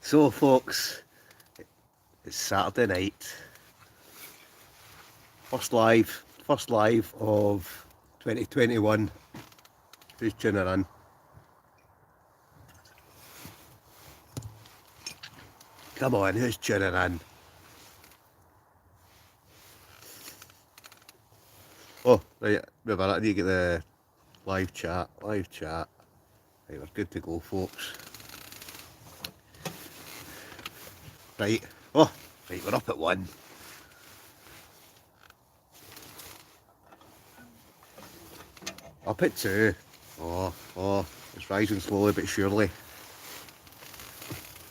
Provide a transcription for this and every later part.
So folks, it's Saturday night. First live of 2021. Who's tuning in? Come on, who's tuning in? Oh, right, wait a minute, I need to get the live chat. Right, we're good to go, folks. Right, oh, right, we're up at 1. Up at 2. Oh, it's rising slowly but surely.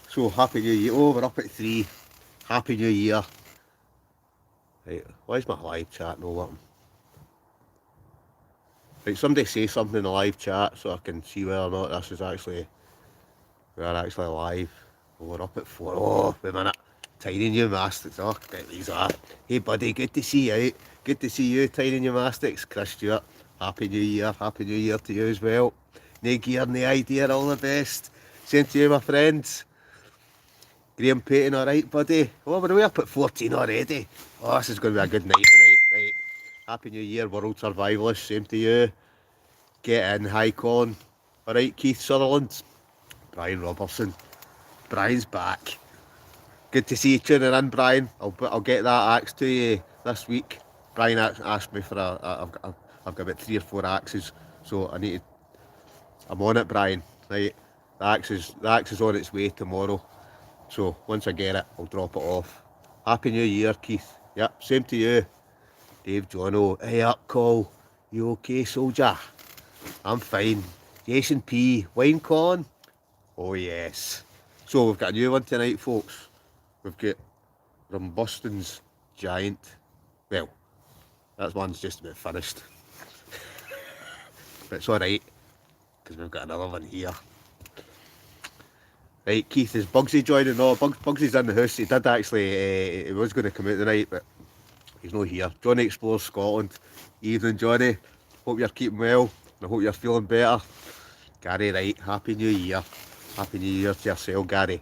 So, Happy New Year. Oh, we're up at 3. Happy New Year. Right, why is my live chat no working? Right, somebody say something in the live chat so I can see whether or not this is actually, we're actually live. Oh, we're up at 4. Oh, wait a minute. Tiny New Mastics. Oh, get these are. Hey buddy, good to see you out. Good to see you, Tiny New Mastics. Chris Stewart, Happy New Year. Happy New Year to you as well. No gear, no idea, all the best. Same to you, my friends. Graham Payton, alright, buddy? Oh, we're way up at 14 already. Oh, this is going to be a good night tonight. Right. Happy New Year, World Survivalist. Same to you. Get in, hi Colin. Alright, Keith Sutherland. Brian Robertson. Brian's back. Good to see you tuning in, Brian. I'll get that axe to you this week. Brian asked me for I've got about 3 or 4 axes, so I'm on it, Brian. Right, the axe is on its way tomorrow. So once I get it, I'll drop it off. Happy New Year, Keith. Yep, same to you. Dave Jono. Hey up, Cole. You okay, soldier? I'm fine. Jason P. Wayne Con. Oh yes. So we've got a new one tonight, folks. We've got Rumbuston's Giant. Well, that one's just about finished. But it's alright, because we've got another one here. Right, Keith, is Bugsy joining? No, Bugsy's in the house. He did actually, he was going to come out tonight, but he's not here. Johnny Explores Scotland. Evening, Johnny. Hope you're keeping well. I hope you're feeling better. Gary, right, Happy New Year. Happy New Year to yourself, Gary.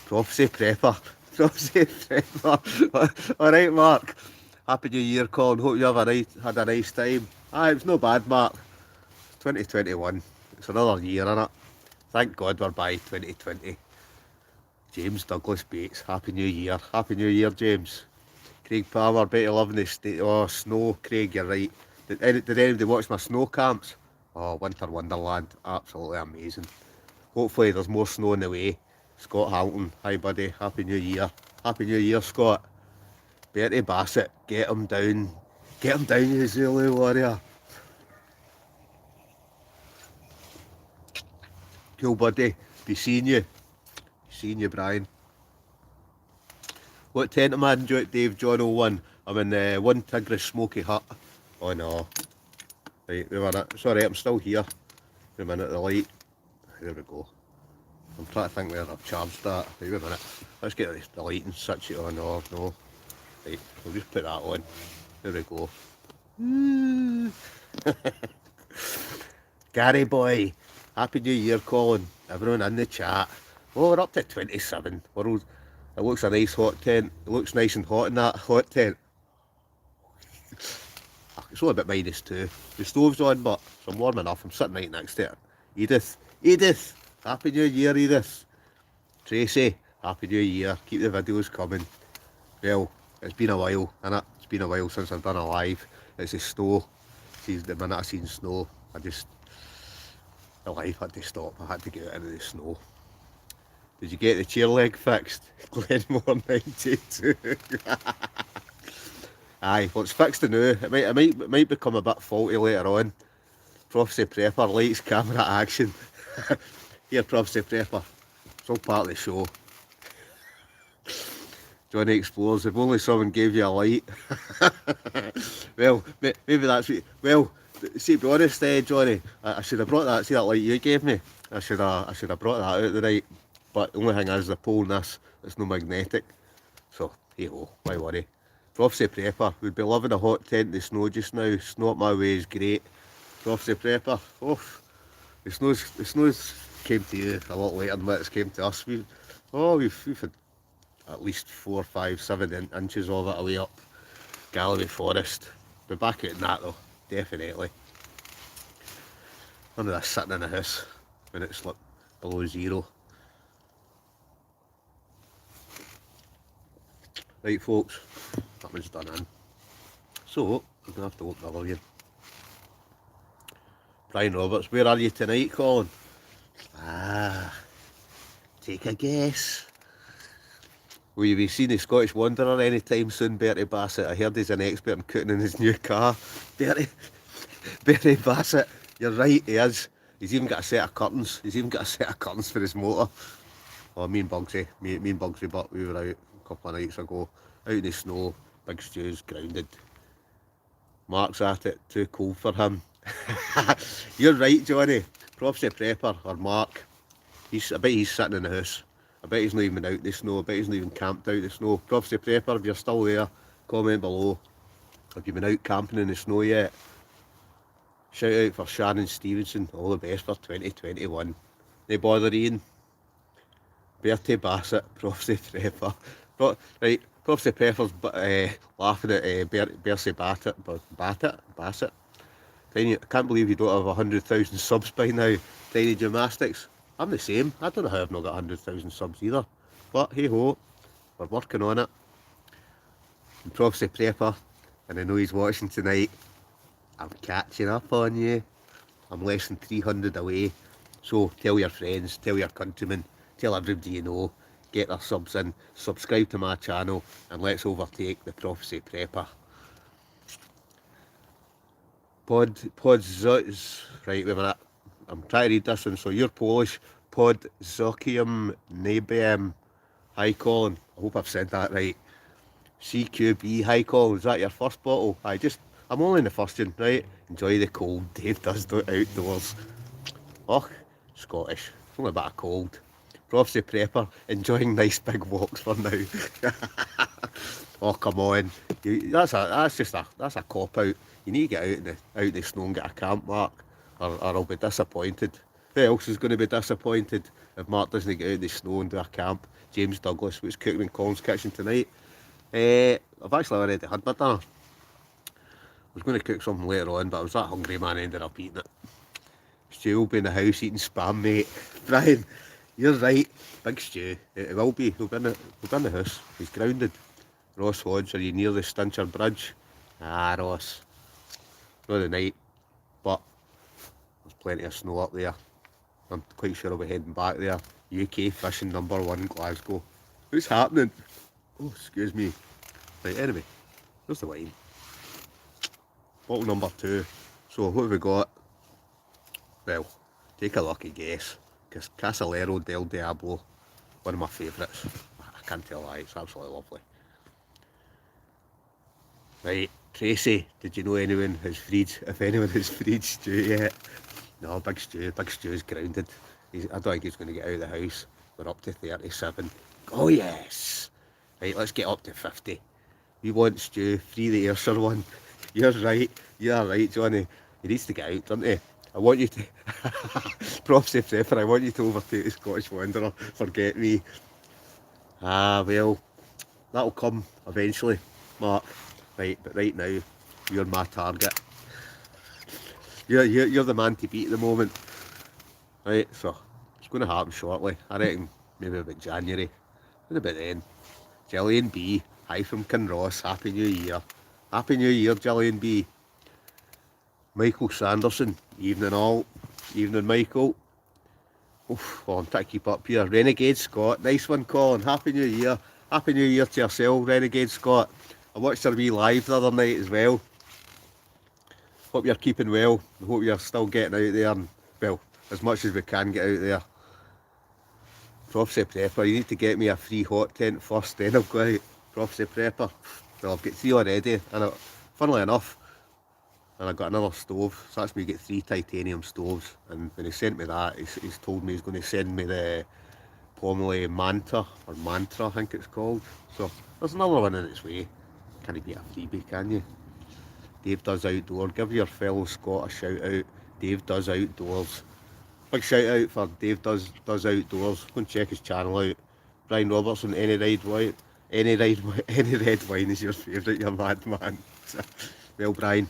Prophecy Prepper. Prophecy Prepper. Alright, Mark. Happy New Year, Colin. Hope you had a nice time. It was no bad, Mark. 2021. It's another year, innit? Thank God we're by 2020. James Douglas Bates. Happy New Year. Happy New Year, James. Craig Palmer, better loving the state. Oh, snow, Craig, you're right. Did anybody watch my snow camps? Oh, Winter Wonderland. Absolutely amazing. Hopefully there's more snow on the way. Scott Hamilton, hi buddy, Happy New Year. Happy New Year, Scott. Bertie Bassett, get him down. Get him down, you Zulu warrior. Cool buddy, be seeing you. Brian. What tent am I in, Dave John 01? I'm in 1 Tigris Smoky Hut. Oh no. Right, wait a minute. Sorry, I'm still here. Wait a minute, the light. There we go. I'm trying to think where I've charged that. Wait a minute. Let's get the lighting situated. Oh no. Right, we'll just put that on. There we go. Gary boy. Happy New Year, Colin. Everyone in the chat. Oh, we're up to 27. It looks a nice hot tent. It looks nice and hot in that hot tent. It's only about -2. The stove's on, but I'm warm enough. I'm sitting right next to it. Edith. Happy New Year, Edith. Tracy, Happy New Year. Keep the videos coming. Well, it's been a while, innit? It's been a while since I've done a live. It's the snow. See, the minute I seen snow, the life had to stop. I had to get out into the snow. Did you get the chair leg fixed? Glenmore 92. Aye, well it's fixed now. It might become a bit faulty later on. Prophecy Prepper, lights, camera, action. Here, Prophecy Prepper. It's all part of the show. Johnny Explores, if only someone gave you a light. Well, maybe that's what... Well, see, to be honest, Johnny, I should have brought that. See that light you gave me? I should have brought that out tonight. But the only thing is, the pole in this, it's no magnetic. So, hey ho, why worry? Prophecy Prepper, would be loving a hot tent in the snow just now. Snow up my way is great. Prophecy Prepper, the snow's came to you a lot later than what it's came to us. Oh, we've had at least 4, 5, 7 inches of it away up Galloway Forest. We're back out in that though, definitely. None of this sitting in a house when it's like below zero. Right folks, that one's done in. So, we're going to have to open the other one. Brian Roberts, where are you tonight, Colin? Ah, take a guess. Will you be seeing the Scottish Wanderer anytime soon, Bertie Bassett? I heard he's an expert in cooking in his new car. Bertie Bassett, you're right, he is. He's even got a set of curtains. He's even got a set of curtains for his motor. Oh, me and Bugsy, but we were out a couple of nights ago, out in the snow, Big Stew's grounded. Mark's at it, too cold for him. You're right, Johnny. Props to Prepper or Mark. I bet he's sitting in the house. I bet he's not even out in the snow. I bet he's not even camped out in the snow. Props to Prepper, if you're still there, comment below. Have you been out camping in the snow yet? Shout out for Shannon Stevenson. All the best for 2021. No bother, Ian. Bertie Bassett, props to Prepper. Right, props to Pepper's laughing at Bertie Bassett. Tiny, I can't believe you don't have 100,000 subs by now. Tiny Gymnastics. I'm the same. I don't know how I've not got 100,000 subs either. But hey ho, we're working on it. And props to Prepper, and I know he's watching tonight. I'm catching up on you. I'm less than 300 away. So tell your friends, tell your countrymen, tell everybody you know, get their subs in, subscribe to my channel, and let's overtake the Prophecy Prepper. Podzokium, right, wait a minute. I'm trying to read this one. So you're Polish. Podzokium Nebem. Hi Colin. I hope I've said that right. CQB. Hi Colin. Is that your first bottle? I'm only in the first one, right? Enjoy the cold. Dave does do it outdoors. Och, Scottish. It's only a bit of cold. Props to Prepper. Enjoying nice big walks for now. Oh come on. That's a cop out. You need to get out in the snow and get a camp, Mark, or I'll be disappointed. Who else is going to be disappointed if Mark doesn't get out in the snow and do a camp? James Douglas, who's cooking in Colin's kitchen tonight. I've actually already had my dinner. I was going to cook something later on, but I was that hungry, man, I ended up eating it. Stu will be in the house eating spam, mate. Brian, you're right. Big Stu. It will be. He'll be in the house. He's grounded. Ross Hodge, are you near the Stincher Bridge? Ah, Ross. Not the night, but there's plenty of snow up there. I'm quite sure I'll be heading back there. UK fishing #1 Glasgow. What's happening? Oh, excuse me. Right, anyway, there's the wine. Bottle number 2. So what have we got? Well, take a lucky guess. Because Casillero del Diablo, one of my favourites. I can't tell why, it's absolutely lovely. Right, Tracy, did you know anyone has freed, if anyone has freed Stu yet? No, Big Stu's grounded. I don't think he's going to get out of the house. We're up to 37. Oh yes! Right, let's get up to 50. We want Stu, free the Ayrshire one. You're right, Johnny. He needs to get out, doesn't he? I want you to, props to Prepper, I want you to overtake the Scottish Wanderer, forget me. Ah, well, that'll come eventually, Mark. Right, but right now, you're my target. You're the man to beat at the moment. Right, so it's going to happen shortly. I reckon maybe about January. What about then? Gillian B. Hi from Kinross. Happy New Year. Happy New Year, Gillian B. Michael Sanderson. Evening all. Evening, Michael. Oof, well, I'm trying to keep up here. Renegade Scott. Nice one, Colin. Happy New Year. Happy New Year to yourself, Renegade Scott. I watched her wee live the other night as well. Hope you're keeping well. I hope you're still getting out there and, well, as much as we can get out there. Prophecy Prepper, you need to get me a free hot tent first, then I'll go out. Prophecy Prepper. Well, I've got 3 already, and funnily enough, and I got another stove, so that's me get 3 titanium stoves, and when he sent me that, he's told me he's going to send me the Pomley Mantra, I think it's called. So there's another one in its way. Can't you beat a freebie, can you? Dave Does Outdoor. Give your fellow Scot a shout out. Dave Does Outdoors. Big shout out for Dave Does Outdoors. Go and check his channel out. Brian Robertson, any red wine is your favourite, you mad man. Well, Brian,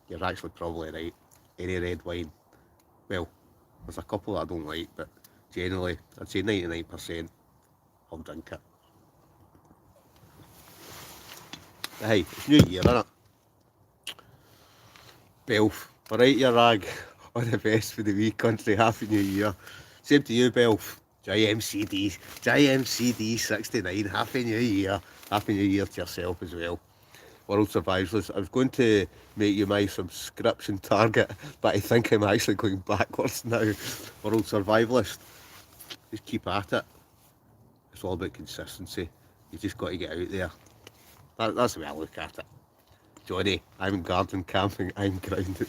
you're actually probably right. Any red wine. Well, there's a couple that I don't like, but generally, I'd say 99% I'll drink it. Hey, it's New Year, innit? Belf, alright, you rag. All the best for the wee country. Happy New Year. Same to you, Belf. JMCD 69. Happy New Year. Happy New Year to yourself as well. World Survivalist. I was going to make you my subscription target, but I think I'm actually going backwards now. World Survivalist. Just keep at it. It's all about consistency. You just got to get out there. That's the way I look at it. Johnny, I'm garden camping, I'm grounded.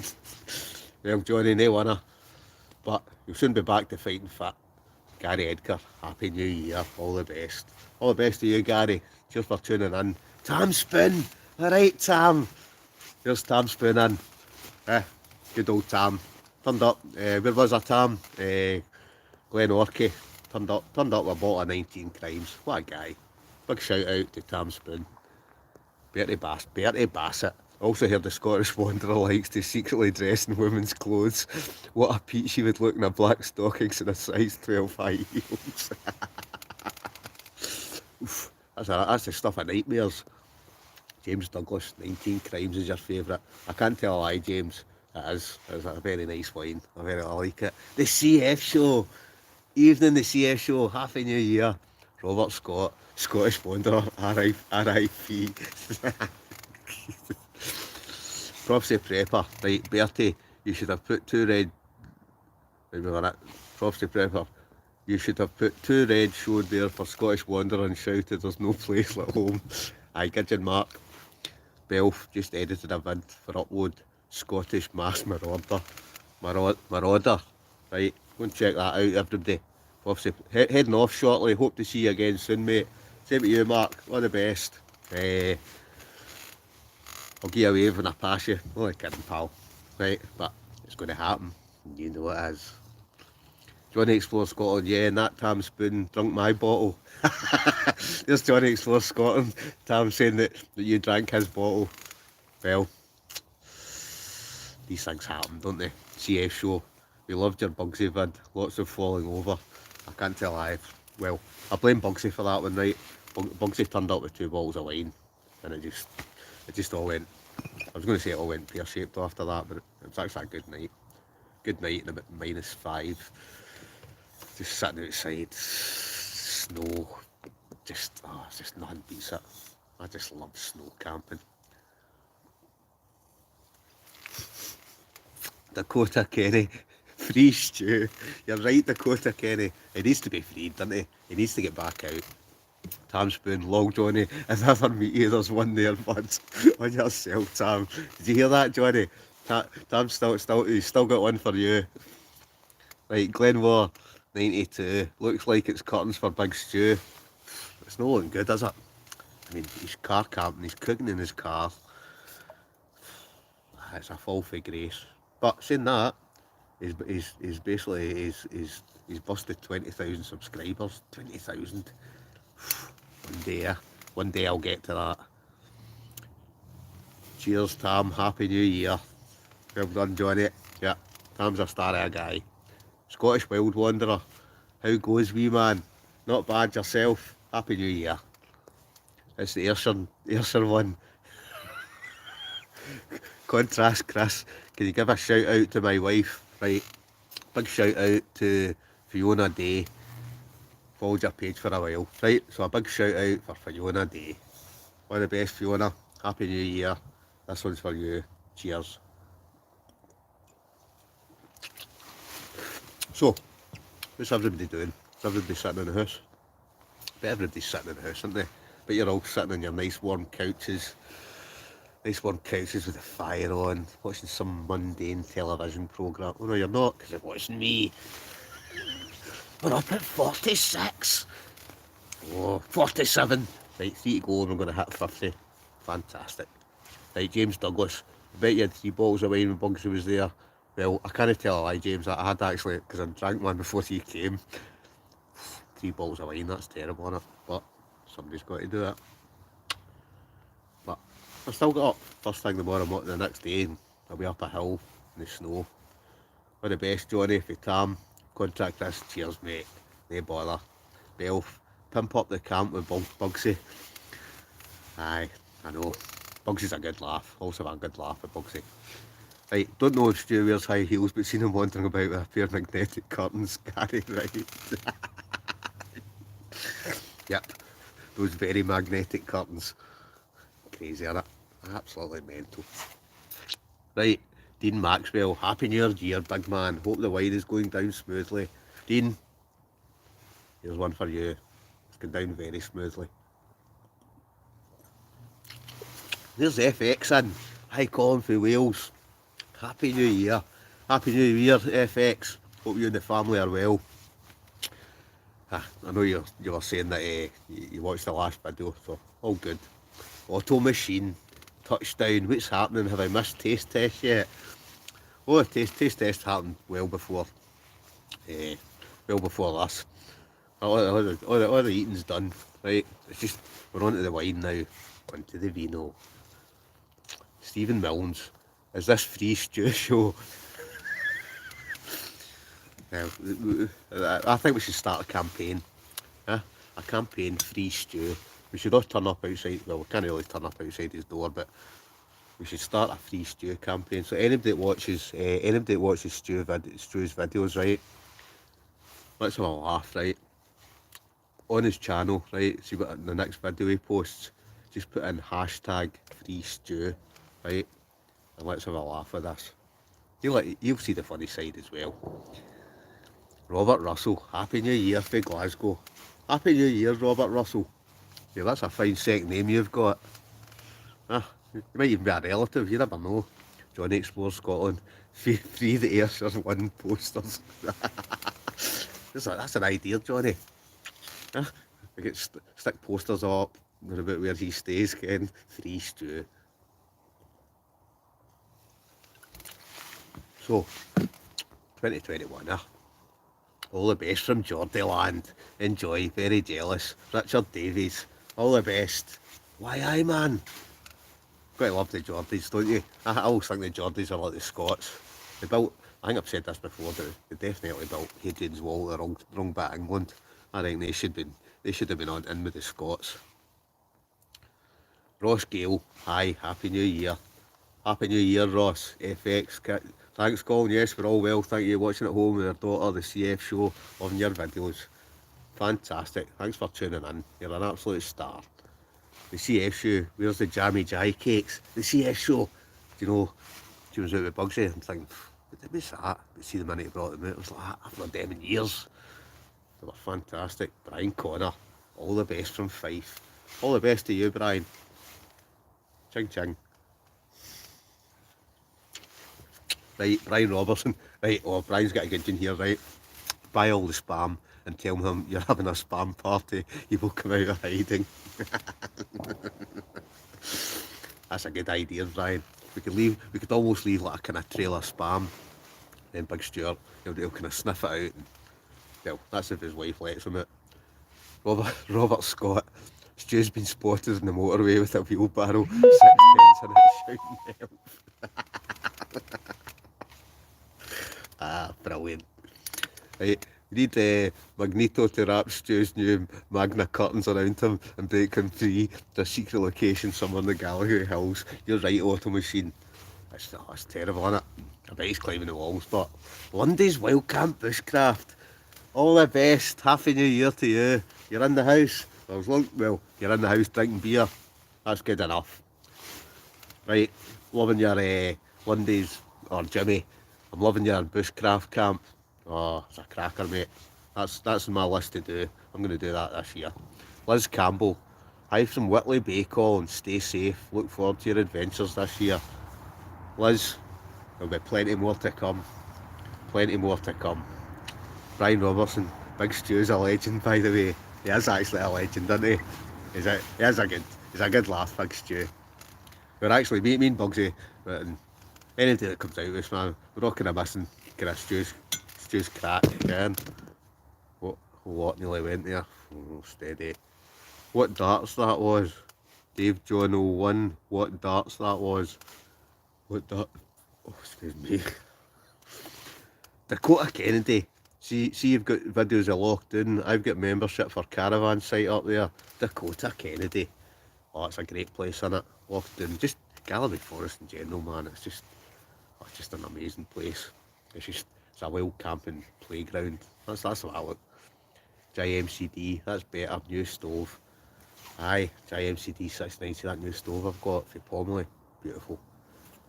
Well, Johnny, no winner. But you'll soon be back to fighting fit. Gary Edgar, Happy New Year, all the best. All the best to you, Gary. Cheers for tuning in. Tam Spoon, alright, Tam. Here's Tam Spoon in. Good old Tam. Turned up, where was I, Tam? Glen Orchy. Turned up with a bottle of 19 Crimes. What a guy. Big shout out to Tam Spoon. Bertie Bassett. Also heard the Scottish Wanderer likes to secretly dress in women's clothes. What a peach she would look in a black stockings and a size 12 high heels. Oof, that's the stuff of nightmares. James Douglas, 19 Crimes is your favourite. I can't tell a lie, James. It is. It's a very nice wine. I like it. The CF show. Evening the CF show. Happy New Year. Robert Scott, Scottish Wanderer, R.I.P. Prophecy Prepper, right, Bertie, you should have put two red, Prophecy Prepper, you should have put two red showed there for Scottish Wanderer and shouted there's no place like home. Aye, Gidgeon Mark, Belf, just edited a vid for upload, Scottish Mass Marauder, right, go and check that out everybody. Obviously, heading off shortly. Hope to see you again soon, mate. Same to you, Mark. All the best. I'll give you a wave when I pass you. Only kidding, pal. Right, but it's going to happen. You know it is. Do you want to explore Scotland? Yeah, and that Tam Spoon drunk my bottle. There's Johnny Explore Scotland. Tam saying that you drank his bottle. Well, these things happen, don't they? CF show. We loved your Bugsy vid. Lots of falling over. I can't tell I. Well, I blame Bugsy for that one night. Bugsy turned up with 2 bottles of wine, and it just all went. I was going to say it all went pear-shaped after that, but it was actually a good night. Good night in about -5. Just sitting outside, snow. It's just nothing beats it. I just love snow camping. Dakota Kenny. Free Stew. You're right, Dakota Kenny. He needs to be freed, doesn't he? He needs to get back out. Tam Spoon, Long Johnny. If I ever meet you, there's one there, bud. On yourself, Tam. Did you hear that, Johnny? Tam's he's still got one for you. Right, Glenmore, 92. Looks like it's curtains for Big Stew. It's not looking good, is it? I mean, he's car camping, he's cooking in his car. It's a fall for grace. But saying that, he's basically he's busted 20,000 subscribers. 20,000. One day I'll get to that. Cheers, Tam. Happy New Year. Well done, Johnny. Yeah, Tam's a star guy. Scottish Wild Wanderer. How goes, wee man? Not bad yourself. Happy New Year. It's the Ayrshire one. Contrast Chris. Can you give a shout out to my wife? Right. Big shout out to Fiona Day. Followed your page for a while. Right, so a big shout out for Fiona Day. All the best, Fiona. Happy New Year. This one's for you. Cheers. So, what's everybody doing? Is everybody sitting in the house? But everybody's sitting in the house, aren't they? But you're all sitting on your nice warm couches. Nice warm couches with the fire on, watching some mundane television programme. Oh no, you're not, because you're watching me. We're up at 46. Oh, 47. Right, 3 to go and we're going to hit 50. Fantastic. Right, James Douglas. I bet you had 3 bottles of wine when Bugsy was there. Well, I can't tell a lie, James. I had actually, because I drank one before he came. 3 bottles of wine, that's terrible, innit? But somebody's got to do it. But I still got up first thing the next day, and I'll be up a hill in the snow. All the best, Johnny, for Tam. Contact this. Cheers, mate. No bother. Belf, pimp up the camp with Bugsy. Aye, I know. Bugsy's a good laugh. Also have a good laugh with Bugsy. Right, don't know if Stu wears high heels, but seen him wandering about with a pair of magnetic curtains, Gary, right? Yep, those very magnetic curtains. Crazy, innit? Absolutely mental. Right, Dean Maxwell, Happy New Year, big man. Hope the wine is going down smoothly. Dean, here's one for you. It's going down very smoothly. There's FX in. Hi, Colin from Wales. Happy New Year. Happy New Year, FX. Hope you and the family are well. I know you were saying that you watched the last video, so all good. Auto Machine, touchdown. What's happening? Have I missed taste test yet? Oh, taste test happened well before this. All the eating's done, right? It's just, we're on to the wine now. On to the vino. Stephen Milnes, is this free stew show? I think we should start a campaign. A campaign, free stew. We should all turn up outside, well, we can't really turn up outside his door, but we should start a free stew campaign. So anybody that watches Stu's videos, right, let's have a laugh, right? On his channel, right, see what the next video he posts, just put in hashtag free stew, right? And let's have a laugh with this. You'll see the funny side as well. Robert Russell, Happy New Year for Glasgow. Happy New Year, Robert Russell. Yeah, that's a fine second name you've got. You might even be a relative, you never know. Johnny Explores Scotland. Free the Ayrshires win posters. That's an idea, Johnny. We get stick posters up about where he stays, Ken. Free stew. So, 2021, all the best from Geordieland. Enjoy, very jealous. Richard Davies, all the best. Why, aye, man. Quite love the Geordies, don't you? I always think the Geordies are like the Scots. They built, I think I've said this before, but they definitely built Hadrian's Wall, the wrong bit of England. I think they should have been on in with the Scots. Ross Gale, hi, Happy New Year. Happy New Year, Ross. FX, thanks, Colin. Yes, we're all well. Thank you. Watching at home with your daughter, the CF show, loving your videos. Fantastic. Thanks for tuning in. You're an absolute star. The CF show, where's the Jammy Jai cakes? The CF show, do you know, she was out with Bugsy. I'm thinking, what was that? But see the minute he brought them out, I was like, I've not them in years. They were fantastic. Brian Connor, all the best from Fife. All the best to you, Brian. Ching ching. Right, Brian Robertson. Right, Brian's got a good one here, right? Buy all the spam and tell him you're having a spam party. He will come out of hiding. That's a good idea, Brian. We could almost leave like a kind of trail of spam. Then Big Stuart, he'll kind of sniff it out. And, well, that's if his wife lets him out. Robert Scott. Stu's been spotted in the motorway with a wheelbarrow, 6 pence in it, shouting help. Brilliant. Right, we need Magneto to wrap Stu's new Magna curtains around him and break him free to a secret location somewhere in the Gallagher Hills. You're right, Auto Machine. That's terrible, isn't it? I bet he's climbing the walls, but Lundy's Wild Camp Bushcraft. All the best. Happy New Year to you. You're in the house. Well, you're in the house drinking beer. That's good enough. Right, loving your Lundy's, or Jimmy. I'm loving your bushcraft camp. Oh, it's a cracker, mate. That's on my list to do. I'm going to do that this year. Liz Campbell. Hi from Whitley Bay, Colin. Stay safe. Look forward to your adventures this year. Liz, there'll be plenty more to come. Plenty more to come. Brian Robertson. Big Stu's a legend, by the way. He is actually a legend, isn't he? He's a good laugh, Big Stew. We're actually, me and Bugsy, and anything that comes out of this, man, we're all kind of missing kind of Stu's crack again. What nearly went there. Oh, steady. What darts that was. Dave John 01. What darts that was. What dart. Oh, excuse me. Dakota Kennedy. See, you've got videos of locked in. I've got membership for Caravan site up there. Dakota Kennedy. Oh, it's a great place, isn't it? Locked in. Just Galloway Forest in general, man. It's just an amazing place. It's a wild camping playground. That's what I look. JMCD, that's better. New stove. Aye, JMCD 690, that new stove I've got for Pomley. Beautiful.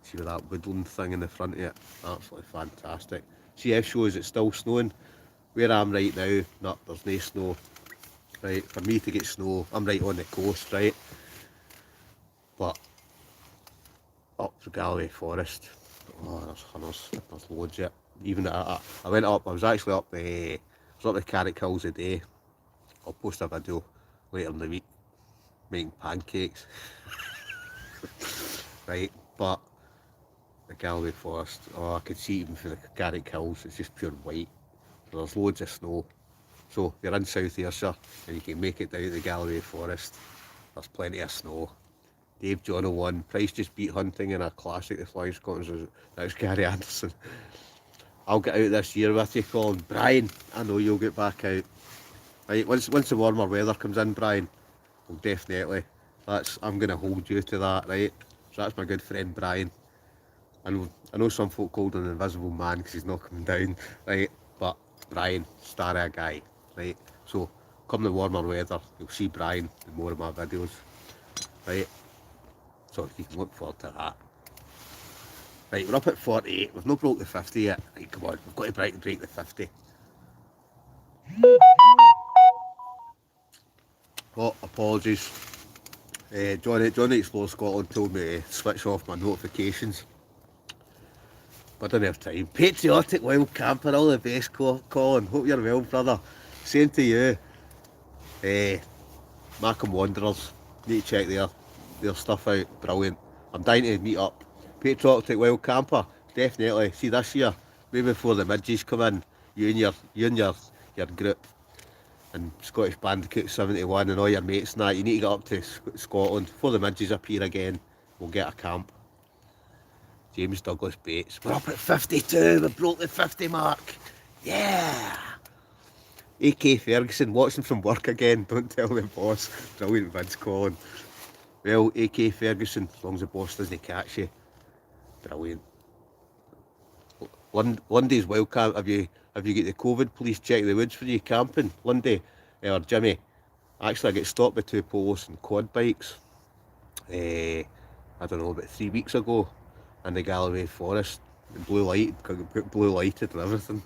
See with that woodland thing in the front of it. Absolutely fantastic. CF shows it's still snowing. Where I'm right now, no, there's no snow. Right, for me to get snow, I'm right on the coast, right? But up to Galloway Forest, oh, there's hunters, there's loads of it. Even I went up, I was actually up the Carrick Hills today. I'll post a video later in the week making pancakes. Right, but the Galloway Forest, oh, I could see even from the Carrick Hills, it's just pure white. So there's loads of snow. So you're in South Ayrshire and you can make it down to the Galloway Forest. There's plenty of snow. Dave John 01, Price just beat Hunting in a classic, the Flying Scotsman. That was Gary Anderson. I'll get out this year with you, Colin. Brian, I know you'll get back out. Right, once the warmer weather comes in, Brian, well, definitely. I'm going to hold you to that, right? So that's my good friend Brian. I know some folk called him an invisible man because he's not coming down, right? But Brian, star of a guy, right? So come the warmer weather, you'll see Brian in more of my videos, right? So you can look forward to that. Right, we're up at 48. We've not broke the 50 yet. Right, come on, we've got to break the 50. Oh, apologies. Johnny Explore Scotland told me to switch off my notifications. But I didn't have time. Patriotic Wild Camper, all the best, Colin. Hope you're well, brother. Same to you. Markham Wanderers. Need to check their stuff out. Brilliant. I'm dying to meet up. Patriotic Wild Camper. Definitely. See this year, way before the midges come in, you and your group and Scottish Bandicoot 71 and all your mates and that, you need to get up to Scotland before the midges appear again. We'll get a camp. James Douglas Bates. We're up at 52. We broke the 50 mark. Yeah. AK Ferguson watching from work again. Don't tell the boss. Brilliant vids, Colin. Well, AK Ferguson, as long as the boss doesn't catch you. Brilliant. Lundy's wild camp. Have you got the COVID police checking the woods for you camping, Lundy or Jimmy? Actually, I get stopped by two polos and quad bikes. I don't know, about 3 weeks ago in the Galloway Forest. Blue lighted and everything.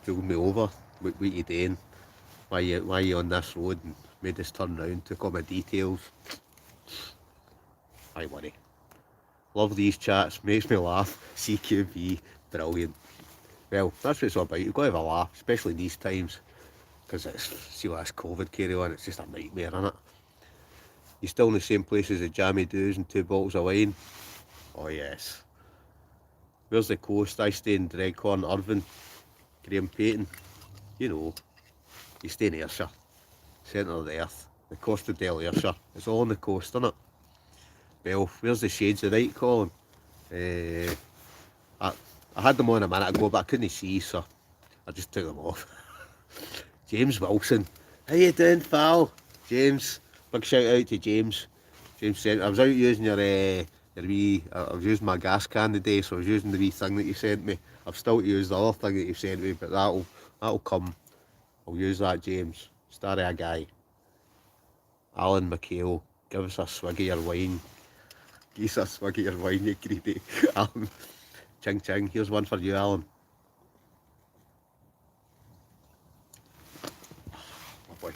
Pulled me over. What you doing? Why you on this road? And made us turn round, took all my details. I worry. Love these chats, makes me laugh. CQB, brilliant. Well, that's what it's all about. You've got to have a laugh, especially these times. Because see what this COVID carry on, it's just a nightmare, isn't it? You're still in the same place as the jammy doos and 2 bottles of wine. Oh yes. Where's the coast? I stay in Dreghorn, Irvine, Graham Payton. You know, you stay in Ayrshire, centre of the earth, the Costa del Ayrshire. It's all on the coast, isn't it? Well, where's the shades of night, Colin? I had them on a minute ago, but I couldn't see, so I just took them off. James Wilson, how you doing, pal? James, big shout out to James. James said I was out using your wee. I was using my gas can today, so I was using the wee thing that you sent me. I've still to use the other thing that you sent me, but that'll come. I'll use that, James. Star of a guy. Alan McHale, give us a swig of your wine. Give us a swig of your wine, you greedy. Alan, ching ching. Here's one for you, Alan. Lovely.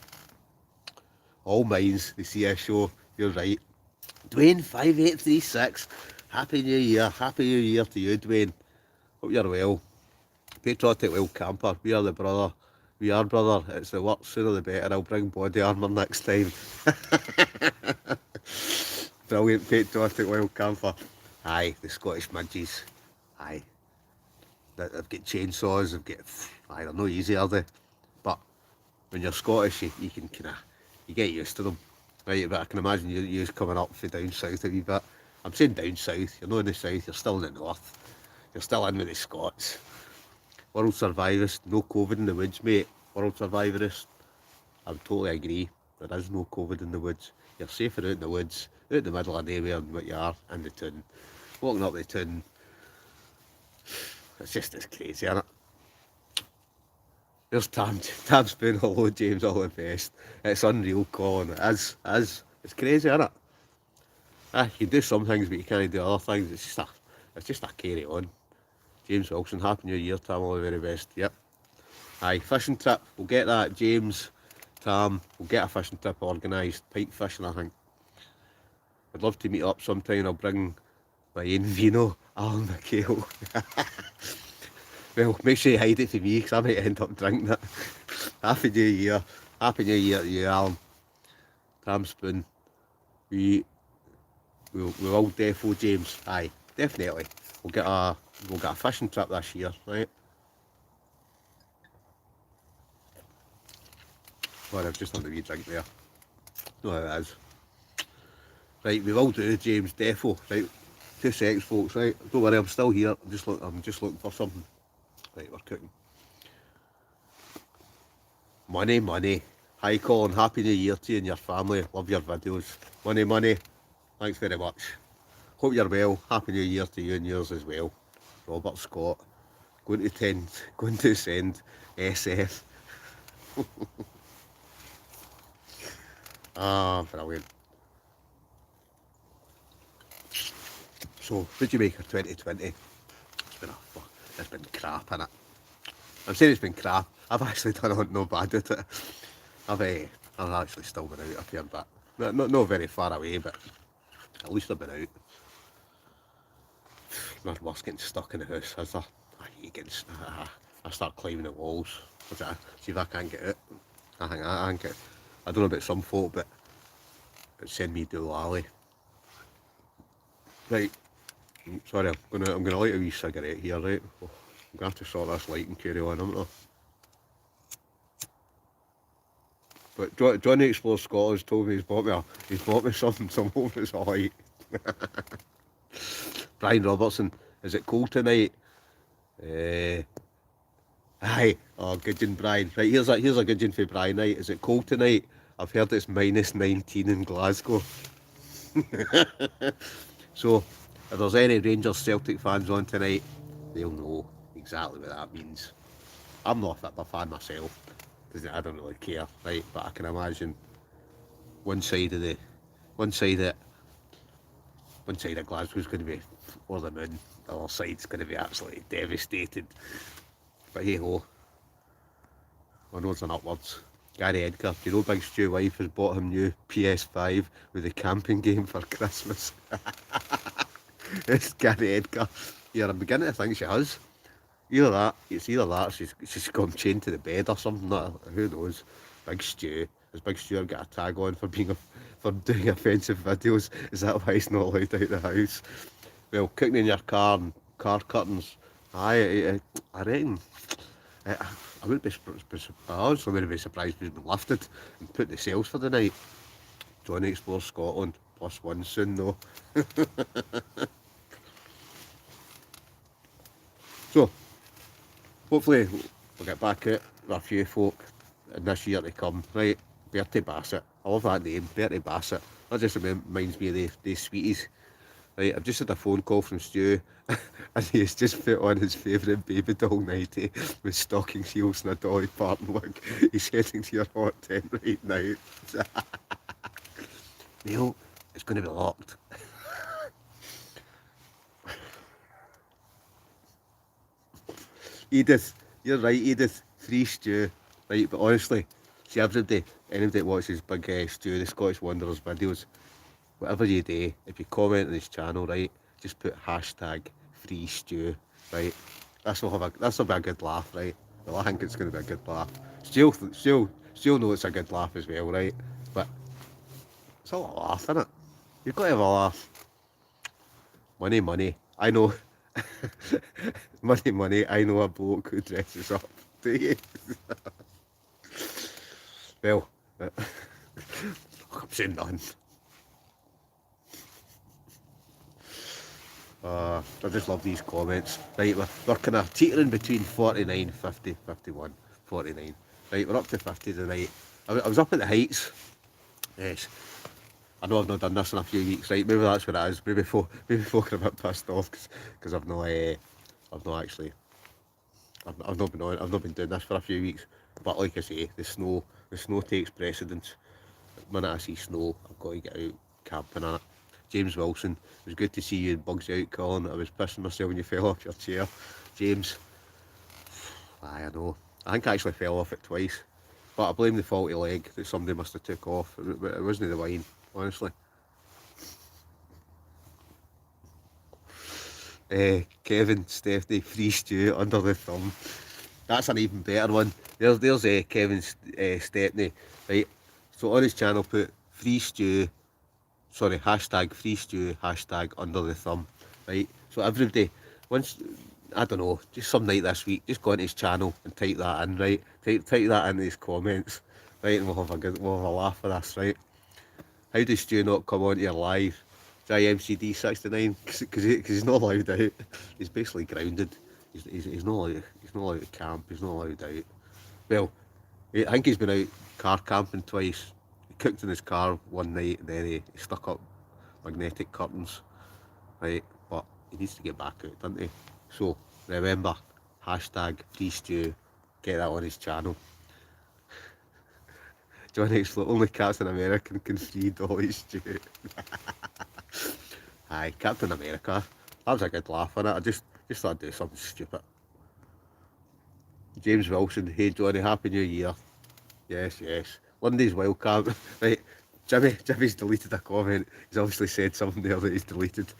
All mines, the CS show. You're right. Dwayne 5836. Happy New Year. Happy New Year to you, Dwayne. Hope you're well. Patriotic Wild Camper. We are the brother. We are brother. It's the work, sooner the better. I'll bring body armour next time. Brilliant Patriotic Wild Camper. Aye, the Scottish midges. Aye. They've got chainsaws, they've got... Aye, they're no easy, are they? But when you're Scottish, you can you get used to them, right? But I can imagine you're coming up from down south a wee bit. I'm saying down south, you're not in the south, you're still in the north. You're still in with the Scots. World survivorist, no COVID in the woods, mate. World survivorist, I would totally agree. There is no COVID in the woods. You're safer out in the woods, out in the middle of nowhere than what you are in the town. Walking up the town, it's just as crazy, isn't it? There's Tam Spoon, hello James, all the best. It's unreal, Colin. It is. It's crazy, isn't it? You can do some things, but you can't do other things. It's just a carry on. James Wilson, Happy New Year, Tam, all the very best. Yep. Aye, fishing trip. We'll get that, James, Tam. We'll get a fishing trip organised. Pike fishing, I think. I'd love to meet up sometime. I'll bring my own vino, Alan McHale. Well, make sure you hide it for me, because I might end up drinking it. Happy New Year. Happy New Year to you, Alan. Tam Spoon. We'll all defo, James. Aye, definitely. We'll get a fishing trip this year, right? Well, I've just done a wee drink there. No, it is. Right, we will do, James, defo. Right, 2 seconds, folks. Right, don't worry, I'm still here. I'm just looking for something. Right, we're cooking. Money. Hi, Colin. Happy New Year to you and your family. Love your videos. Money. Thanks very much. Hope you're well. Happy New Year to you and yours as well. Robert Scott. Going to send SF. Brilliant. So, what do you make of 2020? It's been crap, innit? I'm saying it's been crap. I've actually done no bad at it. I've actually still been out a fair bit. Not very far away, but at least I've been out. Not worse getting stuck in the house, is there? I start climbing the walls. See if I can't get out. I can get. I don't know about some folk, but send me Doolally. Right. Sorry, I'm gonna light a wee cigarette here, right? I'm gonna have to sort this light and carry on, haven't I? But Johnny Explores Scotland told me he's bought me something over his light. Brian Robertson, is it cold tonight? Aye, oh, good one, Brian. Right, here's a good one for Brian. Right, is it cold tonight? I've heard it's -19 in Glasgow. So, if there's any Rangers Celtic fans on tonight, they'll know exactly what that means. I'm not a fan myself, because I don't really care, right? But I can imagine one side of Glasgow's going to be over the moon, the other side's going to be absolutely devastated. But hey ho, onwards and upwards. Gary Edgar, do you know Big Stew's wife has bought him new PS5 with a camping game for Christmas? It's Gary Edgar. Yeah, I'm beginning to think she has. It's either that or she's gone chained to the bed or something. Who knows? Big Stew. Has Big Stew got a tag on for doing offensive videos? Is that why he's not allowed out of the house? Well, cooking in your car and car curtains. I reckon. I wouldn't be. I honestly wouldn't be surprised if he's been lifted and put the sales for the night. Johnny Explores Scotland +1 soon though. So, hopefully we'll get back out with a few folk in this year to come. Right, Bertie Bassett. I love that name, Bertie Bassett. That just reminds me of the sweeties. Right, I've just had a phone call from Stu and he's just put on his favourite baby doll nightie with stocking heels and a Dolly Parton wig. He's heading to your hot tent right now. Neil, it's going to be locked. Edith, you're right, Edith. Free Stu. Right, but honestly, see anybody that watches Big Stu, the Scottish Wanderers videos, whatever you do, if you comment on his channel, right, just put hashtag Free Stu, right? This'll be a good laugh, right? Well, I think it's going to be a good laugh. Still know it's a good laugh as well, right? But it's a lot of laugh, isn't it? You've got to have a laugh. Money. I know. Money. I know a bloke who dresses up. Do you? Well, I'm saying nothing. I just love these comments. Right, we're kind of teetering between 49, 50, 51, 49. Right, we're up to 50 tonight. I was up at the Heights. Yes. I know I've not done this in a few weeks, right? Maybe that's what it is. Maybe folk are a bit pissed off because I've not actually, I've not been on, I've not been doing this for a few weeks. But like I say, the snow takes precedence. The minute I see snow, I've got to get out camping on it. James Wilson, it was good to see you in Bugsy Out, Colin. I was pissing myself when you fell off your chair. James, I know. I think I actually fell off it twice. But I blame the faulty leg that somebody must have took off. It wasn't the wine, honestly. Kevin, Stephanie, free stew under the thumb. That's an even better one. There's Kevin Stepney, right? So on his channel put free stew, sorry, hashtag free stew, hashtag under the thumb, right? So everybody, once, I don't know, just some night this week, just go into his channel and type that in, right? Type that into his comments, right? And we'll have a laugh for this, right? How does Stu not come onto your live? JMCD69, because he's not allowed out. He's basically grounded. He's not allowed to camp. He's not allowed out. Well, I think he's been out car camping twice. He cooked in his car one night and then he stuck up magnetic curtains, right? But he needs to get back out, doesn't he? So remember, hashtag free stew. Get that on his channel. John Exflow, only Captain America can free Dolly Stew. Aye, Captain America. That was a good laugh on it. I just thought I'd do something stupid. James Wilson, hey Johnny, Happy New Year. Yes. Lundy's welcome. Right, Jimmy's deleted a comment. He's obviously said something there that he's deleted.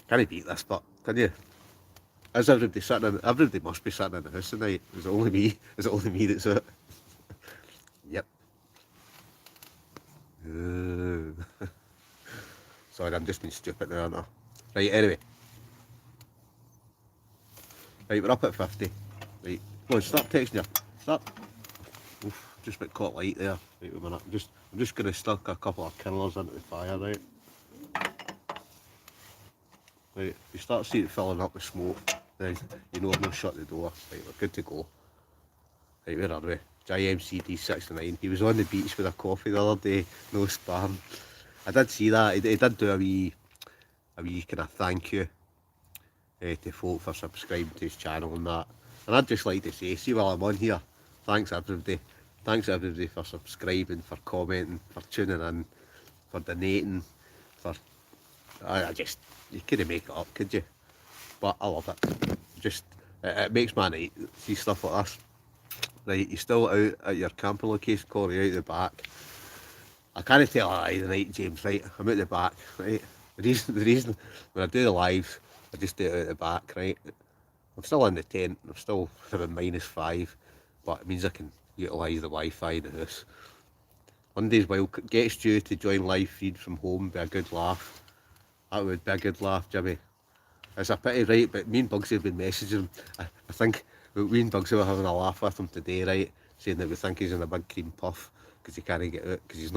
Can he beat this, but can you? Is everybody sitting in, everybody must be sitting in the house tonight. Is it only me? Is it only me that's it? Yep. Sorry, I'm just being stupid now, aren't I? Right, anyway. Right, we're up at 50. Right, come on, stop texting you. Stop. Oof, just a bit caught light there. Wait a minute. I'm just gonna stuck a couple of kindlers into the fire, right? Right, you start seeing it filling up with smoke, then you know I've not shut the door. Right, we're good to go. Right, where are we? JMCD69. He was on the beach with a coffee the other day, no spam. I did see that. He did do a wee kind of thank you to folk for subscribing to his channel and that. And I'd just like to say, see while I'm on here, thanks everybody. Thanks everybody for subscribing, for commenting, for tuning in, for donating, for... you couldn't make it up, could you? But I love it. Just, it makes my night, see stuff like this. Right, you're still out at your camping location, Corey, out the back. I can't tell a lie tonight, James, right? I'm out the back, right? The reason when I do the lives, I just do it out the back, right? I'm still in the tent, I'm still having -5, but it means I can utilise the Wi-Fi in the house. Monday's wild, get Stu to join live feed from home, be a good laugh. That would be a good laugh, Jimmy. It's a pity, right? But me and Bugsy have been messaging him. I think we and Bugsy were having a laugh with him today, right? Saying that we think he's in a big cream puff because he can't get out, because he's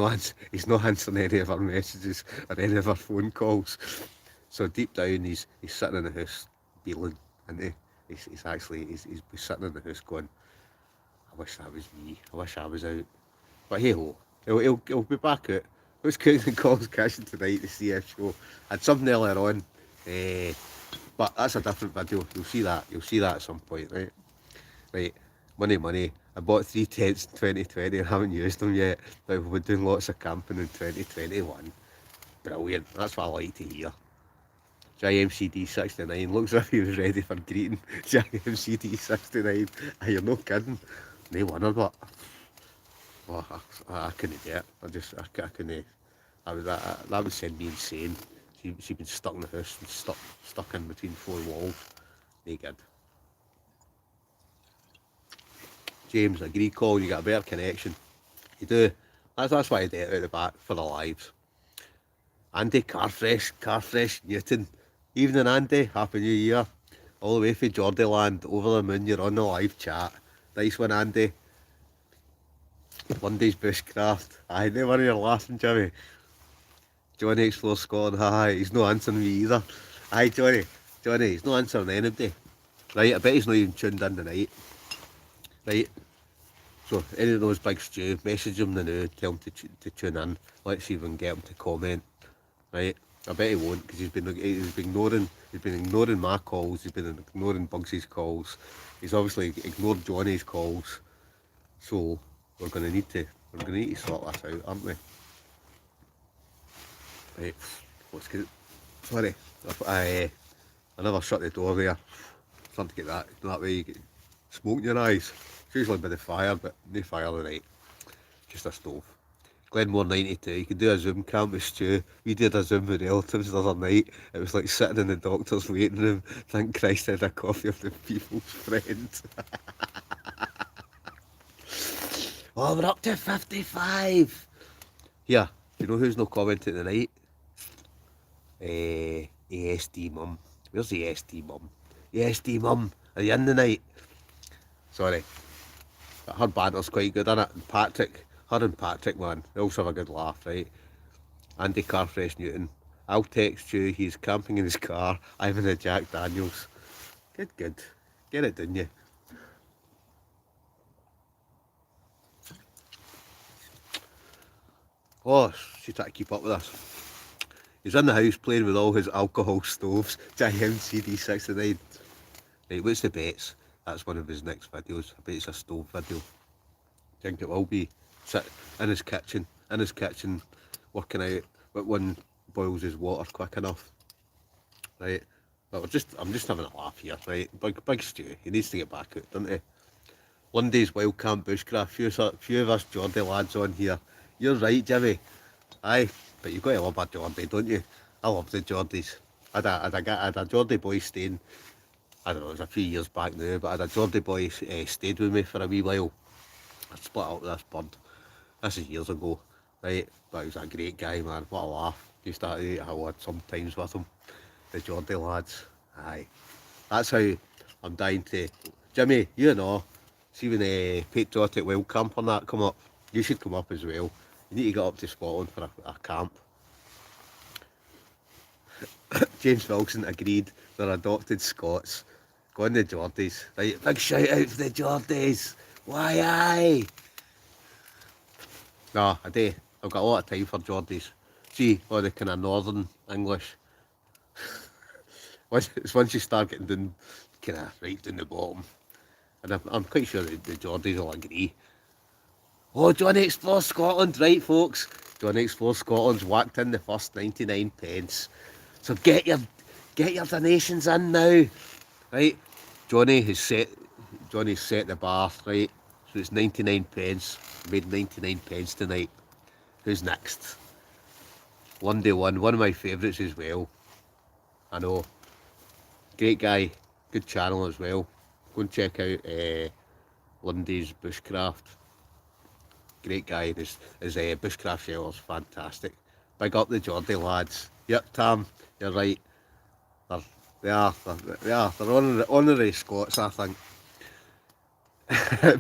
not answering any of our messages or any of our phone calls. So deep down, he's sitting in the house, beeling, isn't he? He's sitting in the house going, I wish that was me. I wish I was out. But hey ho, he'll be back out. Who's Cooks and Calls Cashing tonight, the CF show. I had something earlier on, but that's a different video. You'll see that at some point, right? Right, money. I bought 3 tents in 2020 and haven't used them yet, but we'll be doing lots of camping in 2021. Brilliant, that's what I like to hear. JMCD69 looks as if he was ready for greeting. JMCD69, you're no kidding. No wonder, but I couldn't do it. I couldn't. That would send me insane. She'd been stuck in the house and stuck in between 4 walls. No good. James, agree, Colin, you got a better connection. You do. That's why I do it out the back for the lives. Andy, Carfresh, Newton. Evening, Andy. Happy New Year. all the way from Geordieland, over the moon, you're on the live chat. Nice one, Andy. Monday's bushcraft. Aye, never you're laughing, Jimmy. Johnny Explore Scotland, aye, he's not answering me either. Aye, Johnny, he's not answering anybody. Right, I bet he's not even tuned in tonight. Right, so any of those big stew, message him now, tell him to tune in. Let's see if we can get him to comment. Right, I bet he won't because he's been ignoring my calls. He's been ignoring Bugsy's calls. He's obviously ignored Johnny's calls. So we're gonna need to sort this out, aren't we? Right, let's get it. Sorry, I never shut the door there. Starting to get that way you get smoke in your eyes. It's usually by the fire, but no fire tonight. Just a stove. Glenmore 92, you can do a Zoom camp with Stu. We did a Zoom with relatives the other night. It was like sitting in the doctor's waiting room. Thank Christ I had a coffee of the people's friend. Oh, we're up to 55. Here, you know who's not commenting tonight? ASD Mum. Where's the ASD Mum? ASD Mum, are you in tonight? Sorry. But her banter's quite good, innit? And Patrick, her and Patrick, man, they also have a good laugh, right? Andy Carfresh Newton. I'll text you, he's camping in his car. I'm in a Jack Daniels. Good. Get it, didn't you? Oh, she's trying to keep up with us. He's in the house playing with all his alcohol stoves. Giant CD69. Right, what's the bets? That's one of his next videos. I bet it's a stove video. I think it will be. Sit in his kitchen, working out what one boils his water quick enough. Right. But I'm just having a laugh here, right? Big Stu, he needs to get back out, doesn't he? Lundy's Wild Camp Bushcraft, few of us Geordie lads on here. You're right, Jimmy. Aye, but you've got to love a Geordie, don't you? I love the Geordies. I had a Geordie boy staying, I don't know, it was a few years back now, but I had a Geordie boy stayed with me for a wee while. I split up with this bird. This is years ago, right? But he was a great guy, man. What a laugh. Used to eat a lot sometimes with him. The Geordie lads. Aye. That's how I'm dying to... Jimmy, you know, see when the Patriotic Wild Camp and that come up, you should come up as well. You need to get up to Scotland for a camp. James Wilson agreed. They're adopted Scots. Go on the Geordies. Right, big shout out for the Geordies. Why aye? Nah, I do. I've got a lot of time for Geordies. See, all the kind of northern English. Once you start getting down, kind of right down the bottom. And I'm quite sure the Geordies will agree. Oh, Johnny Explore Scotland, right folks? Johnny Explore Scotland's whacked in the first 99 pence. So get your donations in now. Right? Johnny's set the bar, right? So it's 99 pence. Made 99 pence tonight. Who's next? Lundy one of my favourites as well. I know. Great guy, good channel as well. Go and check out Lundy's Bushcraft. Great guy, his Bushcraft shelter's fantastic. Big up the Geordie lads. Yep, Tam, you're right. They're honorary Scots, I think.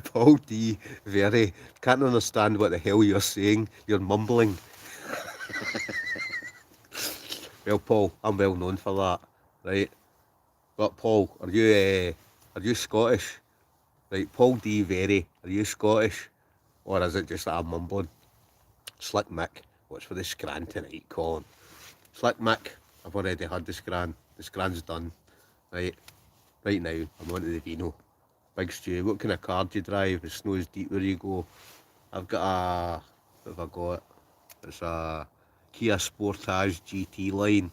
Paul D, very, can't understand what the hell you're saying. You're mumbling. Well, Paul, I'm well known for that, right? But Paul, are you Scottish? Right, Paul D, very, are you Scottish? Or is it just that I'm mumbling? Slick Mick, what's for the scran tonight, Colin? Slick Mick, I've already had the scran. The scran's done. Right now, I'm on to the Vino. Big Stu, what kind of car do you drive? It snows deep where you go. I've got what have I got? It's a Kia Sportage GT line.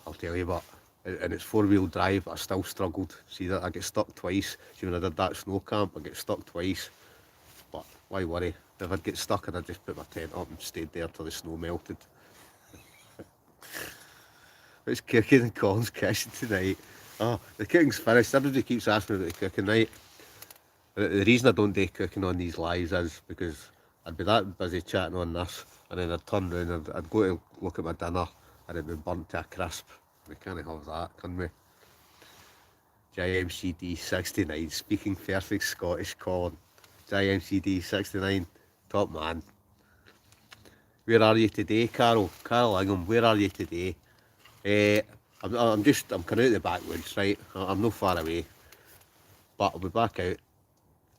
I'll tell you what, and it's four-wheel drive, I still struggled. See that I get stuck twice. See when I did that snow camp, I get stuck twice. But why worry? If I'd get stuck, I'd just put my tent up and stayed there till the snow melted. It's cooking in Colin's kitchen tonight. Oh, the cooking's finished. Everybody keeps asking me about the cooking, right? But the reason I don't do cooking on these lives is because I'd be that busy chatting on this, and then I'd turn round and I'd go to look at my dinner, and it'd be burnt to a crisp. We can't have that, can we? JMCD 69, speaking perfect Scottish, Colin. JMCD 69, top man. Where are you today, Carol? Carol Ingham, where are you today? I'm coming out the backwoods, right? I'm not far away, but I'll be back out.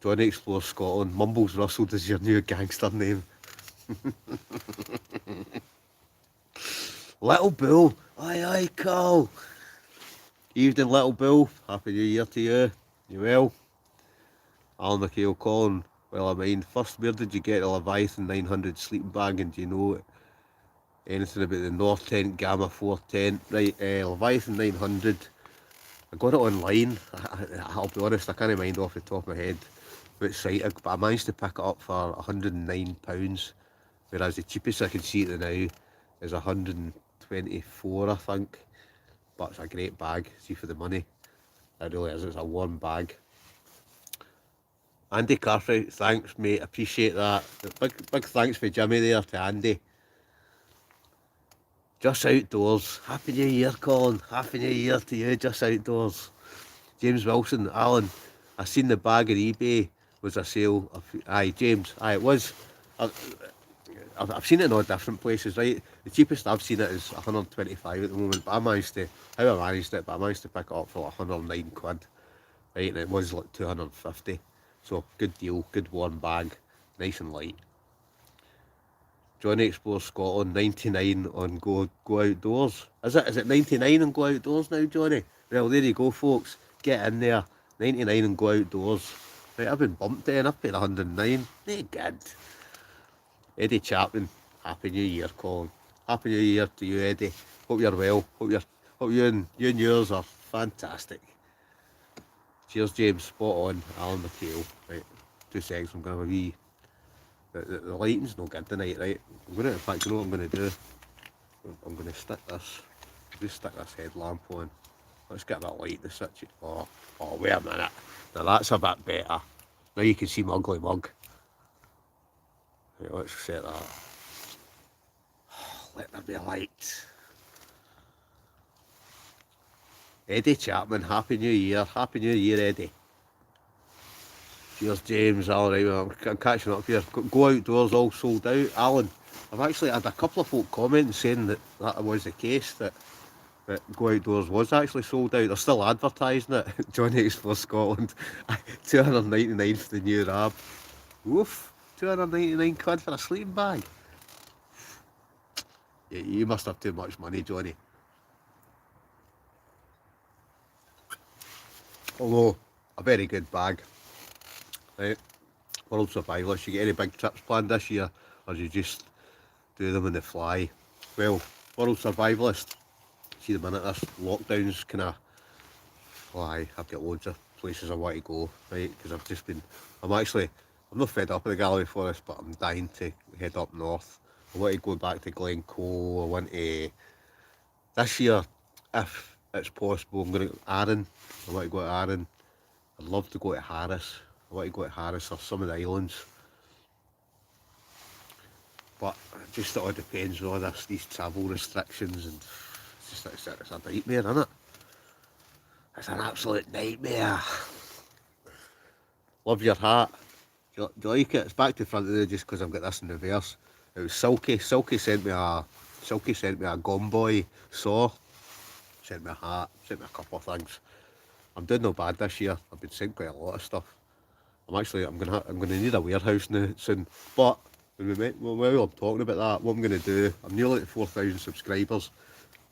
Johnny Explores Scotland. Mumbles Rustled is your new gangster name. Little Bull. Aye, aye, Carl. Evening, Little Bull. Happy New Year to you. You well? Alan McHale Colin. Well, I mean, first, where did you get the Leviathan 900 sleeping bag, and do you know anything about the North Tent Gamma 4 tent? Right, Leviathan 900. I got it online. I'll be honest, I can't mind off the top of my head which site, but I managed to pick it up for £109, whereas the cheapest I can see it now is 124, I think. But it's a great bag, see, for the money. It really is, it's a warm bag. Andy Cartwright, thanks mate, appreciate that. Big thanks for Jimmy there to Andy. Just Outdoors, Happy New Year, Colin. Happy New Year to you, Just Outdoors. James Wilson, Alan, I seen the bag on eBay was a sale. Aye, James, aye, it was. I've seen it in all different places, right? The cheapest I've seen it is 125 at the moment, but I managed to pick it up for like 109 quid, right? And it was like 250. So good deal, good warm bag, nice and light. Johnny Explores Scotland, 99 on Go Outdoors. Is it 99 on Go Outdoors now, Johnny? Well, there you go, folks. Get in there. 99 on Go Outdoors. Right, I've been bumped then. I've paid 109. They good. Eddie Chapman, Happy New Year, Colin. Happy New Year to you, Eddie. Hope you're well. Hope you and yours are fantastic. Cheers, James. Spot on. Alan McHale. Right, 2 seconds. I'm going to have a wee. The lighting's no good tonight, right? In fact, you know what I'm going to do? I'm going to stick this headlamp on. Let's get that light in the situation. Oh, wait a minute. Now that's a bit better. Now you can see my ugly mug. Right, let's set that. Let there be a light. Eddie Chapman, Happy New Year. Happy New Year, Eddie. Cheers, James. All right, well, I'm catching up here. Go Outdoors all sold out. Alan, I've actually had a couple of folk commenting saying that was the case, that Go Outdoors was actually sold out. They're still advertising it. Johnny Explores Scotland. 299 for the new Rab. Woof. 299 quid for a sleeping bag. Yeah, you must have too much money, Johnny. Although, a very good bag. Right, World Survivalist, you get any big trips planned this year, or do you just do them on the fly? Well, World Survivalist, see the minute this lockdown's kind of, I've got loads of places I want to go, right, because I'm not fed up with the Galloway Forest, but I'm dying to head up north. I want to go back to Glencoe. I want to, this year, if it's possible, I'm going to Arran. I want to go to Arran. I'd love to go to Harris. I want to go to Harris or some of the islands. But it all depends on these travel restrictions, and it's a nightmare, isn't it? It's an absolute nightmare. Love your hat. Do you like it? It's back to front of it just because I've got this in reverse. It was Silky. Silky sent me a Gomboy saw. Sent me a hat. Sent me a couple of things. I'm doing no bad this year. I've been sent quite a lot of stuff. I'm gonna need a warehouse now soon. But while I'm talking about that, what I'm gonna do, I'm nearly at 4,000 subscribers.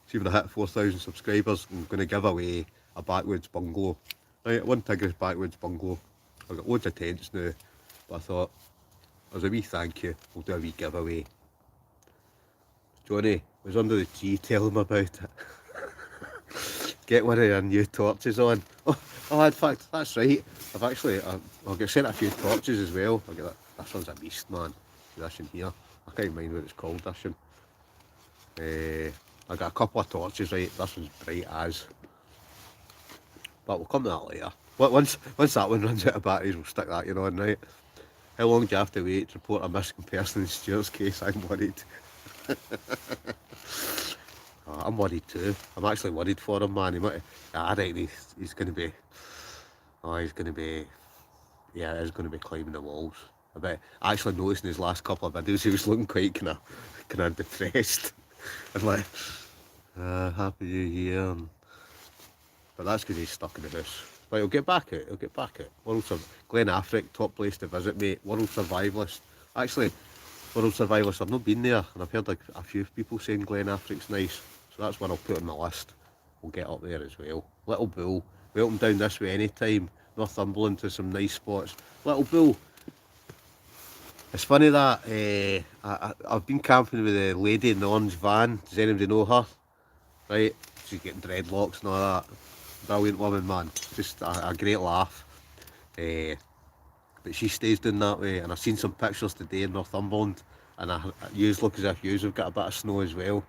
See, when I hit 4,000 subscribers, I'm gonna give away a backwoods bungalow. Right, one Tigris backwoods bungalow. I've got loads of tents now, but I thought, as a wee thank you, we'll do a wee giveaway. Johnny was under the tree, tell him about it. Get one of your new torches on. Oh, in fact, that's right. I'll get sent a few torches as well. I'll get that. This one's a beast, man. This in here. I can't mind what it's called, this one. I got a couple of torches, right. This one's bright as. But we'll come to that later. Once that one runs out of batteries, we'll stick that on, right? How long do you have to wait to report a missing person in Stuart's case? I'm worried. I'm worried too. I'm actually worried for him, man. I reckon he's going to be, he's going to be, yeah, he's going to be climbing the walls. I bet. I actually noticed in his last couple of videos he was looking quite kind of depressed. And like, happy New Year. But that's because he's stuck in the house. But he'll get back out. He'll get back out. Glen Affric, top place to visit, mate. World Survivalist. Actually, World Survivalist. I've not been there, and I've heard like a few people saying Glen Affric's nice. So that's one I'll put on my list. We'll get up there as well. Little Bull. Welcome down this way anytime. Northumberland to some nice spots. Little Bull. It's funny that I've been camping with a lady in the orange van. Does anybody know her? Right? She's getting dreadlocks and all that. Brilliant woman, man. Just a great laugh. But she stays down that way, and I've seen some pictures today in Northumberland, and yous look as if yous have got a bit of snow as well.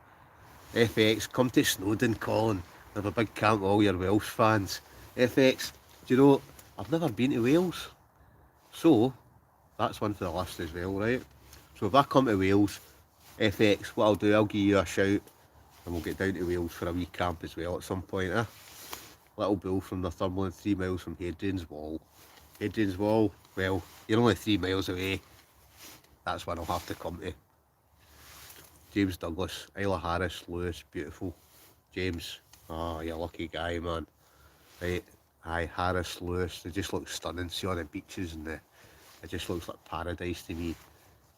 FX, come to Snowdon, Colin. Have a big camp with all your Welsh fans. FX, do you know, I've never been to Wales. So, that's one for the list as well, right? So if I come to Wales, FX, what I'll do, I'll give you a shout, and we'll get down to Wales for a wee camp as well at some point, eh? Little Bull from Northumberland, 3 miles from Hadrian's Wall. Hadrian's Wall, well, you're only 3 miles away. That's one I'll have to come to. James Douglas, Isla Harris, Lewis, beautiful. James, oh, you're a lucky guy, man. Right, aye, Harris, Lewis, they just look stunning. See all the beaches and it just looks like paradise to me.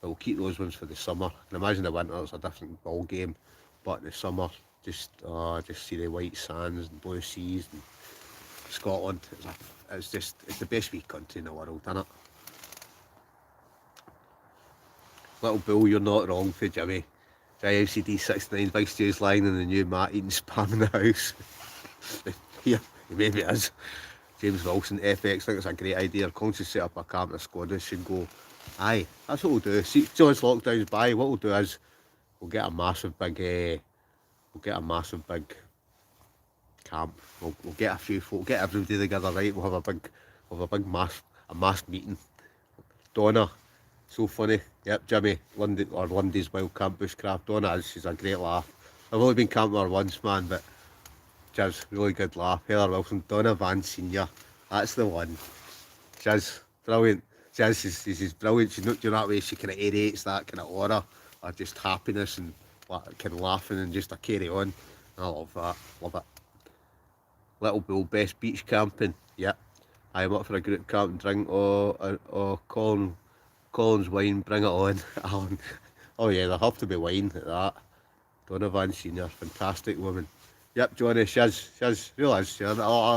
But we'll keep those ones for the summer. I can imagine the winter it's a different ball game, but in the summer, just see the white sands and blue seas and Scotland. It's the best wee country in the world, isn't it? Little Bull, you're not wrong for Jimmy. JMCD 69, Big Stu's lying in the new mat eating spam in the house. Yeah, he maybe is. James Wilson, FX, think it's a great idea. Conscious set up a camp and a squad should go. Aye, that's what we'll do. See, once lockdown's by, what we'll do is we'll get a massive big camp. We'll get a few folk, get everybody together, right? We'll have a big mass meeting. Donna, so funny. Yep, Jimmy, Lundy's Wild Camp Bushcraft. Donna she's a great laugh. I've only been camping her once, man, but she's really good laugh. Heather Wilson, Donna Van Senior, that's the one. She's brilliant. She's brilliant. She's not doing that way. She kind of aerates that kind of aura of just happiness and kind of laughing and just a carry on. I love that. Love it. Little Bull, best beach camping. Yep. I'm up for a group camp and drink. Colin's wine, bring it on. Alan. Oh yeah, there'll have to be wine at that. Donna Van Senior, fantastic woman. Yep, Johnny, she's a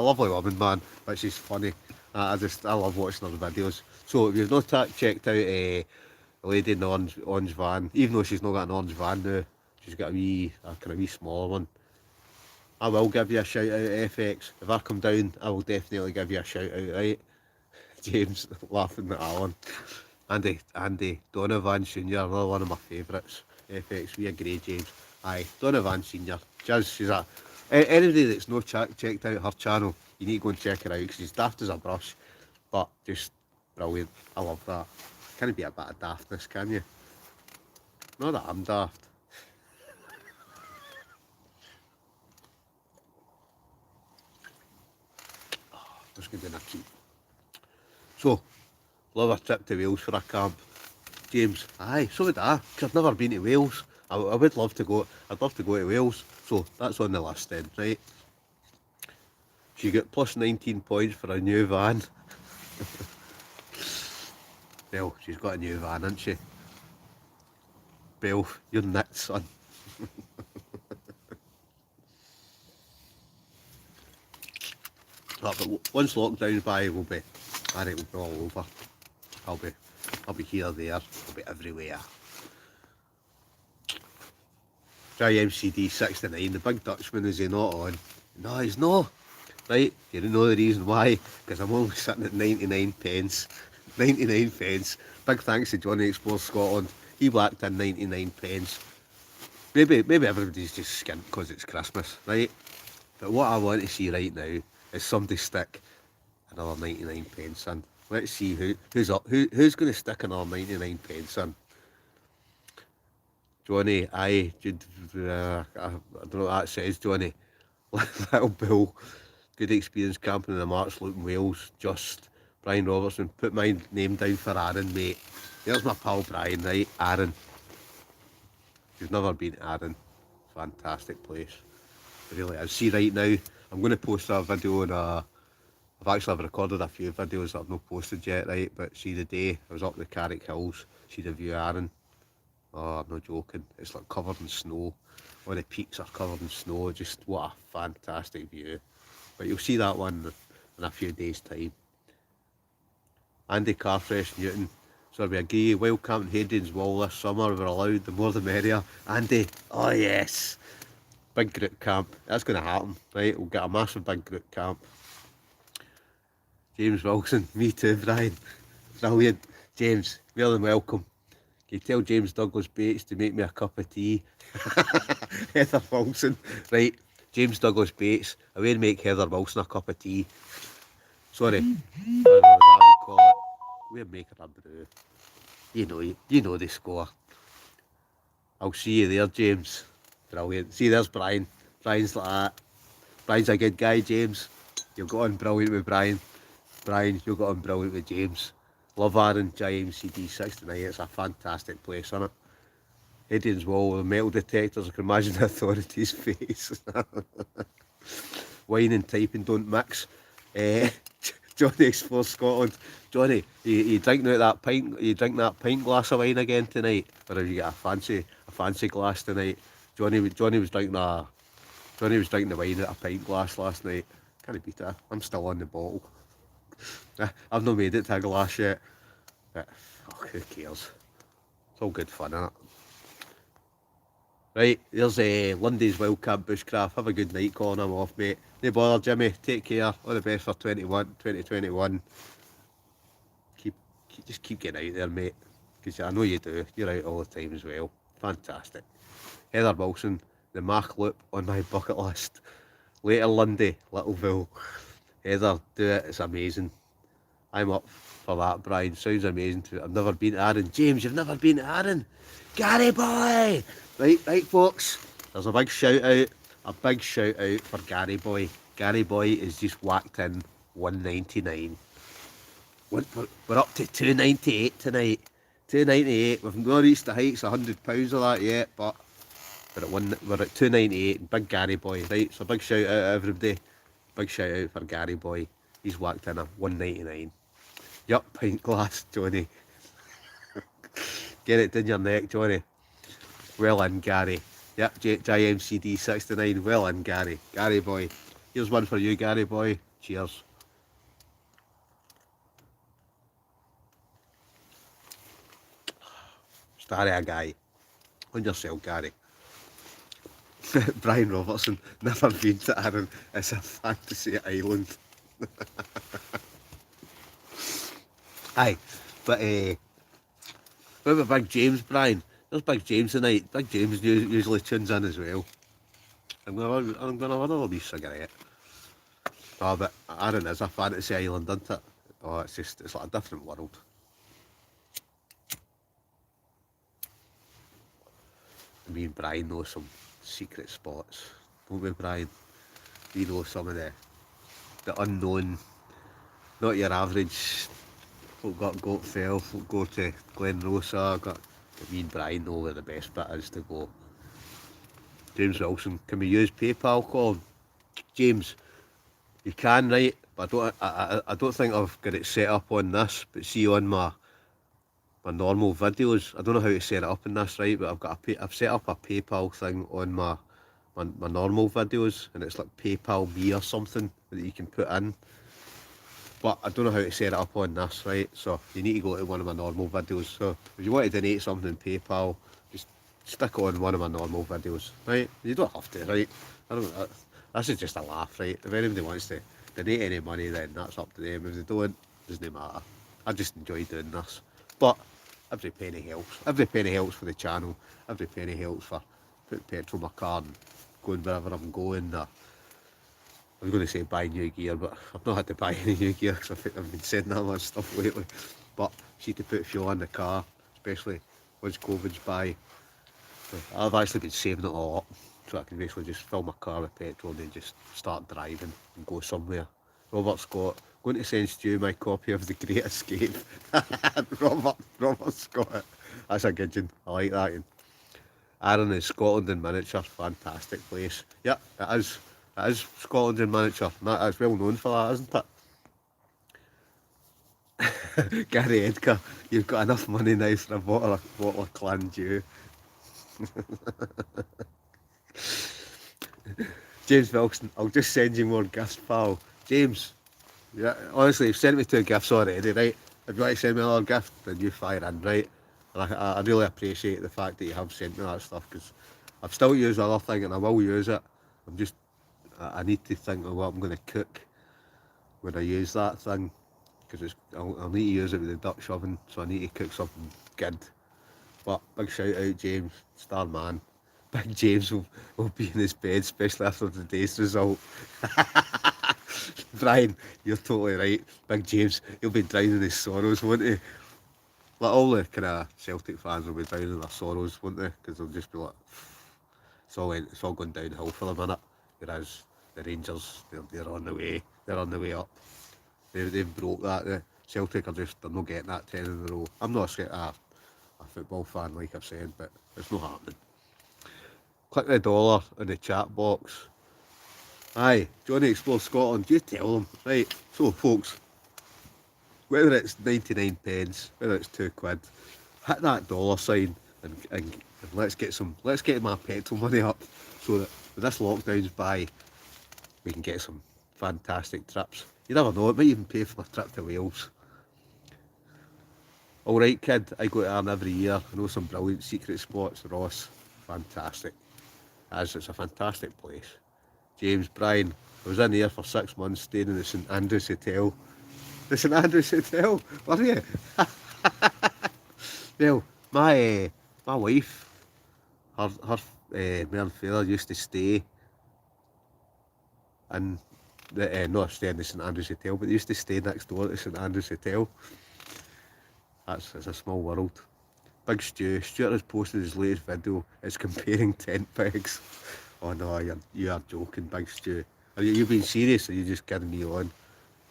lovely woman, man, but she's funny. I love watching her videos. So if you've not checked out a lady in the orange van, even though she's not got an orange van now, she's got a kind of wee smaller one. I will give you a shout out, FX. If I come down, I will definitely give you a shout out, right? James laughing at Alan. Andy, Donovan Senior, another one of my favourites. FX, we agree, James. Aye, Donovan Senior. She's anybody that's not checked out her channel, you need to go and check her out because she's daft as a brush, but just brilliant. I love that. Can't be a bit of daftness, can you? Not that I'm daft. Just going to do a treat. So, love a trip to Wales for a camp. James, aye, so would I, because I've never been to Wales. I would love to go. I'd love to go to Wales. So that's on the list then, right? She got plus 19 points for a new van. Well, she's got a new van, hasn't she? Bill, you're nicked, son. But once lockdown's by, we'll be all over. I'll be here, there, I'll be everywhere. JMCD 69, the big Dutchman, is he not on? No, he's not. Right, you don't know the reason why, because I'm only sitting at 99 pence. 99 pence. Big thanks to Johnny Explores Scotland. He whacked in 99 pence. Maybe everybody's just skint because it's Christmas, right? But what I want to see right now is somebody stick another 99 pence in. Let's see who's going to stick another 99 pence in. Johnny, aye, I don't know what that says, Johnny. Little Bill, good experience camping in the March Loop in Wales. Just Brian Robertson, put my name down for Aaron, mate. There's my pal Brian, right? Aaron. If you've never been to Aaron, fantastic place. It really is. See, right now, I'm going to post a video on I've recorded a few videos that I've not posted yet, right? But see, the day I was up the Carrick Hills, see the view of Aaron. Oh, I'm not joking. It's like covered in snow. All the peaks are covered in snow. Just what a fantastic view. But you'll see that one in a few days' time. Andy Carfresh Newton. So we agree, wild camping Hadrian's Wall this summer. We're allowed, the more the merrier. Andy, oh yes. Big group camp. That's going to happen, right? We'll get a massive big group camp. James Wilson, me too, Brian. Brilliant. James, more than welcome. Can you tell James Douglas Bates to make me a cup of tea? Heather Wilson. Right, James Douglas Bates, I will make Heather Wilson a cup of tea. Sorry. I don't know what I would call it. We're making a brew. You know the score. I'll see you there, James. Brilliant. See, there's Brian. Brian's like that. Brian's a good guy, James. You'll go on brilliant with Brian. Brian, you'll go on brilliant with James. Love Aaron, JMCD 69. It's a fantastic place, isn't it? Hadrian's Wall with metal detectors. I can imagine the authorities' face. Wine and typing don't mix. Johnny Explores Scotland. Johnny, you drinking out that pint? You drinking that pint glass of wine again tonight, or have you got a fancy glass tonight? Johnny was drinking the wine out of a pint glass last night. Can't beat it. I'm still on the bottle. I've not made it to a glass yet. But, who cares? It's all good fun, innit? Right, there's Lundy's Wildcat Bushcraft. Have a good night, Colin. I'm off, mate. No bother, Jimmy. Take care. All the best for 2021. Just keep getting out there, mate. Because I know you do. You're out all the time as well. Fantastic. Heather Wilson, the Mach Loop on my bucket list. Later Lundy, Littleville. Heather, do it. It's amazing. I'm up for that, Brian. Sounds amazing too. I've never been to Arran. James, you've never been to Arran? Gary boy! Right, folks. There's a big shout out for Gary boy. Gary boy is just whacked in 199. We're up to 298 tonight. 298. We've not reached the heights of £100 of that yet, but we're at 298. Big Gary boy, right? So big shout out to everybody. Big shout out for Gary boy. He's whacked in a 199. Yup, pint glass, Johnny. Get it in your neck, Johnny. Well in, Gary. Yep, JMCD 69. Well in, Gary. Gary boy. Here's one for you, Gary boy. Cheers. Starry a guy. On yourself, Gary. Brian Robertson. Never been to Arran. It's a fantasy island. Aye, but what about Big James, Brian? There's Big James tonight. Big James usually tunes in as well. I'm gonna have another wee cigarette. Oh, but Arran is a fantasy island, isn't it? Oh, it's like a different world. Me and Brian know some secret spots, don't we, Brian? We know some of the unknown, not your average. Folk got Goat Fell, folk go to Glen Rosa. Me and Brian know where the best bit is to go. James Wilson, can we use PayPal, Colin? James, you can, right? But I don't think I've got it set up on this. But see, on my normal videos, I don't know how to set it up in this, right? But I've set up a PayPal thing on my normal videos, and it's like PayPal me or something that you can put in. But I don't know how to set it up on this, right? So you need to go to one of my normal videos. So if you want to donate something in PayPal, just stick it on one of my normal videos, right? You don't have to, right? This is just a laugh, right? If anybody wants to donate any money, then that's up to them. If they don't, it doesn't matter. I just enjoy doing this. But every penny helps. Every penny helps for the channel. Every penny helps for putting petrol in my car and going wherever I'm going. I was going to say buy new gear, but I've not had to buy any new gear because I've been sending that much stuff lately. But see, to put fuel in the car, especially once COVID's by, I've actually been saving it all up, so I can basically just fill my car with petrol and then just start driving and go somewhere. Robert Scott, going to send Stu my copy of The Great Escape. Robert Scott. That's a good one. I like that one. Aaron is Scotland in miniature, fantastic place. Yeah, it is. It is Scotland in miniature. It's well known for that, isn't it? Gary Edgar, you've got enough money now for a bottle of Clan Dew. James Wilson, I'll just send you more gifts, pal. James, yeah, honestly, you've sent me 2 gifts already, right? If you want to send me another gift, then you fire in, right? And I really appreciate the fact that you have sent me that stuff, because I've still used the other thing and I will use it. I need to think of what I'm going to cook when I use that thing, because I'll need to use it with the Dutch oven, so I need to cook something good. But big shout out James, star man. Big James will be in his bed, especially after today's result. Brian, you're totally right. Big James, he'll be drowning his sorrows, won't he? Like all the kind of Celtic fans will be drowning their sorrows, won't they? Because they'll just be like, it's all going downhill for a minute. Whereas the Rangers, they're on the way. They're on the way up. They've broke that. The Celtic they're not getting that 10 in a row. I'm not a football fan, like I've said, but it's not happening. Click the dollar in the chat box. Aye, Johnny Explores Scotland, you tell them. Right, so folks, whether it's 99 pence, whether it's £2, hit that dollar sign and let's get my petrol money up, so that with this lockdown's by, we can get some fantastic trips. You never know, it might even pay for my trip to Wales. Alright kid, I go to Arn every year. I know some brilliant secret spots. Ross, fantastic. It's a fantastic place. James, Brian, I was in here for 6 months staying in the St Andrews Hotel. The St Andrews Hotel, were you? Well, my wife, her mother and father used to stay in not stay in the St Andrews Hotel, but they used to stay next door to the St Andrews Hotel. It's a small world. Big Stuart has posted his latest video. It's comparing tent pegs. Oh no, you are joking, Big Stu. Are you being serious, or are you just kidding me on?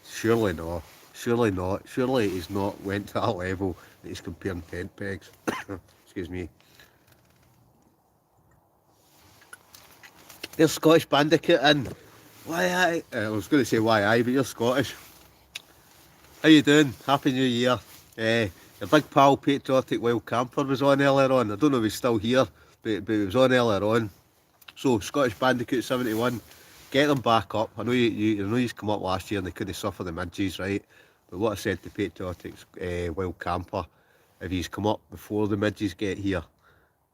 Surely not. Surely not. Surely he's not went to that level that he's comparing tent pegs. Excuse me. There's Scottish Bandicoot in. Why I was going to say why but you're Scottish. How you doing? Happy New Year. Your big pal Patriotic Wild Camper was on earlier on. I don't know if he's still here, but he was on earlier on. So Scottish Bandicoot 71, get them back up. I know you come up last year and they couldn't suffer the midges, right? But what I said to Patriotic Wild Camper, if he's come up before the midges get here,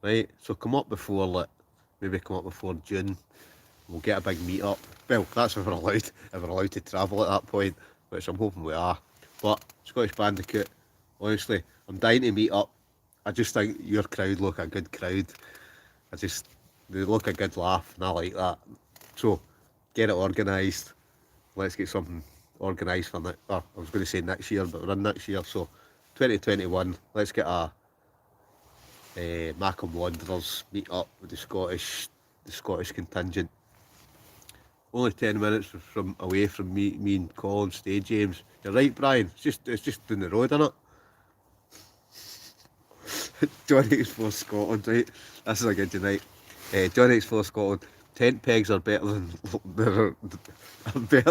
right? So come up before, maybe come up before June. We'll get a big meet up. Well, that's if we're allowed to travel at that point, which I'm hoping we are. But Scottish Bandicoot, honestly, I'm dying to meet up. I just think your crowd look a good crowd. They look a good laugh, and I like that. So, get it organised. Let's get something organised for I was going to say next year, but we're in next year. So, 2021, let's get a Mackham Wanderers meet up with the Scottish contingent. Only 10 minutes away from me and Colin stay, James. You're right, Brian. It's just down the road, isn't it? Johnny Explores Scotland, right? This is a good tonight. Johnny Explores Scotland. Tent pegs are better than the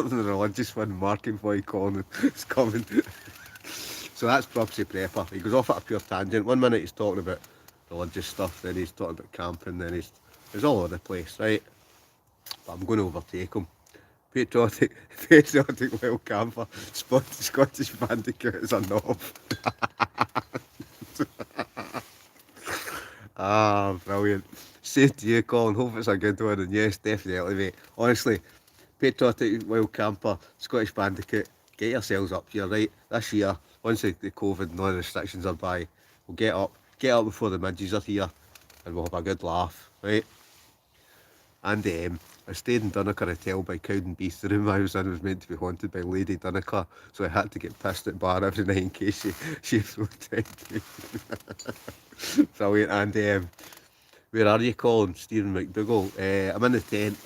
religious one. Marking boy Colin is coming. So that's Propsy Prepper. He goes off at a pure tangent. 1 minute he's talking about religious stuff, then he's talking about camping, then he's all over the place, right? But I'm going to overtake him. Patriotic Wild Camper, Scottish Bandicoot is a knob. Brilliant. Same to you, Colin. Hope it's a good one. And yes, definitely, mate. Honestly, Patriotic Wild Camper, Scottish Bandicoot, get yourselves up here, right? This year, once the COVID and all the restrictions are by, we'll get up before the midges are here, and we'll have a good laugh, right? And I stayed in Dunaker Hotel by Cowdenbeath. The room I was in was meant to be haunted by Lady Dunaker, so I had to get pissed at bar every night in case she was so tempted. Brilliant. And Where are you, Colin? Stephen McDougall. I'm in the tent.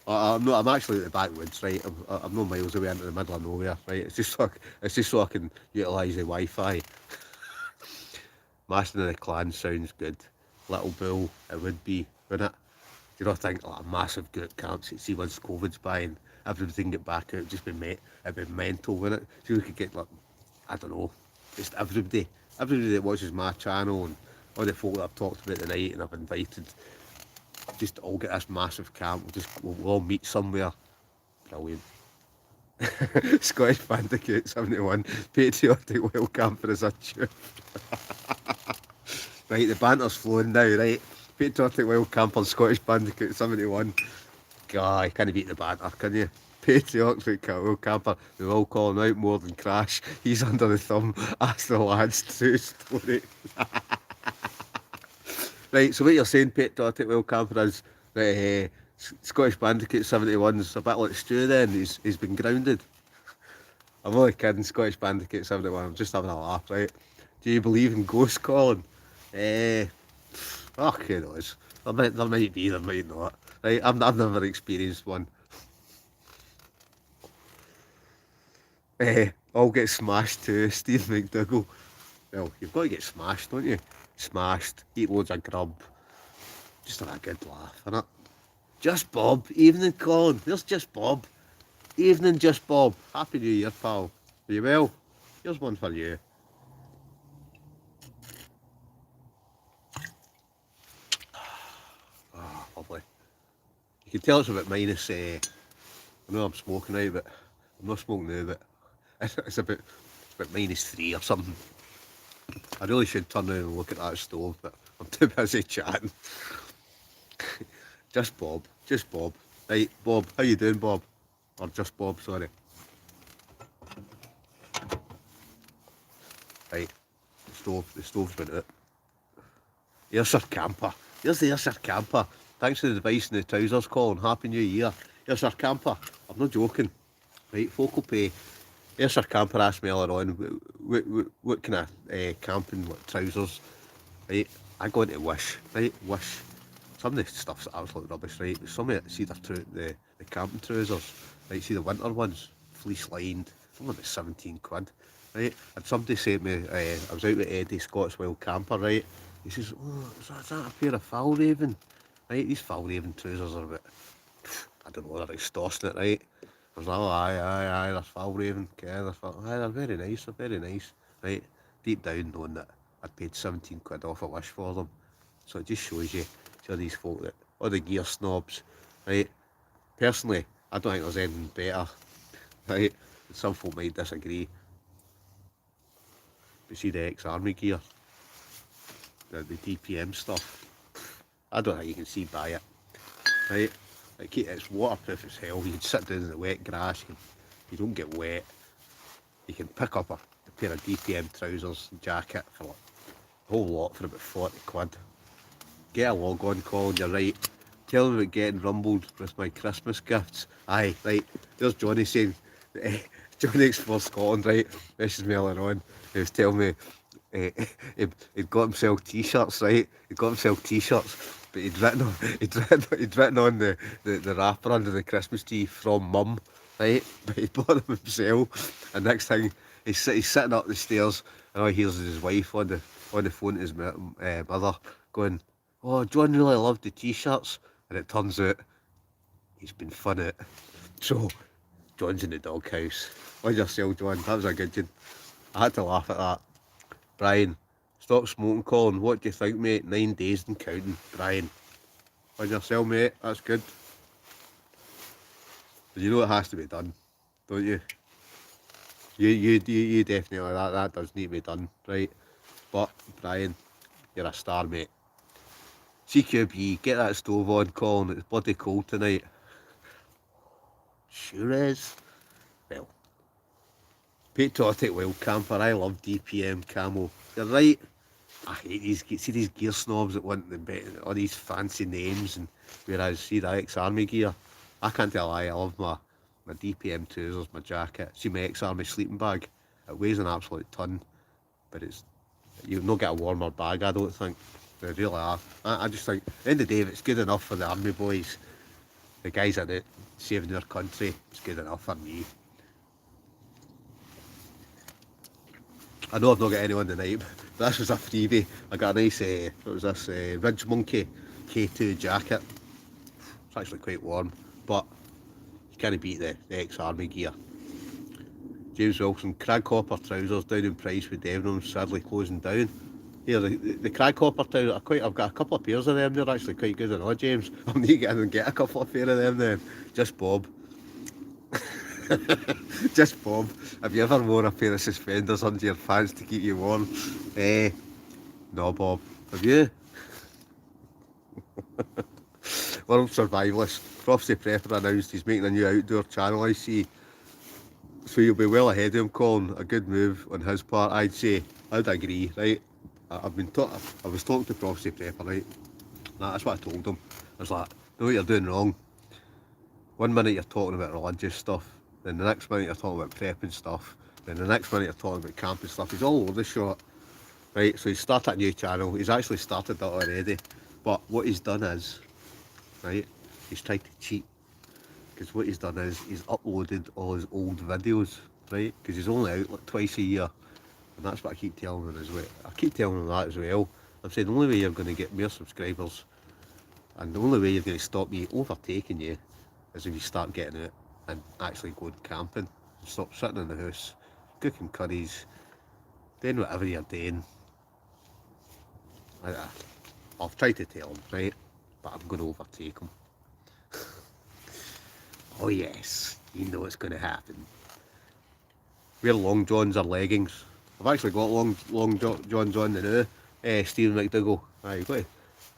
I'm not. I'm actually at the backwoods, right? I'm no miles away into the middle of nowhere, right? It's just so I can utilise the Wi-Fi. Master of the Clan sounds good. Little Bull, it would be, wouldn't it? Do you not think like a massive group camp? See, once COVID's by and everything get back out, it'd be mental, wouldn't it? So we could get like, I don't know, just everybody that watches my channel and all the folk that I've talked about tonight and I've invited, just all get this massive camp. We'll all meet somewhere. Brilliant. Scottish Bandicoot 71, patriotic wild camper is a tune. Right, the banter's flowing now, right? Patriotic wild camper, Scottish Bandicoot 71. God, you can't beat the banter, can you? Patriotic wild camper, we will call him out more than Crash. He's under the thumb. Ask the lads, true story. Right, so what you're saying, patriotic wild camper, is that Scottish Bandicoot 71's a bit like Stu then, he's been grounded. I'm only kidding, Scottish Bandicoot 71, I'm just having a laugh, right? Do you believe in ghost calling? Oh, who knows? There might be, there might not. Right, I've never experienced one. I'll get smashed too, Steve McDougall. Well, you've got to get smashed, don't you? Smashed, eat loads of grub. Just have a good laugh, innit? Just Bob, evening Colin. There's Just Bob. Evening Just Bob. Happy New Year, pal. Are you well? Here's one for you. Ah, lovely. You can tell it's about minus, I know I'm smoking now, but I'm not smoking now, but it's about -3 or something. I really should turn around and look at that stove, but I'm too busy chatting. Just Bob. Right, Bob, how you doing, Bob? Or just Bob, sorry. Right, the stove's been out. Here's our camper. Here's the Ayrshire camper. Thanks for the advice in the trousers, Colin. Happy New Year. Here's our camper. I'm not joking. Right, folk will pay. Ayrshire camper asked me earlier on, what kind of camping, what trousers, right? I go into Wish, right? Wish. Some of the stuff's absolute rubbish, right? But some of it, see the camping trousers, right? See the winter ones, fleece lined, some of them 17 quid, right? And somebody said to me, I was out with Eddie, Scott's Wild Camper, right? He says, oh, is that a pair of Falraven? Right, these Falraven trousers are a bit, I don't know, they're extortionate, right? I was like, oh, aye, there's Falraven, aye, they're very nice, right? Deep down knowing that I'd paid 17 quid off a Wish for them. So it just shows you, these folk that, all the gear snobs, right? Personally, I don't think there's anything better, right? Some folk might disagree. But see the ex-army gear, the DPM stuff, I don't think you can see by it, right? Like, it's waterproof as hell. You can sit down in the wet grass, you don't get wet. You can pick up a pair of DPM trousers and jacket for like, a whole lot for about 40 quid. Get a log on, Colin, you're right. Tell me about getting rumbled with my Christmas gifts. Aye, right, there's Johnny saying, Johnny Explore Scotland, right, messaged me earlier on. He was telling me he'd got himself t-shirts, right? He'd got himself t-shirts, but he'd written on the wrapper under the Christmas tree from Mum, right? But he bought them himself, and next thing he's sitting up the stairs, and all he hears is his wife on the phone to his mother going, oh, John really loved the t-shirts, and it turns out he's been fun at. So John's in the doghouse. On yourself, John. That was a good one. I had to laugh at that. Brian, stop smoking, Colin. What do you think, mate? 9 days and counting. Brian, on yourself, mate. That's good. But you know it has to be done, don't you? You definitely, that does need to be done, right? But Brian, you're a star, mate. CQB, get that stove on, Colin. It's bloody cold tonight. Sure is. Well, patriotic wild camper. I love DPM camo. You're right. I hate these gear snobs that want all these fancy names, and whereas see the ex-army gear, I can't tell a lie. I love my DPM trousers, my jacket. See my ex-army sleeping bag. It weighs an absolute ton, but you'll not get a warmer bag, I don't think. They really are. I just think, at the end of the day, if it's good enough for the army boys, the guys in it saving their country, it's good enough for me. I know I've not got anyone tonight, but this was a freebie. I got a nice, what was this, Ridge Monkey K2 jacket. It's actually quite warm, but you can't beat the ex-army gear. James Wilson, Cragcopper trousers down in price with Debenhams sadly closing down. Here, the Cragcopper trousers, I've got a couple of pairs of them, they're actually quite good enough, James. I'll need to get in and get a couple of pair of them then. Just Bob. Just Bob. Have you ever worn a pair of suspenders under your pants to keep you warm? No, Bob. Have you? World Survivalist. Prophecy Prepper announced he's making a new outdoor channel, I see. So you'll be well ahead of him, Colin. A good move on his part, I'd say. I'd agree, right? I was talking to Prophecy Prepper, right? That's what I told him. I was like, know what you're doing wrong. One minute you're talking about religious stuff, then the next minute you're talking about prepping stuff, then the next minute you're talking about camping stuff. He's all over the shop, right? So he's started a new channel. He's actually started that already. But what he's done is, right, he's tried to cheat. Because what he's done is he's uploaded all his old videos, right? Because he's only out like twice a year. And that's what I keep telling him as well. I keep telling him that as well. I'm saying the only way you're going to get more subscribers and the only way you're going to stop me overtaking you is if you start getting out and actually going camping. Stop sitting in the house, cooking curries, doing whatever you're doing. I've tried to tell him, right? But I'm going to overtake him. Oh yes, you know what's going to happen. Wear long johns or leggings. I've actually got long johns on the now. Stephen McDougall. Aye,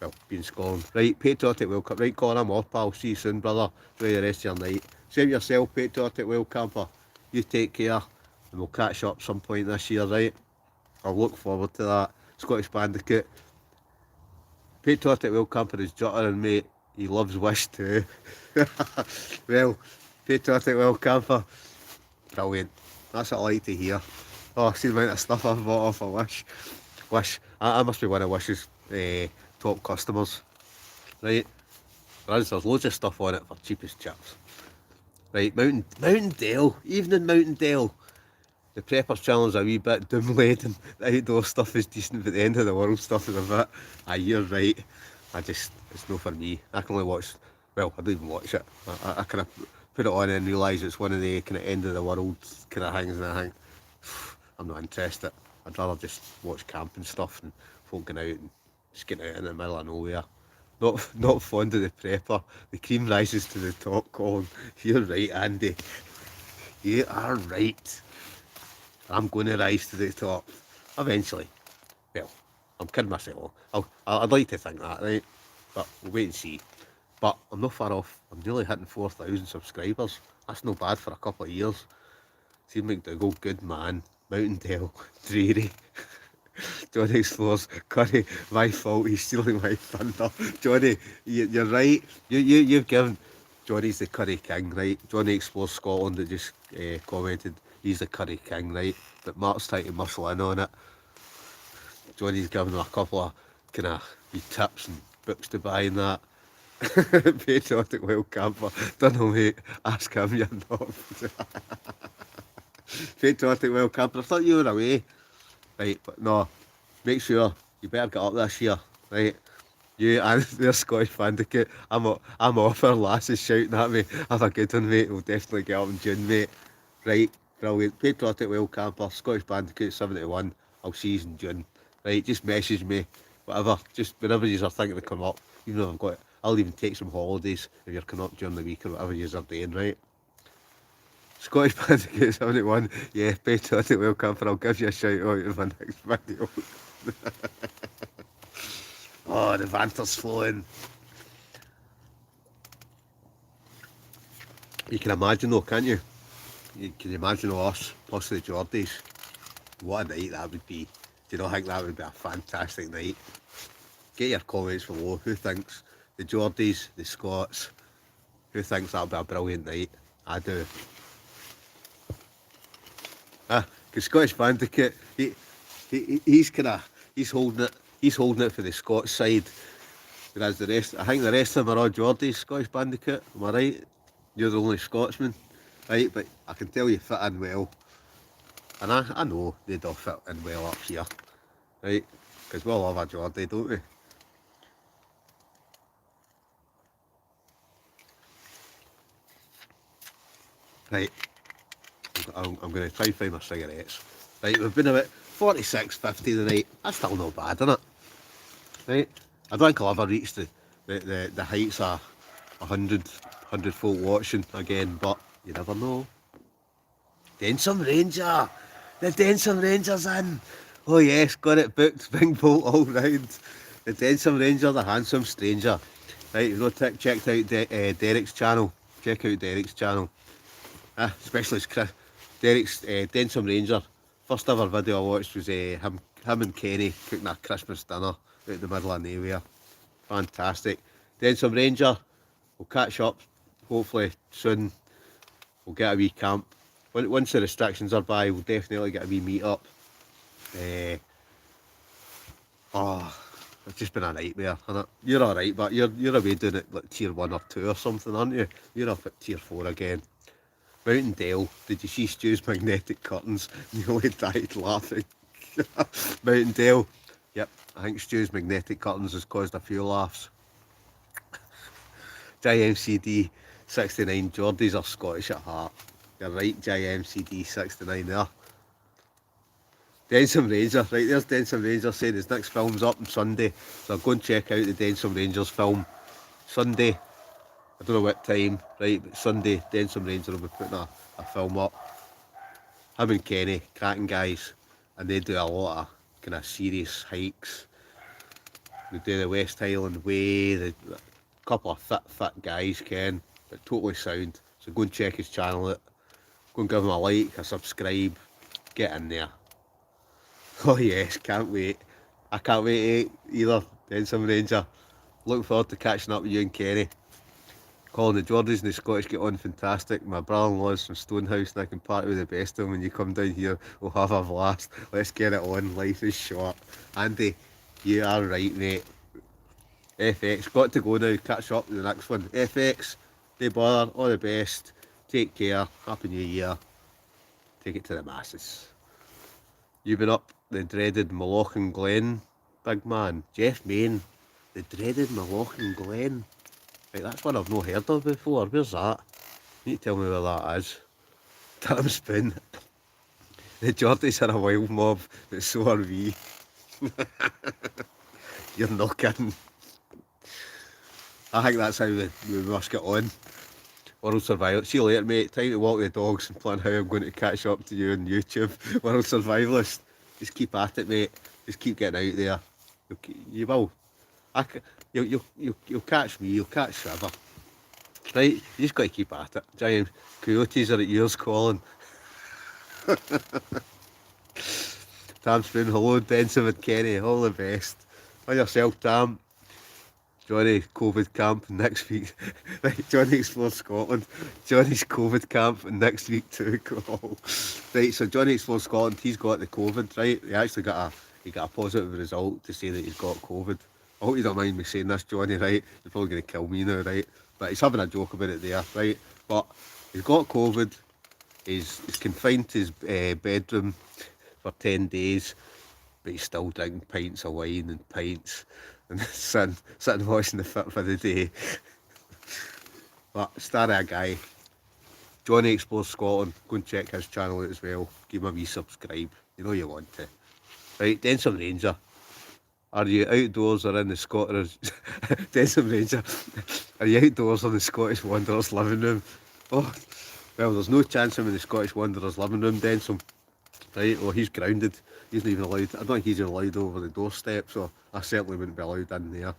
well, being Scotland. Right, Patriotic World Cup. Right, Colin, I'm off, pal. See you soon, brother. Enjoy the rest of your night. Save yourself, Patriotic World Camper. You take care, and we'll catch up some point this year, right? I'll look forward to that. Scottish Bandicoot. Patriotic World Camper is juttering, mate. He loves Wish too. Well, Patriotic World Camper, brilliant. That's what I like to hear. Oh, see the amount of stuff I've bought off of Wish. I must be one of Wish's top customers. Right, there's loads of stuff on it for cheapest chips. Right, Mountain Dale, evening Mountain Dale. The Preppers channel is a wee bit doom-laden. The outdoor stuff is decent, but the end of the world stuff is a bit. Aye, you're right. It's no for me. I can only watch, well, I don't even watch it. I kind of put it on and realise it's one of the kind of end of the world kind of things, and I think, I'm not interested. I'd rather just watch camping stuff and folk going out and just getting out in the middle of nowhere. Not fond of the prepper. The cream rises to the top, Colin. You're right, Andy. You are right. I'm going to rise to the top eventually. Well, I'm kidding myself. I'd like to think that, right? But we'll wait and see. But I'm not far off. I'm nearly hitting 4,000 subscribers. That's no bad for a couple of years. See McDougall, good man. Mountain Dale, dreary. Johnny Explores, Curry, my fault, he's stealing my thunder. Johnny, you're right. You've given Johnny's the Curry King, right? Johnny Explores Scotland that just commented he's the Curry King, right? But Mark's trying to muscle in on it. Johnny's given him a couple of kind of tips and books to buy and that. Patriotic Wild Camper. Don't know, mate. Ask him, you're not. Patriotic Wild Camper. I thought you were away. Right, but no. Make sure you better get up this year, right? You and their Scottish Bandicoot. I'm off. Our lass is shouting at me. Have a good one, mate. We'll definitely get up in June, mate. Right, brilliant. Patriotic Wild Camper, Scottish Bandicoot 71. I'll see you in June. Right, just message me, whatever. Just whenever you are thinking to come up. Even though I've got it, I'll even take some holidays if you're coming up during the week or whatever you are doing, right? Scottish Bandicoot 71. Yeah, Patriotic Wild Camper. I'll give you a shout out in my next video. Oh, the banter's flowing. You can imagine though, can't you? You can imagine us, plus the Geordies. What a night that would be. Do you not think that would be a fantastic night? Get your comments below. Who thinks the Geordies, the Scots, who thinks that would be a brilliant night? I do. Because Scottish Bandicoot, he's holding it He's holding it for the Scots side, whereas the rest, I think the rest of them are all Geordies, Scottish Bandicoot. Am I right? You're the only Scotsman, right? But I can tell you fit in well, and I know they do fit in well up here, right? Because we all love a Geordie, don't we? Right, I'm going to try and find my cigarettes. Right, we've been about 46.50 tonight. That's still not bad, isn't it? Right, I don't think I'll ever reach the heights of 100 folk watching again, but you never know. Densham Ranger! The Densham Ranger's in! Oh yes, got it booked, Big Bolt all round. The Densham Ranger, the handsome stranger. Right, you've not checked out Derek's channel. Check out Derek's channel. Especially Derek's Densham Ranger. First ever video I watched was him and Kenny cooking a Christmas dinner out in the middle of nowhere. Fantastic. Densham Ranger, we'll catch up hopefully soon. We'll get a wee camp. Once the restrictions are by, we'll definitely get a wee meet up. It's just been a nightmare, hasn't it? You're alright, but you're away doing it like tier 1 or 2 or something, aren't you? You're up at tier 4 again. Mountain Dale, did you see Stu's magnetic curtains? Nearly died laughing. Mountain Dale, yep, I think Stu's magnetic curtains has caused a few laughs. JMCD 69, Geordies are Scottish at heart. You're right, JMCD 69 there. Densham Ranger, right, there's Densham Ranger saying his next film's up on Sunday, so go and check out the Densham Rangers film. Sunday, I don't know what time, right, but Sunday, Densham Ranger will be putting a film up. Him and Kenny, cracking guys, and they do a lot of kind of serious hikes. They do the West Highland Way, a couple of fit guys, Ken, but totally sound. So go and check his channel out. Go and give him a like, a subscribe, get in there. Oh yes, can't wait. I can't wait either, Densham Ranger. Looking forward to catching up with you and Kenny. Colin, the Geordies and the Scottish get on fantastic. My brother-in-law's from Stonehouse and I can party with the best of them. When you come down here, we'll have a blast. Let's get it on, life is short. Andy, you are right, mate. FX, got to go now, catch up with the next one. FX, no bother, all the best. Take care, Happy New Year. Take it to the masses. You've been up the dreaded Malachan Glen, big man. Jeff Main, the dreaded Malachan Glen. Right, that's one I've not heard of before. Where's that? You need to tell me where that is. Damn Spoon. The Geordies are a wild mob, but so are we. You're not kidding. I think that's how we must get on. World Survival. See you later, mate. Time to walk the dogs and plan how I'm going to catch up to you on YouTube. World Survivalist. Just keep at it, mate. Just keep getting out there. You will. You'll catch me. You'll catch Trevor. Right? You just got to keep at it. Giant coyotes are at yours calling. Tam Spoon. Hello, Densham and Kenny. All the best. On yourself, Tam. Johnny COVID camp next week. Right, Johnny Explores Scotland. Johnny's COVID camp next week too. Right, so Johnny Explores Scotland, he's got the COVID, right? He actually got a positive result to say that he's got COVID. I hope you don't mind me saying this, Johnny, right? You're probably going to kill me now, right? But he's having a joke about it there, right? But he's got COVID. He's confined to his bedroom for 10 days, but he's still drinking pints of wine and pints. And sitting watching the fit for the day. But star a guy. Johnny Explores Scotland. Go and check his channel out as well. Give him a wee subscribe. You know you want to. Right, Densham Ranger. Are you outdoors or in the Scottish Densham Ranger? Are you outdoors or in the Scottish Wanderers living room? Oh, well, there's no chance I'm in the Scottish Wanderers living room, Densham. Right, well, he's grounded. He's not even allowed. I don't think he's allowed over the doorstep, so I certainly wouldn't be allowed in there.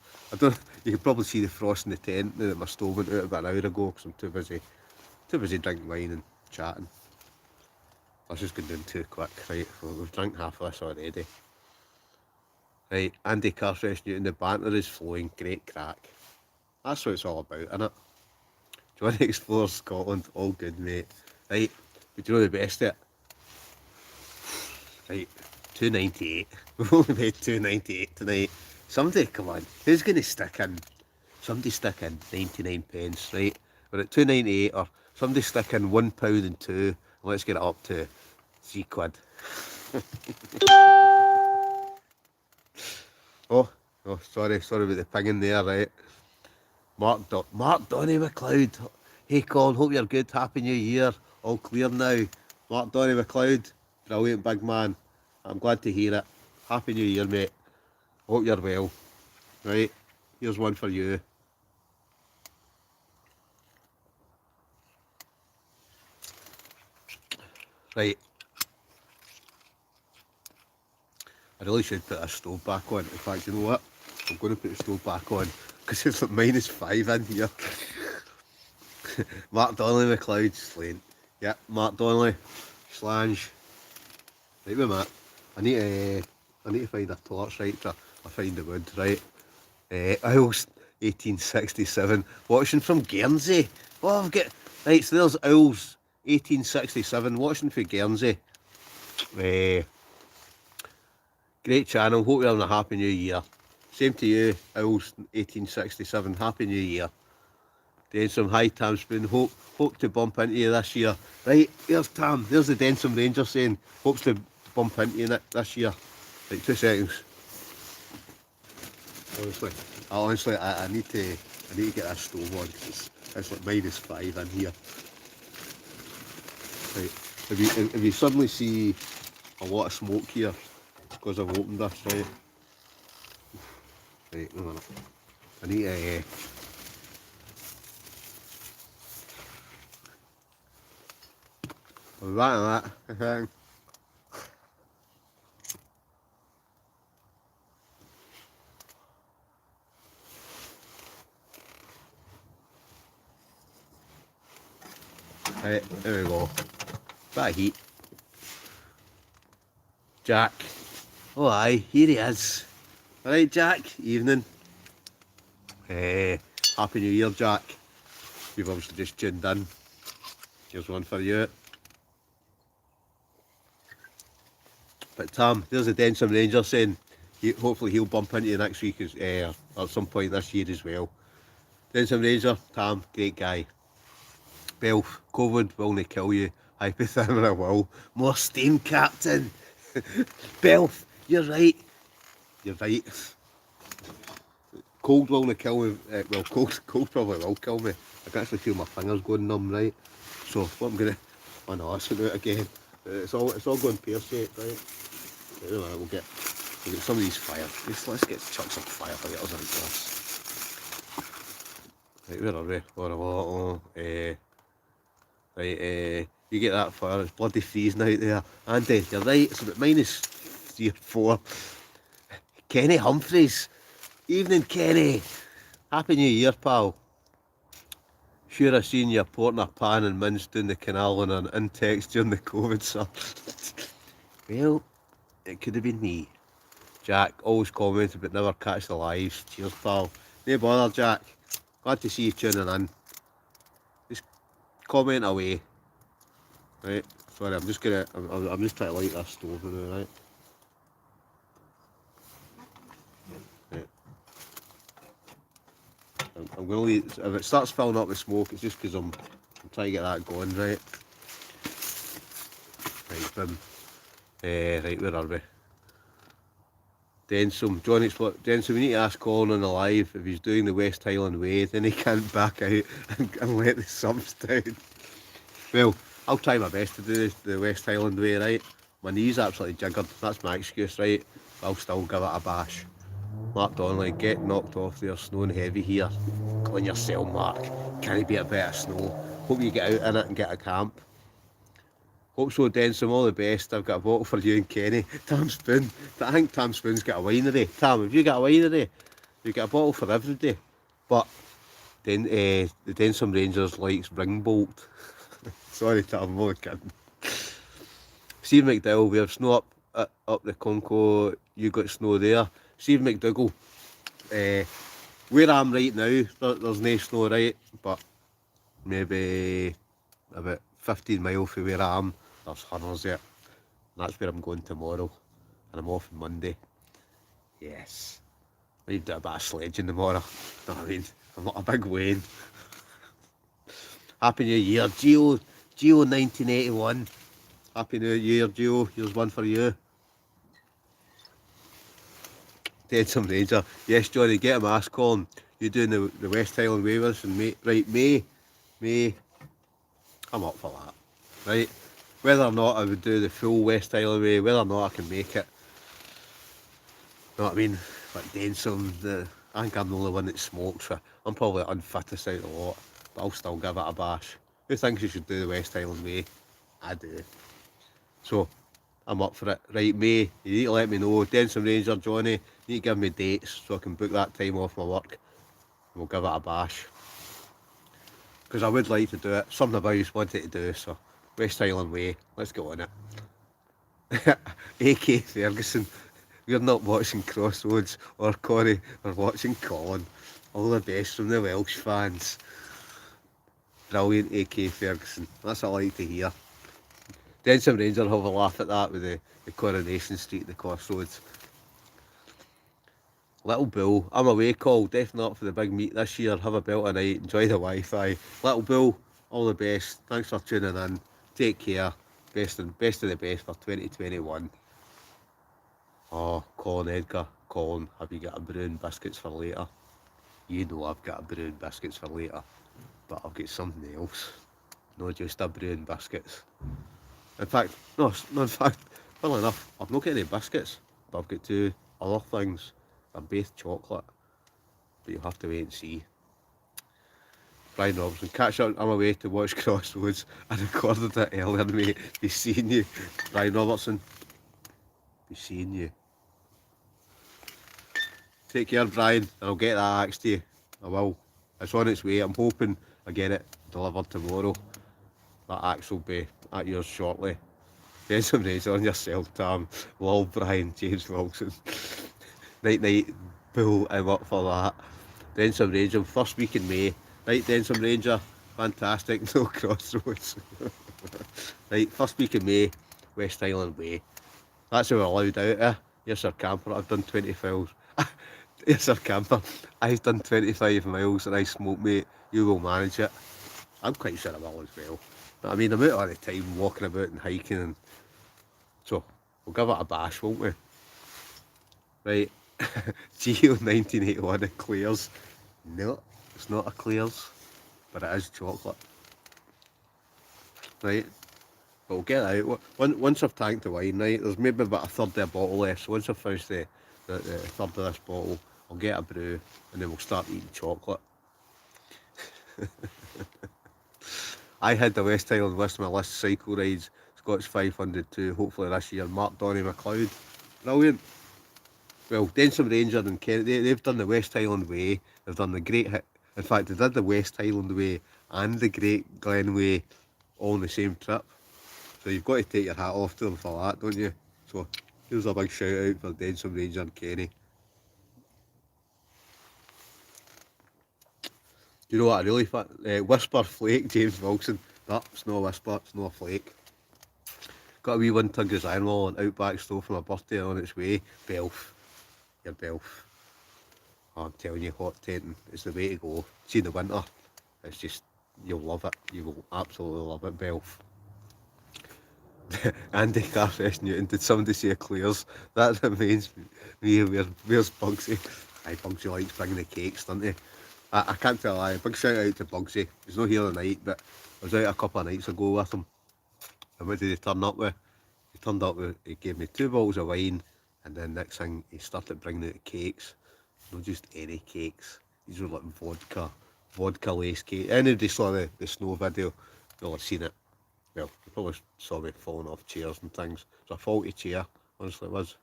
You can probably see the frost in the tent now that my stove went out about an hour ago because I'm too busy drinking wine and chatting. That's just going down too quick, right? Well, we've drank half of this already. Right, Andy Carfresh Newton, the banter is flowing, great crack. That's what it's all about, isn't it? Johnny Explores Scotland, all good, mate. Right, but you know the best of it? Right, 298. We've only made 298 tonight. Somebody, come on, who's going to stick in? Somebody stick in 99 pence, right? We're at 298, or somebody stick in £1 and 2, and let's get it up to £3. Oh, sorry about the pinging there, right? Mark Donny McLeod. Hey Colin, hope you're good. Happy New Year. All clear now. Mark Donny McLeod, brilliant big man. I'm glad to hear it. Happy New Year, mate. Hope you're well. Right, here's one for you. Right. I really should put this stove back on. In fact, you know what? I'm going to put the stove back on because it's like -5 in here. Mark Donnelly McLeod, slain. Yeah, Mark Donnelly, Slange. Right, wait a minute. I need to find a torch, right? I find the wood, right? Owls 1867. Watching from Guernsey. Oh, I've got. Right, so there's Owls 1867. Watching from Guernsey. Great channel. Hope you're having a happy new year. Same to you, Owls 1867. Happy New Year. Densham, hi Tam Spoon. Hope to bump into you this year. Right, there's Tam. There's the Densham Ranger saying hopes to bump into you this year. Right, 2 seconds. Honestly, I need to get that stove on because it's like -5 in here. Right, if you suddenly see a lot of smoke here, because I've opened this, right? Right, no, I need to. That, I think. Right, there we go. Bit of heat. Jack. Oh aye, here he is. Alright Jack, evening. Happy New Year Jack. You've obviously just tuned in. Here's one for you. But Tam, there's a Densham Ranger saying hopefully he'll bump into you next week at some point this year as well. Densham Ranger, Tam, great guy. Belf, COVID will not kill you. Hypothermia will. More steam, Captain. Belf, you're right. You're right. Cold will not kill me. Well, cold probably will kill me. I can actually feel my fingers going numb, right? So what I'm gonna. Oh no, that's it out again. It's all going pear-shaped, right? Anyway, we'll get some of these fire. Let's get chuck some firefighters into this. Right, where are we? Right, you get that fire. It's bloody freezing out there. Andy, you're right. It's about -3 or 4. Kenny Humphreys. Evening, Kenny. Happy New Year, pal. Sure, I seen you porting a pan and mince down the canal on an in-text during the COVID, sir. Well, it could have been me. Jack, always commented but never catch the lives. Cheers, pal. No bother, Jack. Glad to see you tuning in. Just comment away. Right, sorry, I'm just trying to light this stove now, right? I'm going to leave, if it starts filling up with smoke, it's just because I'm trying to get that going, right? Right, boom. Right, where are we? Densham, Densham, we need to ask Colin on the live if he's doing the West Highland Way, then he can't back out and let the subs down. Well, I'll try my best to do the West Highland Way, right? My knee's absolutely jiggered, that's my excuse, right? I'll still give it a bash. Mark Donnelly, get knocked off there, snowing heavy here. Clean yourself, Mark. Can't be a bit of snow. Hope you get out in it and get a camp. Hope so, Densham, all the best. I've got a bottle for you and Kenny. Tam Spoon. I think Tam Spoon's got a winery. Tam, have you got a winery? You get a bottle for everybody. But then the Densham Rangers likes Ringbolt. Sorry, Tam, I'm only kidding. Steve McDowell, we have snow up the Conco. You got snow there. Steve McDougall, where I'm right now, there's no snow, right? But maybe about 15 miles from where I am, there's hunters there. And that's where I'm going tomorrow. and I'm off on Monday. Yes. I need to do a bit of sledging tomorrow. You know what I mean? I'm not a big Wayne. Happy New Year, Geo 1981. Happy New Year, Geo. Here's one for you. Denson Ranger. Yes, Johnny, get a mask on. You doing the West Highland Waivers in May. Right, May. I'm up for that. Right? Whether or not I would do the full West Highland Way, whether or not I can make it. You know what I mean? Like Denson, I think I'm the only one that smokes. So I'm probably unfittest out of the lot, but I'll still give it a bash. Who thinks you should do the West Highland Way? I do. So, I'm up for it. Right, May, you need to let me know. Denson Ranger, Johnny, you need to give me dates so I can book that time off my work. We'll give it a bash. Because I would like to do it. Something about you wanted to do, so West Highland Way, let's get on it. AK Ferguson, we're not watching Crossroads or Corey, we're watching Colin. All the best from the Welsh fans. Brilliant, AK Ferguson. That's what I like to hear. Denson Ranger have a laugh at that with the Coronation Street, the Crossroads. Little Bull, I'm away call, definitely up for the big meet this year. Have a belt of night, enjoy the Wi-Fi. Little Bull, all the best. Thanks for tuning in. Take care. Best of the best for 2021. Oh, Colin Edgar. Colin, have you got a brew and biscuits for later? You know I've got a brew and biscuits for later, but I've got something else. Not just a brew and biscuits. In fact, no, in fact, funnily enough, I've not got any biscuits, but I've got two other things. They're both chocolate, but you'll have to wait and see. Brian Robinson, catch up, I'm away to watch Crossroads. I recorded it earlier, mate. Be seeing you. Brian Robertson, be seeing you. Take care, Brian, and I'll get that axe to you. I will. It's on its way. I'm hoping I get it delivered tomorrow. That axe will be at yours shortly. Get some raise on yourself, Tam. Lol, Brian, James Wilson. Night, Bull, I'm up for that. Denson Ranger, first week in May. Right, Denson Ranger, fantastic, no Crossroads. Right, first week in May, West Highland Way. That's how we're allowed out, eh? Yes, sir, camper, I've done 20 miles. Yes, sir, camper, I've done 25 miles and I smoke, mate. You will manage it. I'm quite sure I will as well. But I mean, I'm out all the time walking about and hiking, and so we'll give it a bash, won't we? Right, Geo 1981 it clears. No, it's not a clears, but it is chocolate. Right, but we'll get it out. Once I've tanked the wine, right, there's maybe about a third of a bottle left, so once I've finished the third of this bottle, I'll get a brew, and then we'll start eating chocolate. I had the West Highland list on my list, cycle rides, Scotch 500 too, hopefully this year. Mark Donny McLeod, brilliant. Well, Denson Ranger and Kennedy, they've done the West Highland Way, they've done the in fact they did the West Highland Way and the Great Glen Way all on the same trip. So you've got to take your hat off to them for that, don't you? So here's a big shout out for Denson Ranger and Kenny. Do you know what I really Whisper Flake, James Wilson. No, it's not a whisper, it's not a flake. Got a wee 1 ton of Ironwall and Outback Stove for my birthday on its way. Belf. Your Belf. Oh, I'm telling you, hot tenting is the way to go. See in the winter, it's just, you'll love it. You will absolutely love it, Belf. Andy Carfresh Newton, did somebody say clears? That reminds me, where's Bugsy? Aye, Bugsy likes bringing the cakes, doesn't he? I can't tell a lie. Big shout out to Bugsy. He's not here tonight, but I was out a couple of nights ago with him. And what did he turn up with? He turned up with, he gave me 2 bottles of wine, and then next thing he started bringing out cakes. Not just any cakes. These were like vodka lace cake. Anybody saw the snow video, you'll have seen it. Well, you probably saw me falling off chairs and things. It's a faulty chair, honestly it was.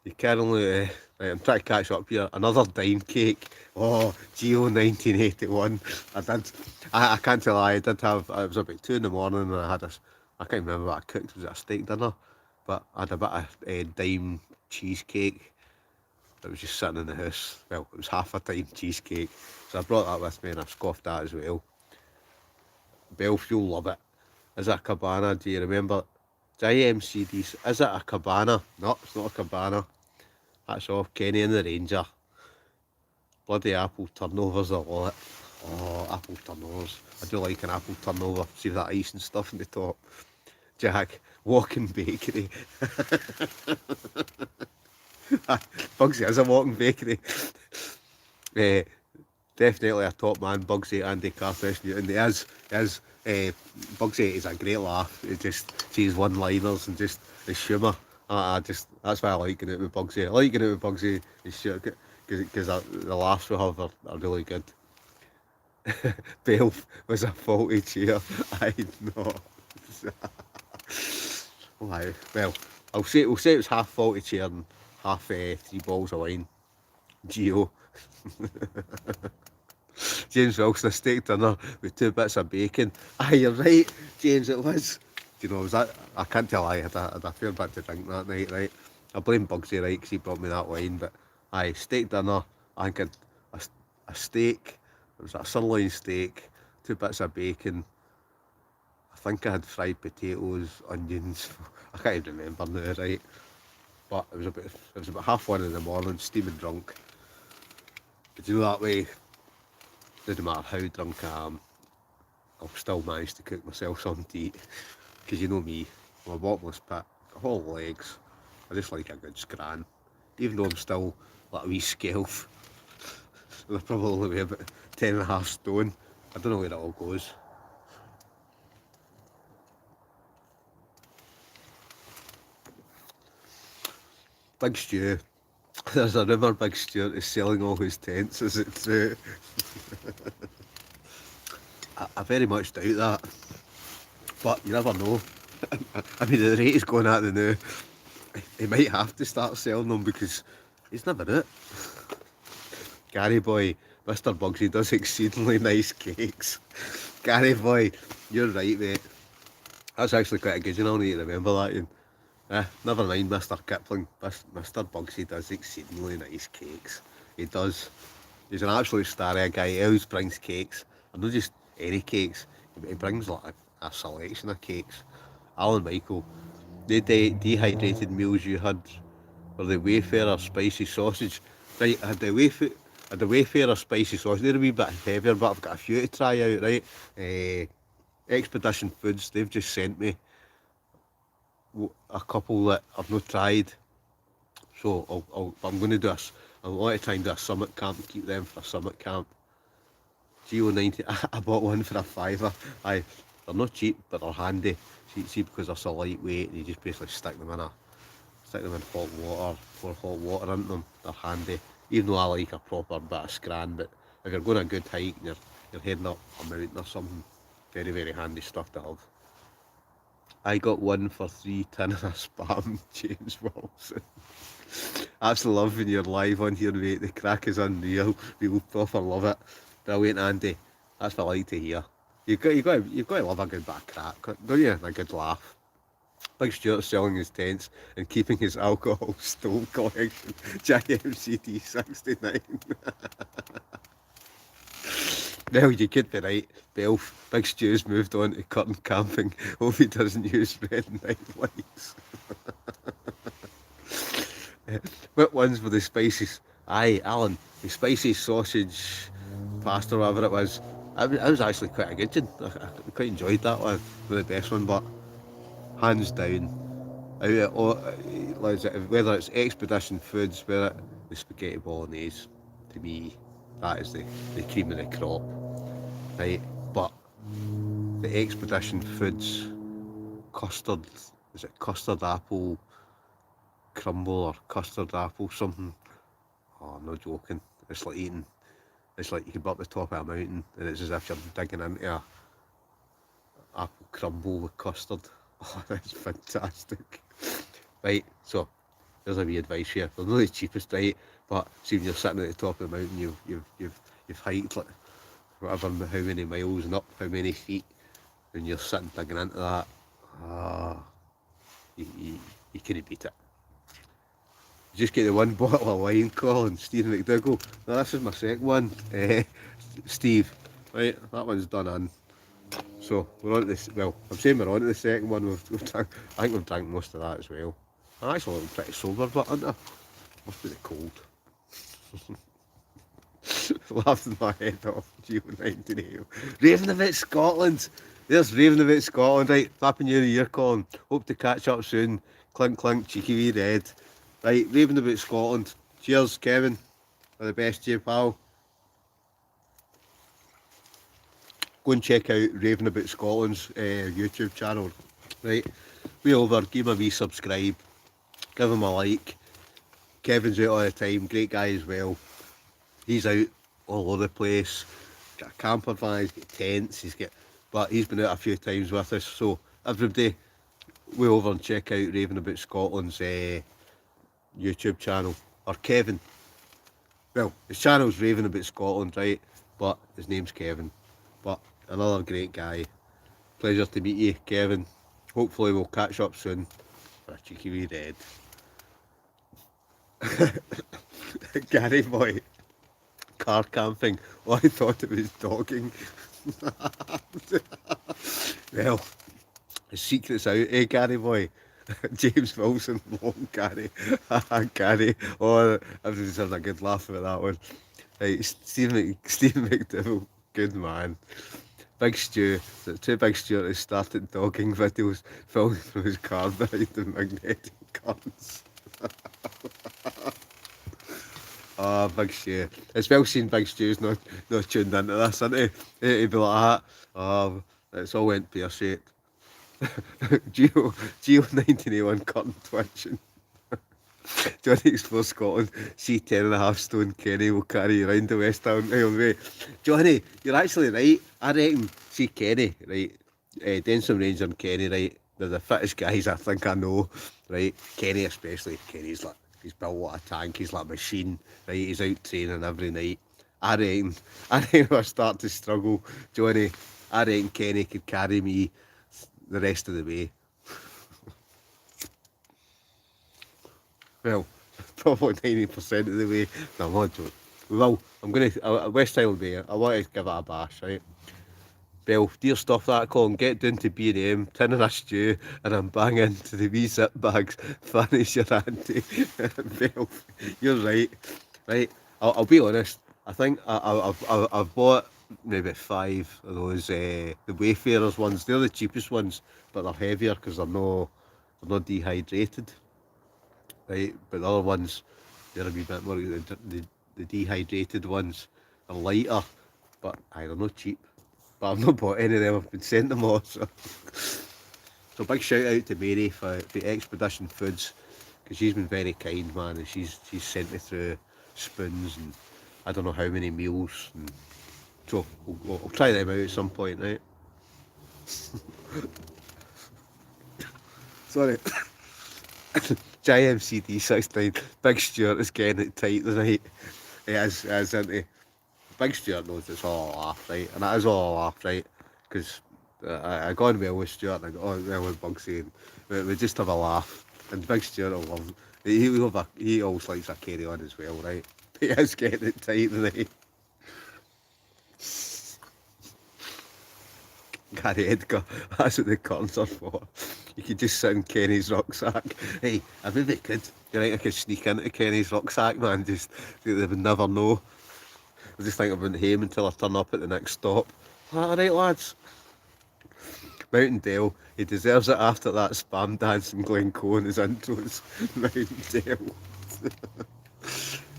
You can't only, right, I'm trying to catch up here. Another dime cake. Oh, Geo 1981. I can't tell I did have, it was about 2 in the morning and I can't remember what I cooked. Was it a steak dinner? But I had a bit of dime cheesecake that was just sitting in the house. Well, it was half a dime cheesecake. So I brought that with me and I scoffed that as well. Belf, you'll love it. Is it a cabana? Do you remember? JMCD. Is it a cabana? No, it's not a cabana. That's off Kenny and the Ranger. Bloody apple turnovers a lot. Oh, apple turnovers. I do like an apple turnover. See that ice and stuff in the top. Jack, walking bakery. Bugsy is a walking bakery. Definitely a top man, Bugsy, Andy Carfresh Newton. He is. Bugsy is a great laugh. It just sees one-liners and just his humour. That's why I like it with Bugsy. I like it with Bugsy because the laughs we have are really good. Belf was a faulty chair. I know. Well, we'll say it was half faulty chair and half 3 balls of wine. Geo. James Wilson, a steak dinner with 2 bits of bacon. Aye, you're right, James, it was. Do you know, was that? I can't tell I had a fair bit to drink that night, right? I blame Bugsy, right, because he brought me that wine, but aye, steak dinner, I think a steak, it was a sirloin steak, 2 bits of bacon. I think I had fried potatoes, onions, I can't even remember now, right? But it was about 1:30 in the morning, steaming drunk. But you know that way, doesn't matter how drunk I am, I'll still manage to cook myself something to eat. Because you know me, I'm a bottomless pit, whole legs, I just like a good scran. Even though I'm still like a wee scalf, they're probably only about 10.5 stone. I don't know where it all goes. Big Stew. There's a rumour Big Stuart is selling all his tents, is it true? I very much doubt that. But you never know. I mean, the rate is going at the now. He might have to start selling them because he's never it. Gary boy, Mr. Bugsy does exceedingly nice cakes. Gary boy, you're right, mate. That's actually quite a good, you know, need to remember that. You. Never mind Mr. Kipling. Mr. Bugsy does exceedingly nice cakes. He does. He's an absolute star guy. He always brings cakes. And not just any cakes. He brings like a selection of cakes. Alan Michael, the dehydrated meals you had were the Wayfarer spicy sausage. Right, I had the Wayfarer spicy sausage. They're a wee bit heavier, but I've got a few to try out, right? Expedition Foods, they've just sent me a couple that I've not tried. So I'm going to do I want to try and do a summit camp and keep them for a summit camp. Geo90, I bought one for a £5. Aye, they're not cheap, but they're handy. See, because they're so lightweight, you just basically stick them in hot water, pour hot water into them. They're handy. Even though I like a proper bit of scran, but if you're going a good hike and you're heading up a mountain or something, very, very handy stuff to have. I got one for 3 tins of spam, James Wilson. Absolutely love when you're live on here, mate. The crack is unreal. We'll proper love it. Brilliant, Andy. That's what I like to hear. You've got to love a good bit of crack, don't you? And a good laugh. Big Stuart selling his tents and keeping his alcohol stove collection. JMCD 69. Well, you could be right. Belf, Big Stew's moved on to curtain camping. Hope he doesn't use red night lights. What ones were the spices? Aye, Alan, the spicy sausage pasta or whatever it was. I was actually quite a good one. I quite enjoyed that one. The best one, but hands down, whether it's Expedition Foods, whether the spaghetti bolognese, to me, that is the cream of the crop, right? But the Expedition Foods custard, is it custard apple crumble or custard apple something? Oh, I'm not joking. It's like eating. It's like you could be up the top of a mountain and it's as if you're digging into a apple crumble with custard. Oh, that's fantastic. Right, so there's a wee advice here. They're not the cheapest, right? But see, when you're sitting at the top of the mountain, you've hiked like whatever, how many miles and up how many feet, and you're sitting digging into that. You couldn't beat it. Just get the one bottle of wine, Colin, Stephen McDougall. Now this is my second one. Steve, right, that one's done in. So we're on to this. Well, I'm saying we're on to the second one. I think we've drank most of that as well. I'm actually looking pretty sober, but aren't I? Must be the cold. Laughing my head off. Geo 1980. Raving about Scotland. There's raving about Scotland. Right, Happy New Year, Colin. Hope to catch up soon. Clink, clink, cheeky wee red. Right, raving about Scotland. Cheers, Kevin. All the best to you, pal. Go and check out Raving About Scotland's YouTube channel. Right, we over, give him a wee subscribe, give him a like. Kevin's out all the time, great guy as well. He's out all over the place. Got a camper van, he's got tents, but he's been out a few times with us. So everybody, we over and check out Raving About Scotland's YouTube channel. Or Kevin. Well, his channel's Raving About Scotland, right? But his name's Kevin. But another great guy. Pleasure to meet you, Kevin. Hopefully we'll catch up soon for a cheeky wee red. Gary boy, car camping. Oh, I thought it was dogging. Well, the secret's out, eh, Gary boy? James Wilson, long Gary. Gary. Oh, I was just having a good laugh about that one. Right, Stephen McDowell, good man. Big Stu, the two Big Stu has started dogging videos filmed from his car behind the magnetic guns. Ah, Big Stu. It's well seen Big Stu's not tuned into this, isn't he? He'd be like that. It's all went pear-shaped. Geo 1981 curtain twitching. Johnny Explore Scotland, see 10.5 stone Kenny will carry you round the West Town Railway. Johnny, you're actually right. I reckon, see Kenny, right? Denson Ranger and Kenny, right? They're the fittest guys I think I know, right? Kenny especially. Kenny's like, he's built like a tank, he's like a machine, right? He's out training every night. I reckon if I start to struggle, Johnny, I reckon Kenny could carry me the rest of the way. Well, probably 90% of the way. No, I'm not joking. Well, I'm going to, West Isle Bay, I want to give it a bash, right? Bell, dear stuff that, Colin, get down to B&M, tin and a stew, and I'm banging into the wee zip bags, vanish your auntie. Bell, you're right. Right, I'll be honest, I think I've bought maybe 5 of those, the Wayfarers ones. They're the cheapest ones, but they're heavier because they're not dehydrated. Right, but the other ones, they're a wee bit more, the dehydrated ones are lighter, but they're not cheap. But I've not bought any of them, I've been sent them all. So big shout out to Mary for Expedition Foods, because she's been very kind, man, and she's sent me through spoons and I don't know how many meals, and so I'll try them out at some point, right? Sorry. JMCD69, Big Stuart is getting it tight tonight. He is, isn't he? Big Stuart knows it's all a laugh, right? And it is all a laugh, right? Because I got on well with Stuart and I got on well with Bugsy, and we just have a laugh. And Big Stuart will love it. He always likes a carry on as well, right? He is getting it tight tonight. Gary Edgar, that's what the curtains are for. You could just sit in Kenny's rucksack. Hey, I maybe could. You think I could sneak into Kenny's rucksack, man? Just, they would never know. I just think I'm home until I turn up at the next stop. Alright, lads. Mountain Dale, he deserves it after that spam dance in Glencoe and his intros. Mountain Dale.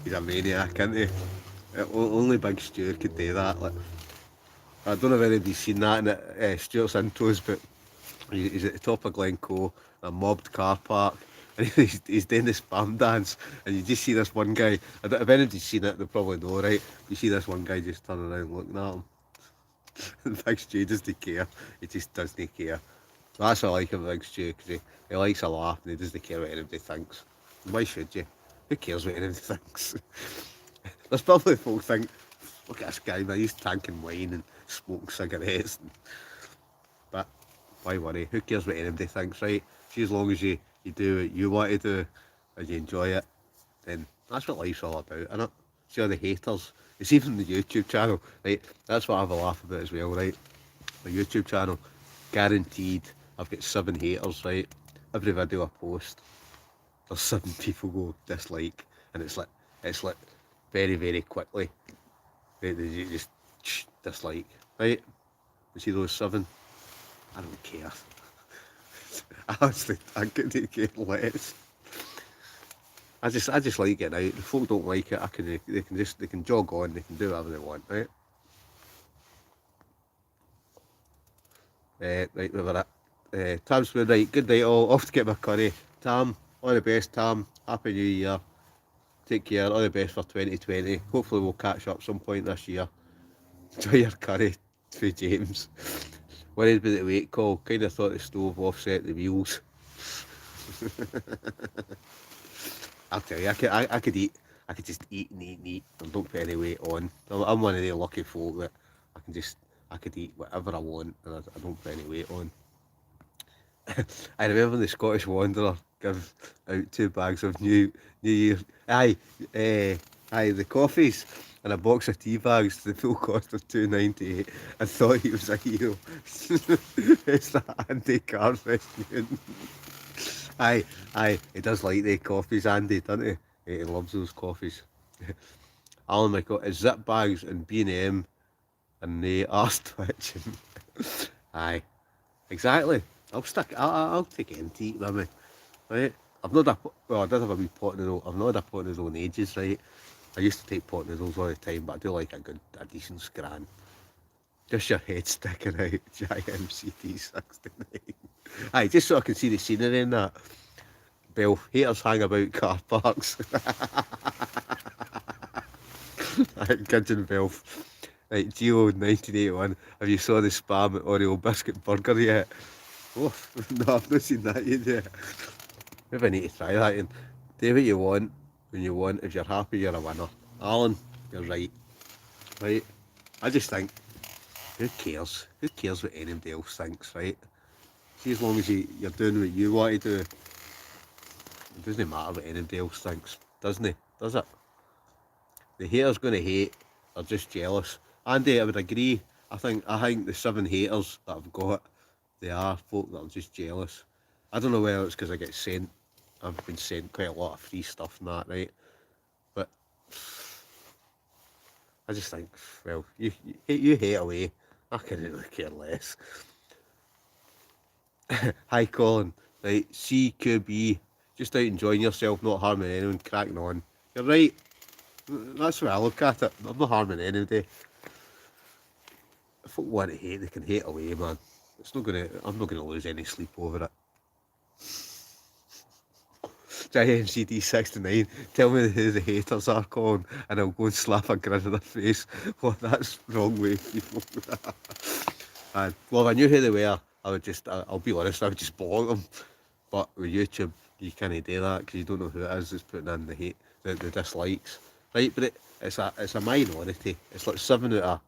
He's a maniac, isn't he? Only Big Stu could do that. Like, I don't know if anybody's seen that in Stuart's intros, but he's at the top of Glencoe, a mobbed car park, and he's doing the spam dance, and you just see this one guy. If anybody's seen it, they'll probably know, right? You see this one guy just turning around looking at him. And Big Stu doesn't care. He just doesn't care. That's what I like about Big Stu, because he likes a laugh and he doesn't care what anybody thinks. Why should you? Who cares what anybody thinks? There's probably folk think, look at this guy, man, he's tanking wine and smoking cigarettes. But why worry? Who cares what anybody thinks, right? See, as long as you do what you want to do and you enjoy it, then that's what life's all about, innit? See all the haters. It's even the YouTube channel, right? That's what I have a laugh about as well, right? my YouTube channel, guaranteed I've got 7 haters, right? Every video I post, there's 7 people go dislike, and it's like very, very quickly. They just dislike, right? You see those 7? I don't care. Honestly, I couldn't care less. I just like getting out. If folk don't like it, they can jog on, they can do whatever they want, right? Right, we were at Tam's been right, good night all, off to get my curry. Tam, all the best Tam, Happy New Year. Take care, all the best for 2020. Hopefully we'll catch up some point this year. Enjoy your curry for James. Worried about the wake call, kinda thought the stove offset the wheels. I'll tell you, I could eat, I could just eat and eat and eat and don't put any weight on. I'm one of the lucky folk that I could eat whatever I want and I don't put any weight on. I remember the Scottish Wanderer give out 2 bags of New Year, the coffees and a box of tea bags to the full cost of £2.98. I thought he was a hero. It's that Andy Carfish. He does like the coffees, Andy, doesn't he? He loves those coffees. Alan Michael, is zip bags and B&M and they arse twitching. Aye, exactly. I'll take empty with me, right? I did have a wee pot noodle. I've not had a pot noodle in ages, right? I used to take pot noodles all the time, but I do like a decent scran. Just your head sticking out, GMCD 69. Aye, just so I can see the scenery in that. Bill, haters hang about car parks. Aye, Gidgeon Bill. Right, Geo 1981, have you saw the spam at Oreo Biscuit Burger yet? Oh, no, I've not seen that yet. Maybe I need to try that. And do what you want when you want. If you're happy, you're a winner. Alan, you're right. Right? I just think, who cares? Who cares what anybody else thinks, right? See, as long as you're doing what you want to do, it doesn't matter what anybody else thinks, doesn't it? Does it? The haters going to hate are just jealous. Andy, I would agree. I think the 7 haters that I've got, they are folk that are just jealous. I don't know whether it's because I get sent. I've been sent quite a lot of free stuff and that, right? But I just think, well, you hate away. I can really care less. Hi Colin, right, CQB, just out enjoying yourself, not harming anyone, cracking on. You're right, that's the way I look at it. I'm not harming anybody. If folk want to hate, they can hate away, man. I'm not gonna lose any sleep over it. JMCD 69, tell me who the haters are, Colin, and I'll go and slap a grin in their face. Well, that's wrong way, people. Well, if I knew who they were, I'll be honest, I would just block them. But with YouTube, you can't do that because you don't know who it is that's putting in the hate, the dislikes. Right, but it's a minority. It's like 7 out of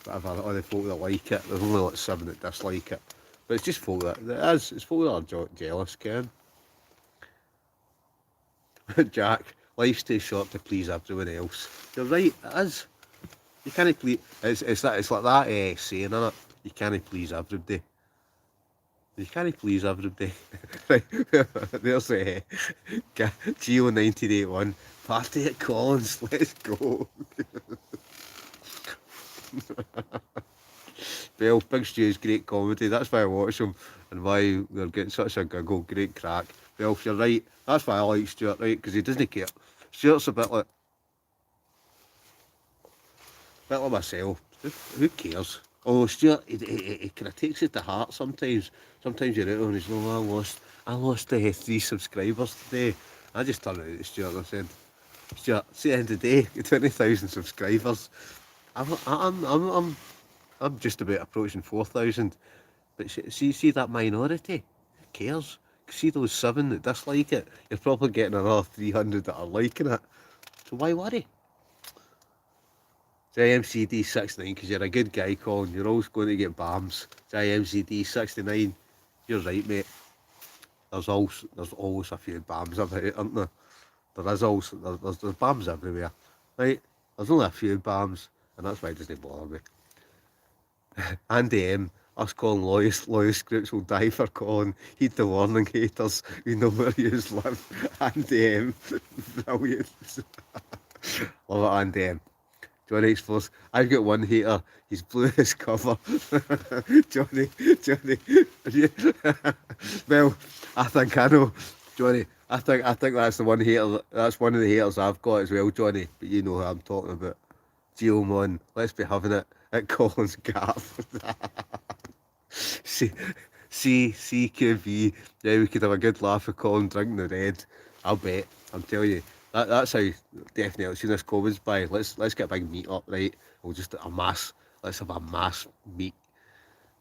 whatever, all the folk that like it. There's only like 7 that dislike it. But it's just folk it's folk that are jealous, Ken. Jack, life's too short to please everyone else. You're right, it is. You can't please. It's like that saying, innit? You can't please everybody. You can't please everybody. Right, there's Geo 1981. Party at Collins, let's go. Well, Big Stew's great comedy. That's why I watch him and why they're getting such a giggle. Great crack. Well, you're right. That's why I like Stuart, right? Because he doesn't care. Stuart's a bit like myself. Who cares? Oh, Stuart, he kind of takes it to heart sometimes. Sometimes you're out and he's no, I lost 3 subscribers today. I just turned around to Stuart and I said, Stuart, see the end of the day, 20,000 subscribers. I'm just about approaching 4,000. But see that minority? Who cares? See those 7 that dislike it? You're probably getting another 300 that are liking it. So why worry? JMCD 69, because you're a good guy, Colin. You're always going to get BAMs. JMCD 69, you're right, mate. There's always a few BAMs about, aren't there? There's BAMs everywhere, right? There's only a few BAMs, and that's why it doesn't bother me. Andy M. Us calling Loyal Scripts will die for calling. Heed the warning, haters. We know where yous live. Andy M. Brilliant. Love it, Andy M. Johnny Explores. I've got one hater. He's blew his cover. Johnny. Well, I think I know, Johnny. I think that's the one hater. That's one of the haters I've got as well, Johnny. But you know who I'm talking about. Geomon. Let's be having it at Collins Gap. CQB. Yeah, we could have a good laugh at Colin drinking the red. I'll bet. I'm telling you. That's how definitely as soon as COVID's by, let's get a big meet up, right? We'll just let's have a mass meet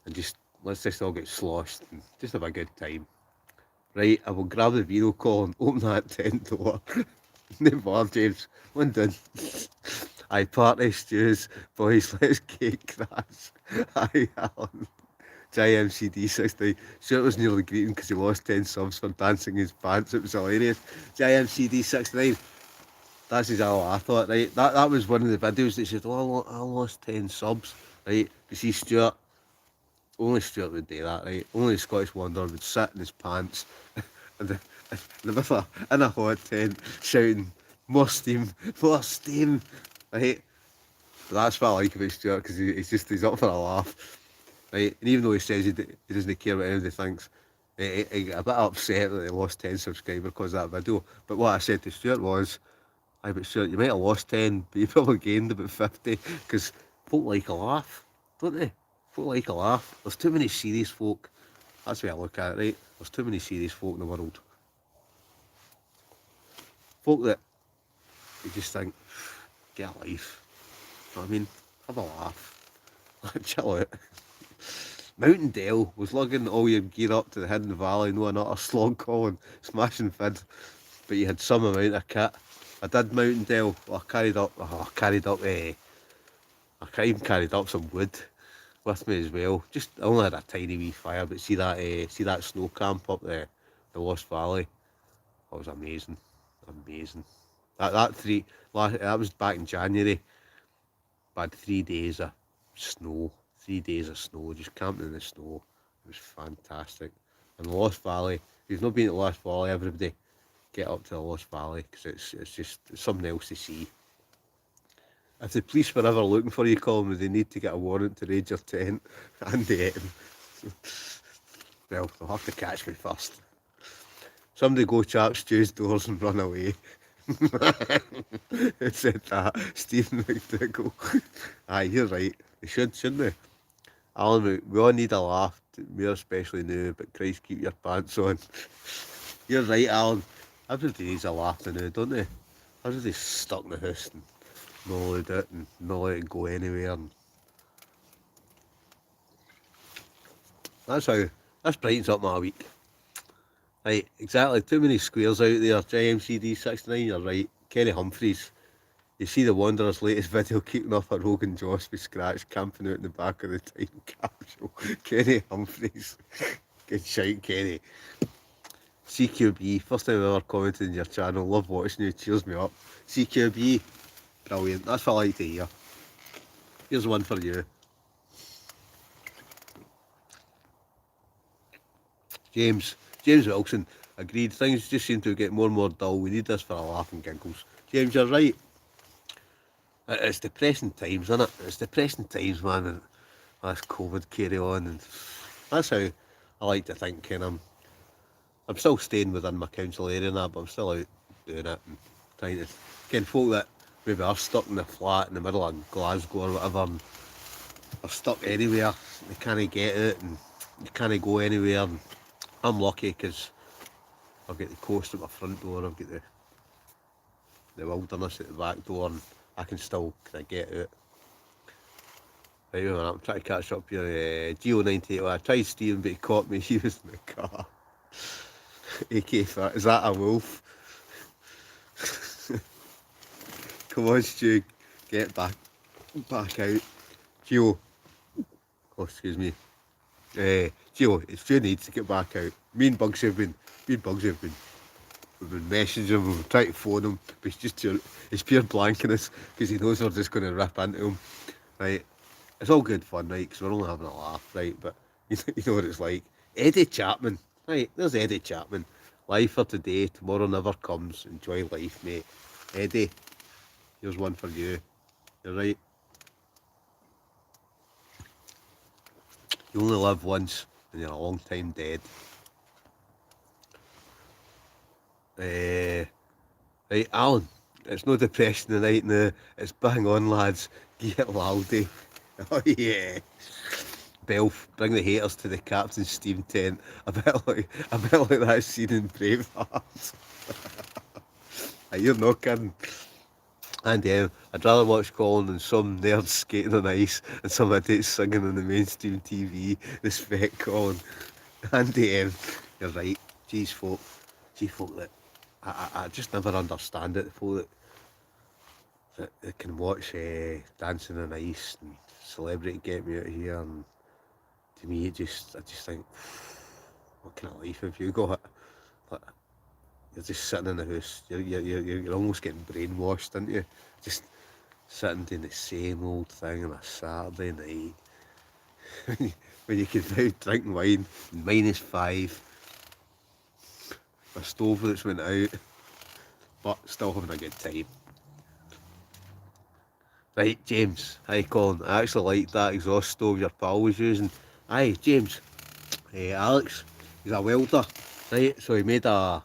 and let's just all get sloshed and just have a good time. Right, I will grab the video call and open that tent door. No bar, James. One done. Aye, party stews, boys, let's cake crash. Aye, Alan. JMCD60. Stuart was nearly greeting because he lost 10 subs for dancing his pants. It was hilarious. JMCD69. That's exactly what I thought, right? That was one of the videos that said, oh, I lost 10 subs, right? You see, Stuart, only Stuart would do that, right? Only the Scottish Wanderer would sit in his pants in a hot tent shouting, more steam, right? But that's what I like about Stuart because he's up for a laugh. Right, and even though he says he doesn't care what anybody thinks, he got a bit upset that he lost 10 subscribers because of that video. But what I said to Stuart was, aye, but Stuart, you might have lost 10, but you probably gained about 50, because folk like a laugh, don't they? Folk like a laugh. There's too many serious folk. That's the way I look at it, right? There's too many serious folk in the world. Folk that you just think, get a life. You know what I mean? Have a laugh. Chill out. Mountain Dale was lugging all your gear up to the Hidden Valley, no another slog calling, smashing fid, but you had some amount of kit. I did Mountain Dale. Well, I even carried up some wood with me as well. Just I only had a tiny wee fire, but see that snow camp up there, the Lost Valley. That was amazing. That was back in January. I had 3 days of snow. 3 days of snow, just camping in the snow. It was fantastic. And the Lost Valley, if you've not been to the Lost Valley, everybody get up to the Lost Valley because it's something else to see. If the police were ever looking for you, Colin, they need to get a warrant to raid your tent and the well, they'll have to catch me first. Somebody go chap Stu's doors and run away. Who said that? Stephen McDougall. Aye, you're right. They shouldn't they? Alan, we all need a laugh, more especially now, but Christ, keep your pants on. You're right, Alan. Everybody needs a laugh now, don't they? Everybody's stuck in the house and not allowed it and not let it go anywhere. And this brightens up my week. Right, exactly. Too many squares out there. JMCD69, you're right. Kenny Humphreys. You see the Wanderers' latest video keeping off a Rogan Josh with Scratch camping out in the back of the time capsule. Kenny Humphreys. Good shout, Kenny. CQB, first time I've ever commented on your channel. Love watching you, cheers me up. CQB, brilliant. That's what I like to hear. Here's one for you. James Wilson agreed. Things just seem to get more and more dull. We need this for a laugh and giggles. James, you're right. It's depressing times, isn't it? It's depressing times, man, and this COVID carry on, and that's how I like to think. And I'm still staying within my council area and that, but I'm still out doing it and trying to get folk that maybe are stuck in the flat in the middle of Glasgow or whatever, and are stuck anywhere. They can't get it, and they can't go anywhere. And I'm lucky because I've got the coast at my front door. I've got the wilderness at the back door, and I can still kind of get out. Right, man, I'm trying to catch up here. Geo98, I tried steering, but he caught me. He was in the car. AK, is that a wolf? Come on, Stu, get back out. Geo, oh, excuse me. Geo, Stu needs to get back out. Me and Bugs have been we've been messaging him, we've been trying to phone him, but he's pure blanking us because he knows we're just going to rip into him. Right, it's all good fun, right? Because we're only having a laugh, right? But you know what it's like. Eddie Chapman, right? There's Eddie Chapman. Life for today, tomorrow never comes. Enjoy life, mate. Eddie, here's one for you. You're right. You only live once, and you're a long time dead. Right, Alan. It's no depression tonight now. It's bang on, lads. Get laldy. Oh yeah. Belf, bring the haters to the captain's steam tent. A bit like that scene in Braveheart. You're not kidding. And I'd rather watch Colin than some nerds skating on ice and some idiots singing on the mainstream TV. Respect, Colin. And you're right. Geez, folk. Gee, folk that I just never understand it. The folk that can watch Dancing on Ice and Celebrity Get Me Out Here, and to me, I just think, what kind of life have you got? Like, you're just sitting in the house. You're almost getting brainwashed, aren't you? Just sitting doing the same old thing on a Saturday night when you can be out drinking wine, -5, a stove that's went out, but still having a good time. Right, James. Hi, Colin. I actually like that exhaust stove your pal was using. Aye, James. Alex, he's a welder, right? So he made a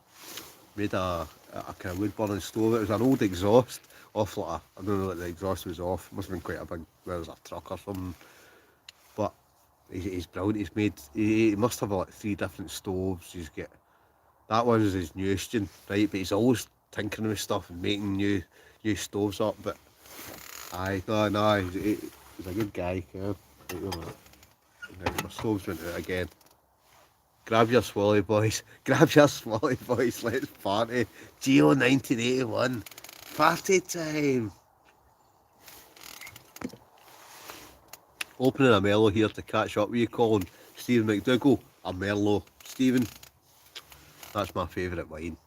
kind of wood burning stove. It was an old exhaust off like I don't know what the exhaust was off. It must have been quite a big, well, it was a truck or something. But he's brilliant. He's made. He must have like 3 different stoves. He's got that one is his newest one, right? But he's always tinkering with stuff and making new stoves up. But aye, no, he's a good guy. Yeah. Right, my stoves went out again. Grab your swally, boys. Grab your swally, boys. Let's party. Geo 1981. Party time. Opening a Merlot here to catch up with you, Colin. Stephen McDougall, a Merlot. Stephen, that's my favourite wine.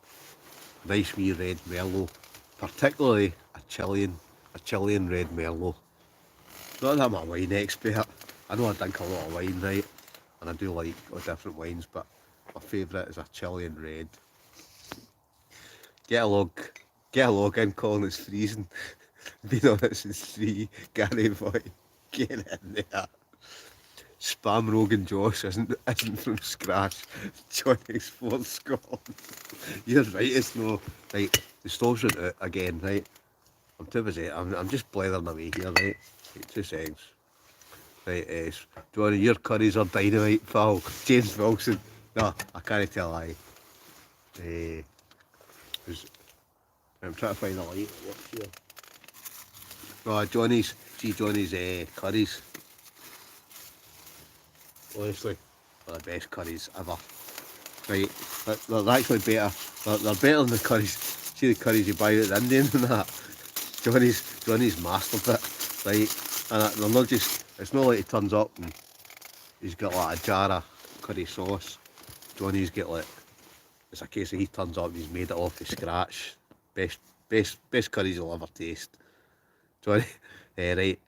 Nice wee red Merlot. Particularly a Chilean red Merlot. Not that I'm a wine expert. I know I drink a lot of wine, right? And I do like different wines, but my favourite is a Chilean red. Get a log in, Colin, it's freezing. Been on it since 3, Gary boy. Get in there. Spam Rogan Josh isn't from scratch. Johnny's for Scotland. You're right, it's no. Right, the stove's went out again, right? I'm too busy. I'm just blathering away here, right? 2 seconds. Right, Johnny, your curries are dynamite, pal. James Wilson. No, I can't tell a lie. I'm trying to find a light. What's here? No, Johnny's curries. Honestly, they're the best curries ever. Right, they're actually better. They're better than the curries. See the curries you buy at the Indian and that. Johnny's mastered it, right? And they're not just. It's not like he turns up and he's got like a jar of curry sauce. Johnny's got like, it's a case of he turns up and he's made it off the scratch. Best curries you'll ever taste. Johnny, right,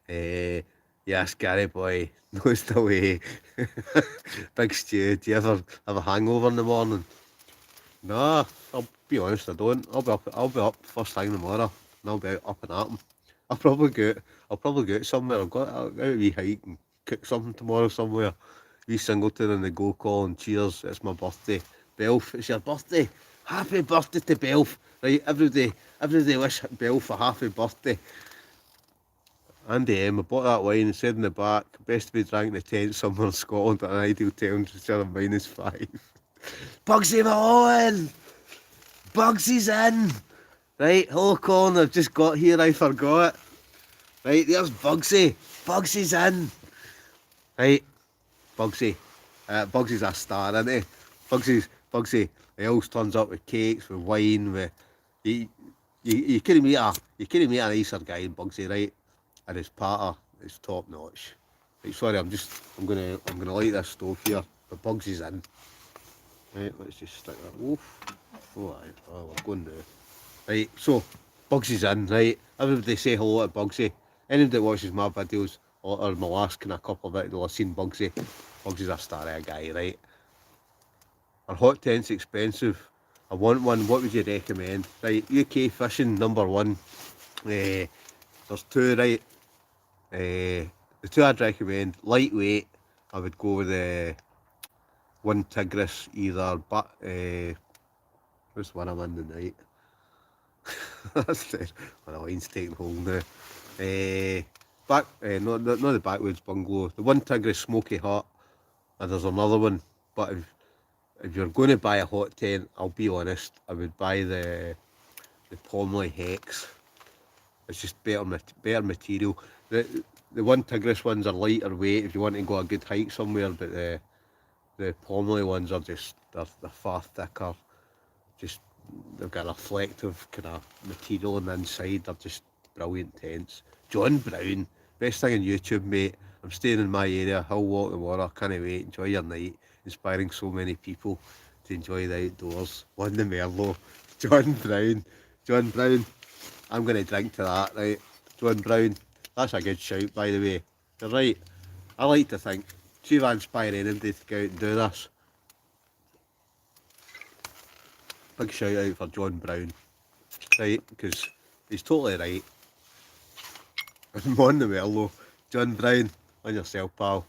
yes, Gary boy, knows the way. Big Stew, do you ever have a hangover in the morning? Nah, I'll be honest, I don't. I'll be up first thing tomorrow, and I'll be out up and at 'em. I'll probably go out somewhere. I'll go out a wee hike and cook something tomorrow somewhere. Wee Singleton on the go, Colin. Cheers, it's my birthday. Belf, it's your birthday. Happy birthday to Belf. Right, everybody wish Belf a happy birthday. And I bought that wine and said in the back, best to be drank in the tent somewhere in Scotland at an ideal temperature of -5. Bugsy Malone! Bugsy's in! Right, hello Colin, I've just got here, I forgot. Right, there's Bugsy. Bugsy's in. Right, Bugsy. Bugsy's a star, isn't he? Bugsy, he always turns up with cakes, with wine, with... You couldn't meet a nicer guy than Bugsy, right? And his patter is top notch. Right, sorry, I'm gonna light this stove here. The Bugsy's in. Right, let's just stick that. Oof. Oh, we're going now. Right, so Bugsy's in, right? Everybody say hello to Bugsy. Anybody that watches my videos or my last kind of couple of videos, I've seen Bugsy. Bugsy's a star guy, right? Are hot tents expensive? I want one. What would you recommend? Right, UK fishing #1. There's two, right? The two I'd recommend, lightweight. I would go with the one Tigris either, but what's the one I'm in tonight? That's the one. The line's taking hold now. Not the Backwoods Bungalow. The one Tigris Smoky Hut, and there's another one. But if you're going to buy a hot tent, I'll be honest, I would buy the Pomley Hex. It's just better material. The one Tigris ones are lighter weight if you want to go a good hike somewhere, but the Pomley ones are just they're far thicker. Just they've got a reflective kind of material on the inside. They're just brilliant tents. John Brown, best thing on YouTube, mate. I'm staying in my area, Hill Walk the Water. Can't wait. Enjoy your night. Inspiring so many people to enjoy the outdoors. London Merlot. John Brown. John Brown. I'm going to drink to that, right? John Brown. That's a good shout, by the way. You're right. I like to think, see if I inspire anybody to go out and do this. Big shout out for John Brown, right? Because he's totally right. I'm on the Merlot. John Brown, on yourself, pal.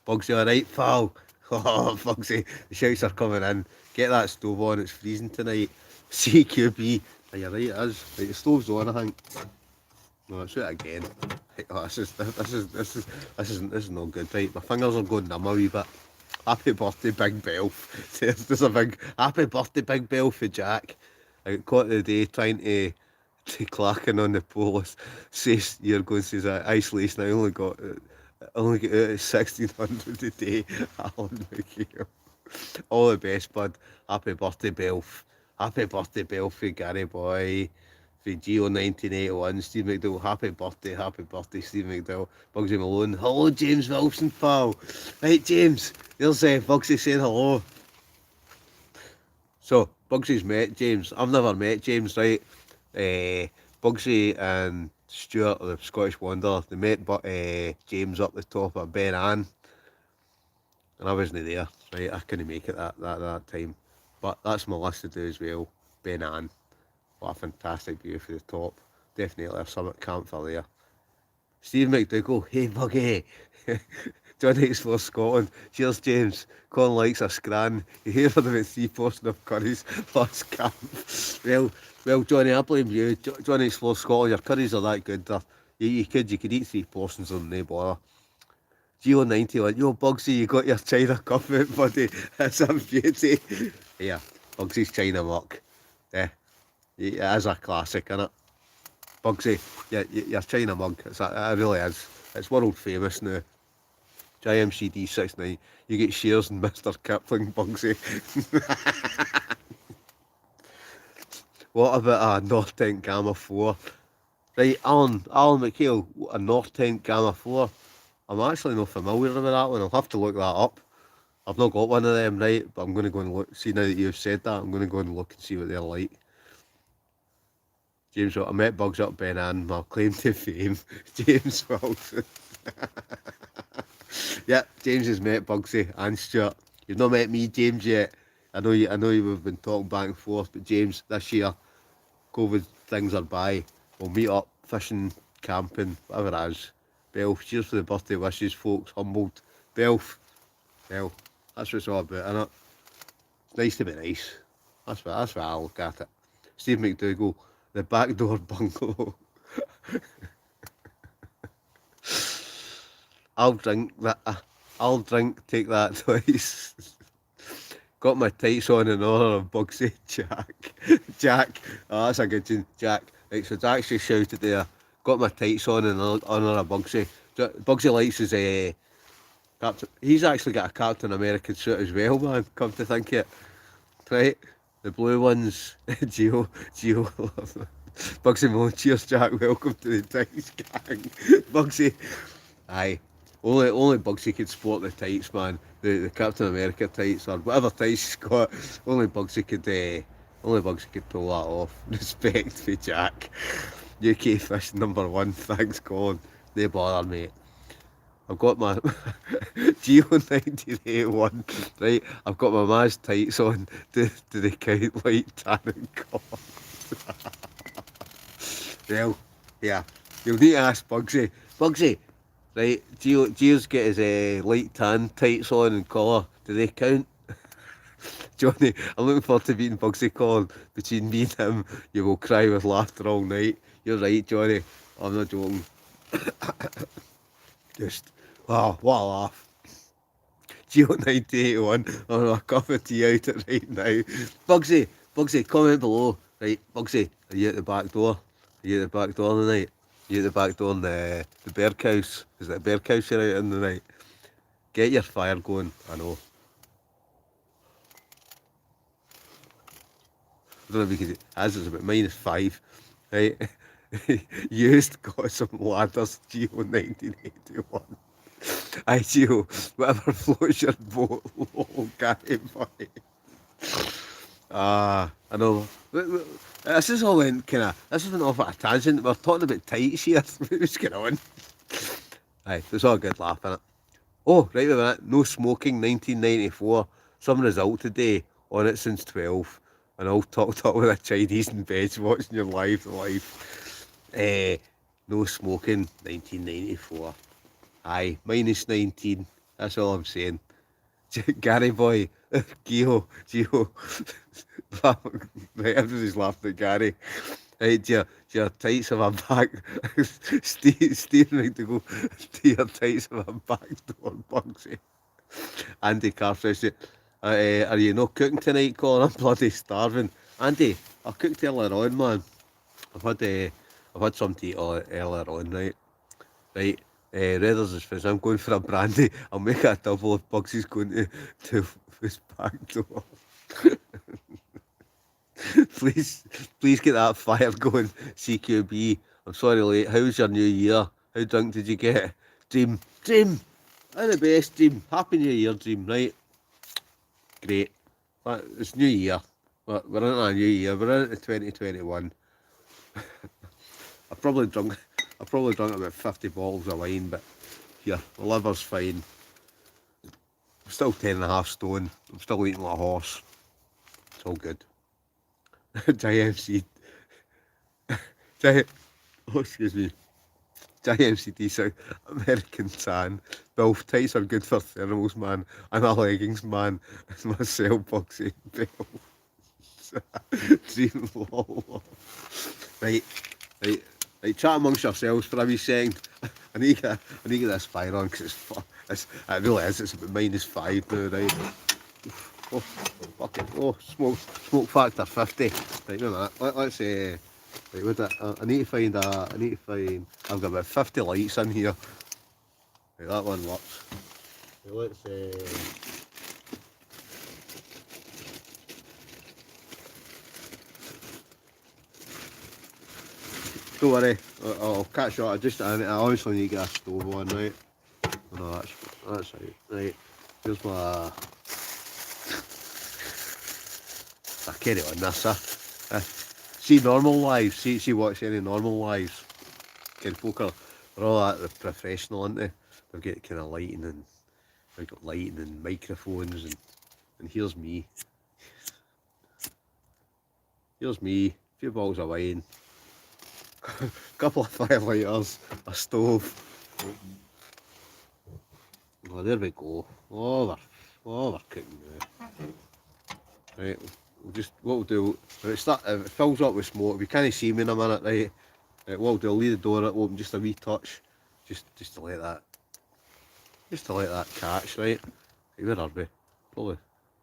Bugsy, alright, pal? Oh, Bugsy, the shouts are coming in. Get that stove on, it's freezing tonight. CQB. Oh, you're right, it is. Right, the stove's on, I think. No, let's do it again. Right, oh, this is not good, right? My fingers are going numb a wee bit. Happy birthday, Big Belf. There's a big happy birthday, Big Belf for Jack. I got caught the day trying to clacking on the police. Says you're going to say isolation. I only got out at 1600 a day. Alan McHale. All the best, bud. Happy birthday, Belf. Happy birthday, Belf for Gary Boy. For Geo 1981, Steve McDowell, happy birthday, Steve McDowell. Bugsy Malone, hello James Wilson, pal. Right, James, there's Bugsy saying hello. So, Bugsy's met James. I've never met James, right? Bugsy and Stuart, the Scottish Wanderer, they met James up the top of Ben Ann. And I wasn't there, right? I couldn't make it that time. But that's my list to do as well, Ben Ann. What a fantastic view for the top. Definitely a summit camp for there. Steve McDougall, hey Buggy. John Explore Scotland. Cheers, James. Colin likes a scran. You hear for them at 3 portion of curries last camp. Well, Johnny, I blame you. John Explore Scotland, your curries are that good. You could eat 3 portions of them, no bother. Geo 91, yo Bugsy, you got your China cup out, buddy. That's a beauty. Yeah, Bugsy's China muck. Yeah. It is a classic, innit? Bugsy, your China mug, it really is. It's world famous now. JMCD69, you get shares in Mr. Kipling, Bugsy. What about a North Tent Gamma 4? Right, Alan McHale, a North Tent Gamma 4. I'm actually not familiar with that one, I'll have to look that up. I've not got one of them, right, but I'm going to go and look. See, now that you've said that, I'm going to go and look and see what they're like. James, I met Bugs up Ben Ann, my claim to fame, James Wilson. Yep, James has met Bugsy and Stuart. You've not met me, James, yet. I know we've been talking back and forth, but James, this year, COVID things are by. We'll meet up, fishing, camping, whatever it is. Belf, cheers for the birthday wishes, folks. Humbled. Belf. Well, that's what it's all about, innit? It's nice to be nice. That's what I look at it. Steve McDougall. The backdoor bungalow. I'll drink, take that twice. Got my tights on in honour of Bugsy. Jack. Oh, that's a good tune. Jack. Right, so Jack's just shouted there. Got my tights on in honour of Bugsy. Bugsy likes his Captain. He's actually got a Captain American suit as well, man. Come to think of it. Right? The blue ones, Geo. Bugsy Mo, cheers Jack, welcome to the tights gang. Bugsy, aye, only Bugsy could sport the tights, man. The Captain America tights or whatever tights he's got. Only Bugsy could pull that off. Respect for Jack. UK fish #1. Thanks, Colin. No bother, mate. I've got my Geo 1981, right? I've got my Maz tights on. Do they count light tan and colour? Well, yeah, you'll need to ask Bugsy. Bugsy, right? Geo's get his light tan tights on and collar. Do they count? Johnny, I'm looking forward to meeting Bugsy Colin. Between me and him, you will cry with laughter all night. You're right, Johnny. I'm not joking. Just, wow, what a laugh. Geo 1981, I'm a cup of tea out it right now. Bugsy, comment below. Right, Bugsy, are you at the back door? Are you at the back door tonight? Are you at the back door in the bear house? Is it a bear house you're out in the night? Get your fire going, I know. I don't know if you could, as it's about -5, right? Used got some ladders, Geo 1981. I Geo, whatever floats your boat, lol, Gary boy. I know. This is all in this isn't off at a tangent. We're talking about tights here. What's going on? Aye, it's all good laugh, innit? Oh, right a minute. No smoking, 1994. Some result today. On it since 12. And all talked up with a Chinese in bed watching your live. No smoking, 1994. Aye, -19. That's all I'm saying. Gary boy, Geo. Right, everybody's laughing at Gary. Right, do your tights have a back? Steering to go to your tights have a back door, Bugsy. Andy Carfresh, are you not cooking tonight, Colin? I'm bloody starving. Andy, I cooked earlier on, man. I've had some to eat earlier on, right? Right. Redders is finished. I'm going for a brandy. I'll make it a double if Bugsy's going to his back door. please get that fire going, CQB. I'm sorry late. How's your new year? How drunk did you get? Dream. I'm the best, Dream. Happy New Year, Dream, right? Great. It's New Year. We're in a new year. We're into 2021. I've probably drunk about 50 bottles of wine, but here, the liver's fine. I'm still 10.5 stone. I'm still eating like a horse. It's all good. JMC. Excuse me. JMCD South American Tan. Bill tights are good for thermals, man. I'm a leggings man. And myself, Bugsy Bill. Dream lol. Right. Chat amongst yourselves for a wee second. I need to get this fire on because it really is. It's about -5 now, right? Oh, fuck it. Oh, smoke factor 50. Right, no, let's right, what that? I need to find I've got about 50 lights in here. Right, that one works. Right, let's don't worry, I'll catch you. I honestly need to get a stove on, right? No, that's right. Right, here's my. I carry on this, see normal lives. See watch any normal lives. Folk they're all at the professional, aren't they? They've got kind of lighting and they've got lighting and microphones and here's me. Here's me. A few bottles of wine. Couple of firelighters, a stove. Oh, there we go. Oh, we're cooking now. Right, what we'll do, if it fills up with smoke, if you can't see me in a minute, right, what we'll do, I'll leave the door open just a wee touch, just to let that catch, right? Where are we? Probably,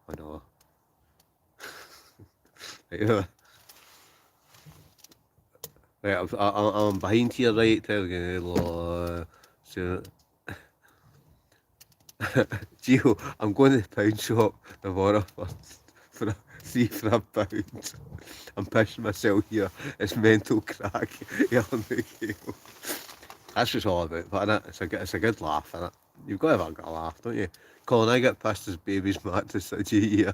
I know. Right, I'm behind here, right? So, Gio, I'm going to the pound shop tomorrow for a £3 for £1. I'm pissing myself here. It's mental crack. That's just all about, but innit? It's a good laugh, innit? You've got to have a laugh, don't you? Colin, I get pissed as baby's mattress at year.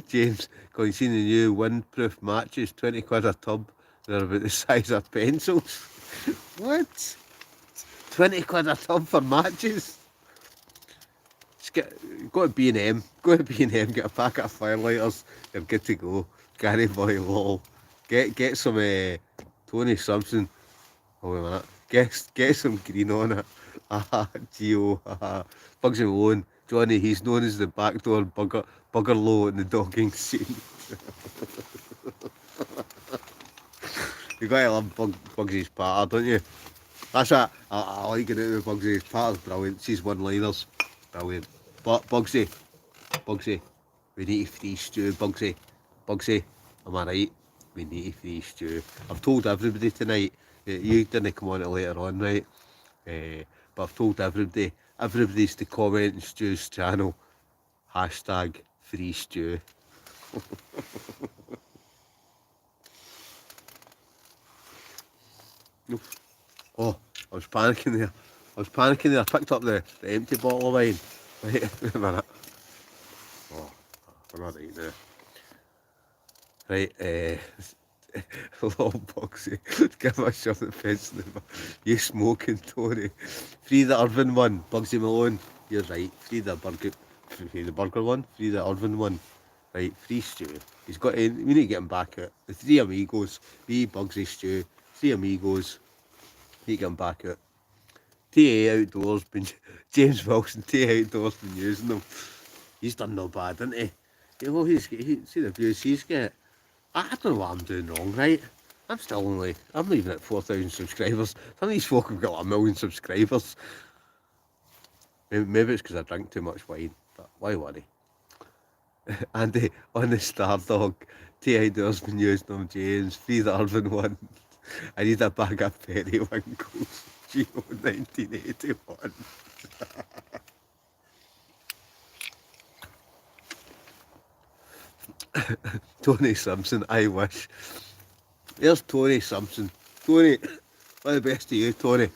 James, Colin, you seen the new windproof matches? 20 quid a tub. They're about the size of pencils. What? £20 a tub for matches. Go to B&M, get a packet of firelighters, you're good to go. Gary Boy Lol. Get some Tony Simpson. Oh, wait a minute. Get some green on it. Geo, Bugsy Malone. Johnny, he's known as the backdoor buggerlow in the dogging scene. You gotta love Bugsy's patter, don't you? That's it. I like it out with Bugsy's patter's brilliant. She's one-liners. Brilliant. But Bugsy, we need to free Stu, Bugsy. Am I right? We need to free Stu. I've told everybody tonight. You didn't come on it later on, right? But I've told everybody's to comment on Stu's channel. Hashtag free Stu. Oh, I was panicking there. I picked up the empty bottle of wine. Wait a minute. Oh, I'm not right now. Right, hello Bugsy. Give my shot at fence. You smoking, Tony. Free the Irvin one. Bugsy Malone, you're right. Free the burger one. Free the Irvin one. Right, free Stu. He's got in. We need to get him back out. The three amigos. Me, Bugsy, Stu. Three amigos. Need to get him back out. TA Outdoors, James Wilson, TA Outdoors been using them. He's done no bad, hasn't he? You know, see the views he's got. I don't know what I'm doing wrong, right? I'm not even at 4,000 subscribers. Some of these folk have got like 1 million subscribers. Maybe it's because I drink too much wine, but why worry? Andy, on the Stardog, TA Outdoors been using them, James, free the Irvin one. I need a bag of periwinkles. Geo 1981. Tony Simpson, I wish. There's Tony Simpson. Tony, all the best to you, Tony.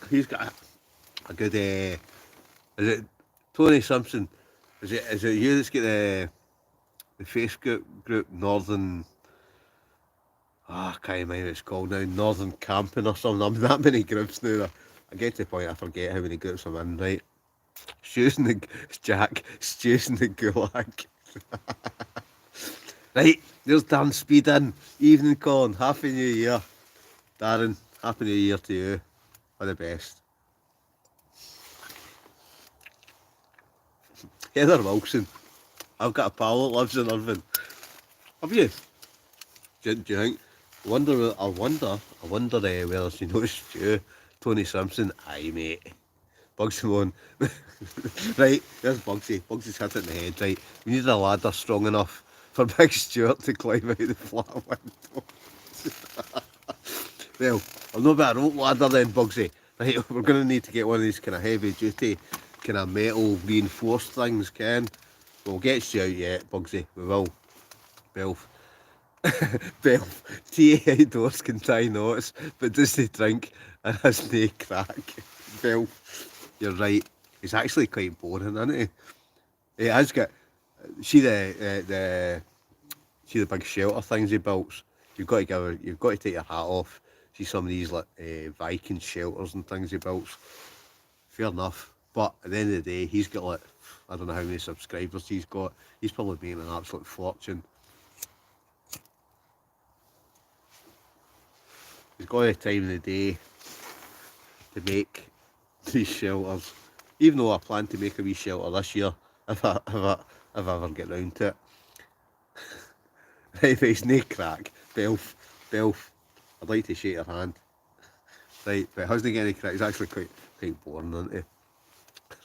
He's got a good, is it Tony Simpson? Is it you that's got the Facebook group Northern, I can't remember what it's called now, Northern Camping or something. I'm in that many groups now. I get to the point I forget how many groups I'm in, right? Stu's in the gulag. Right, there's Dan Speedin. Evening, Colin. Happy New Year. Darren, Happy New Year to you. All the best. Heather Wilson. I've got a pal that lives in Irvine. Have you? Do you think? I wonder whether she knows Stu. Tony Simpson. Aye, mate. Bugsy Malone. Right, there's Bugsy. Bugsy's hit it in the head, right? We need a ladder strong enough for Big Stuart to climb out the flat window. Well, I'll know about a rope ladder then, Bugsy. Right, we're going to need to get one of these kind of heavy duty, kind of metal reinforced things, Ken. We'll get you out yet, Bugsy. We will. Belf. TA Outdoors can tie knots, but does he drink and has no crack? Belf. You're right. He's actually quite boring, isn't he? He has got. See the big shelter things he builds. You've got to take your hat off. See some of these like Viking shelters and things he builds. Fair enough. But at the end of the day, he's got like, I don't know how many subscribers he's got. He's probably making an absolute fortune. He's got the time of the day to make these shelters. Even though I plan to make a wee shelter this year, if I ever get round to it. Right, but he's no crack. Belf, I'd like to shake your hand. Right, but hasn't got any crack. He's actually quite boring, isn't he?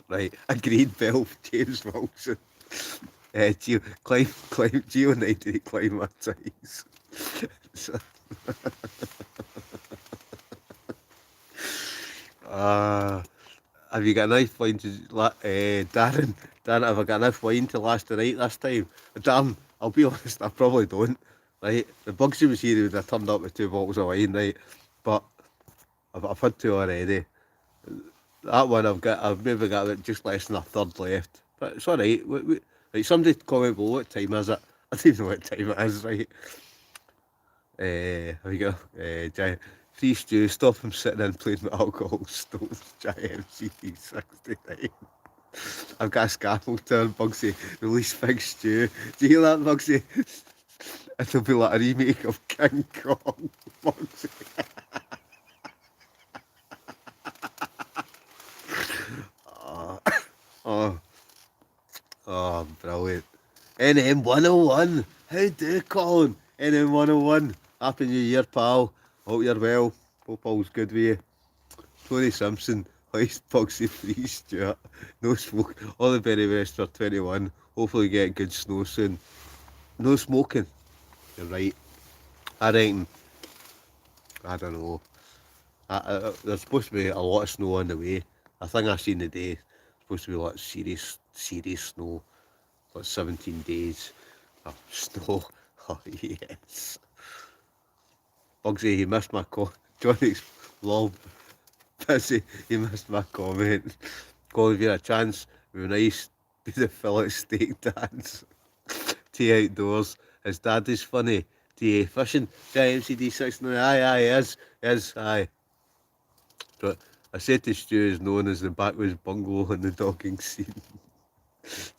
Right, agreed, Belf, James Wilson. Geo 90 climatize. Have you got enough wine to, Darren, have I got enough wine to last the night this time? Darren, I'll be honest, I probably don't, right? The Bugsy was here, he would have turned up with 2 bottles of wine, right? But I've had 2 already. That one I've maybe got just less than a third left. But it's alright. Right, somebody comment below what time is it? I don't even know what time it is, right? Here we go. Free Stew, stop him sitting in playing with alcohol stoves, JMCD 69. I've got a scaffold turn, Bugsy. Release Big Stew. Do you hear that, Bugsy? It'll be like a remake of King Kong, Bugsy. Oh, oh, brilliant. NM 101. How do, Colin? NM 101. Happy New Year, pal. Hope you're well. Hope all's good with you. Tony Simpson. Hoist Bugsy Free Stuart. No smoke. All the very best for 21. Hopefully get good snow soon. No smoking. You're right. I reckon, I don't know. There's supposed to be a lot of snow on the way. I think I seen the day. Supposed to be like serious snow. Like 17 days of snow. Oh yes. Bugsy, he missed my call. Johnny's lol. Busy, he missed my comment. Call if you had a chance. It would be nice. Do the fillet steak dance. Tea outdoors. His dad is funny. TA fishing. MCD 69. Aye, aye. But I said to Stu is known as the backwoods bungalow in the docking scene.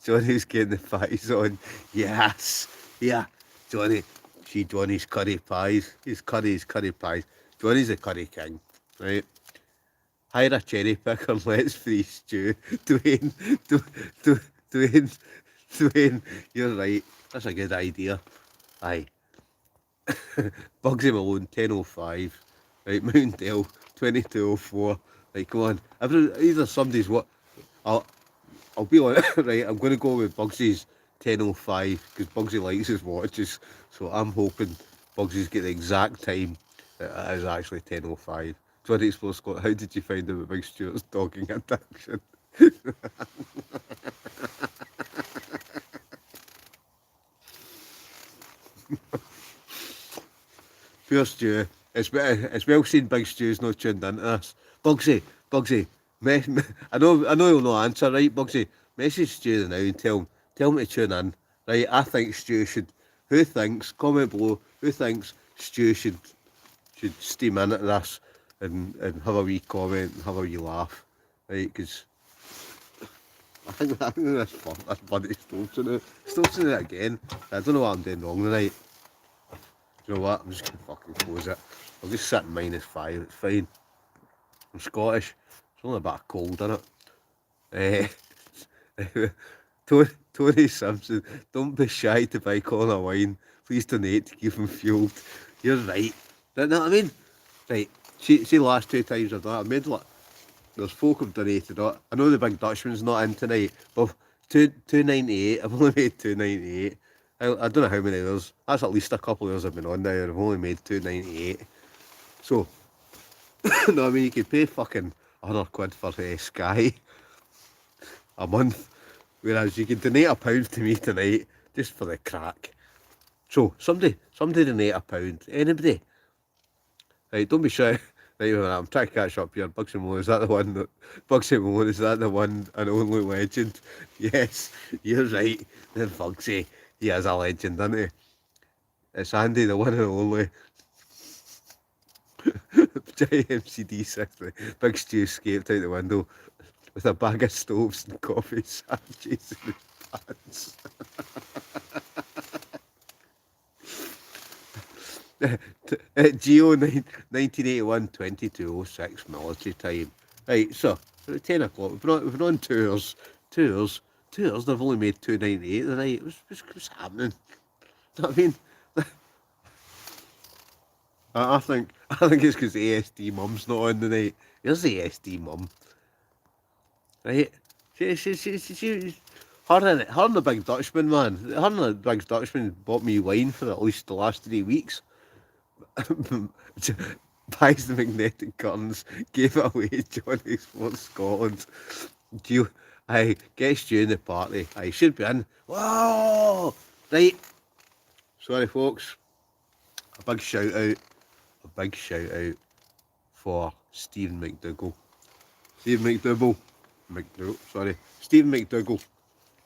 Johnny's getting the pies on. Yes. Yeah. Johnny. See Johnny's curry pies. His curry pies. Johnny's a curry king. Right? Hire a cherry picker and let's free Stew. Dwayne, you're right. That's a good idea. Aye. Bugsy Malone, 10:05. Right, Mountaindale, 22:04. Right, come on. Either somebody's what. I'll be on it, right? I'm going to go with Bugsy's 10:05 because Bugsy likes his watches. So I'm hoping Bugsy's get the exact time that it is actually 10:05. Johnny Explore Scott, how did you find out about Big Stuart's dogging addiction? Poor Stu. It's well seen Big Stu's not tuned into this. Bugsy, I know he'll not answer, right, Bugsy? Message Stu now and tell him to tune in. Right, I think Stu should. Who thinks? Comment below. Who thinks Stu should steam into this and have a wee comment and have a wee laugh, right? Because I think that's fun. That's funny. Stoves in it again. I don't know what I'm doing wrong tonight. You know what? I'm just gonna fucking close it. I'll just sit in -5. It's fine. I'm Scottish. It's only a bit of cold in it. Tony Simpson, don't be shy to buy Colin a wine. Please donate to keep him fueled. You're right. You know what I mean? Right. See the last 2 times I've done it, I've made like, there's folk have donated it. I know the Big Dutchman's not in tonight, but 298, I've only made 298. I don't know how many there's. That's at least a couple of years I've been on now, and I've only made 298. So, no, I mean, you could pay fucking £100 for Sky a month, whereas you could donate £1 to me tonight, just for the crack. So, somebody donate £1. Anybody? Right, don't be shy. Right, I'm trying to catch up here. Bugsy Malone, is that the one? Bugsy Malone, is that the one and only legend? Yes, you're right. The Bugsy, he is a legend, isn't he? It's Andy, the one and only. JMCD 60. Big Stu escaped out the window with a bag of stoves and coffee sandwiches in his pants. Geo 1981 22:06 military time. Right, so at 10 o'clock, we've been on tours. They've only made 298 tonight. What's happening? You know what I mean? I think it's because the ASD mum's not on tonight. Here's the ASD mum. Right? She her and the Big Dutchman, man. Her and the Big Dutchman bought me wine for at least the last 3 weeks. Buys the magnetic curtains, gave it away to Johnny Sports Scotland. I guessed you in the party. I should be in. Whoa! Right. Sorry, folks. A big shout out for Stephen McDougall. Stephen McDougall.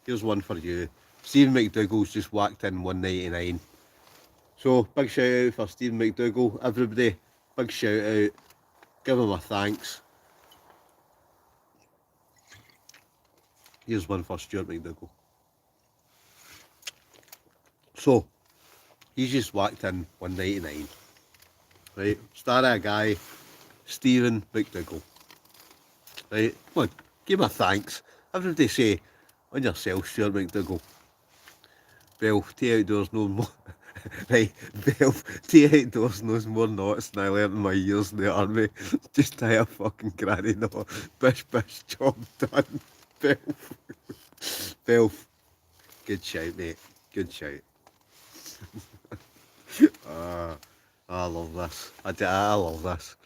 Here's one for you. Stephen McDougall's just whacked in 199. So, big shout out for Stephen McDougall. Everybody, Big shout out. Give him a thanks. Here's one for Stuart McDougall. So, he's just whacked in 199. Right? Start a guy, Stephen McDougall. Right? Come on, give him a thanks. Everybody say, on yourself, Stuart McDougall. Well, tea outdoors knows more. Right, Bell, tea outdoors knows more knots than I learnt in my years in the army. Just tie a fucking granny knot. Bish, bish, job done. Belf. Good shout, mate. Good shout. I love this. I love this.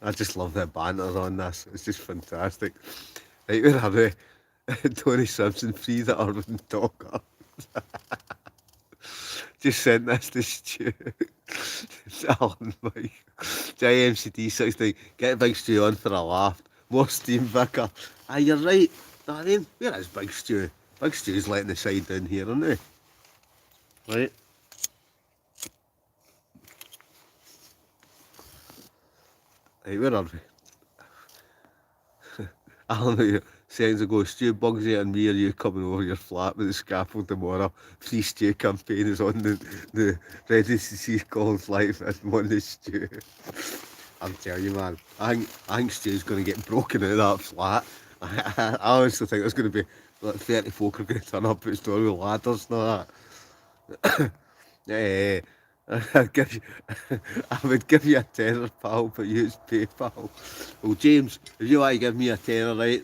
I just love the banter on this. It's just fantastic. Right, where are we? Tony Simpson free the urban talker. Just sent this to Stu. Alan Mike. JMCD 16. Get Big Stu on for a laugh. More steam Vicar. Ah, you're right. I mean, where is Big Stu? Big Stu's letting the side down here, isn't he? Right. Right, where are we? Alan, seconds ago, Stu Bugsy and me are you coming over your flat with the scaffold tomorrow. Free Stu campaign is on the Ready to See Collins live and one is Stu. I'm telling you, man, I think Stu's going to get broken out of that flat. I honestly think there's going to be like 30 folk are going to turn up at his door with ladders and all that. Yeah. I would give you a tenner, pal, but use PayPal. Well, James, if you want to give me a tenner, right,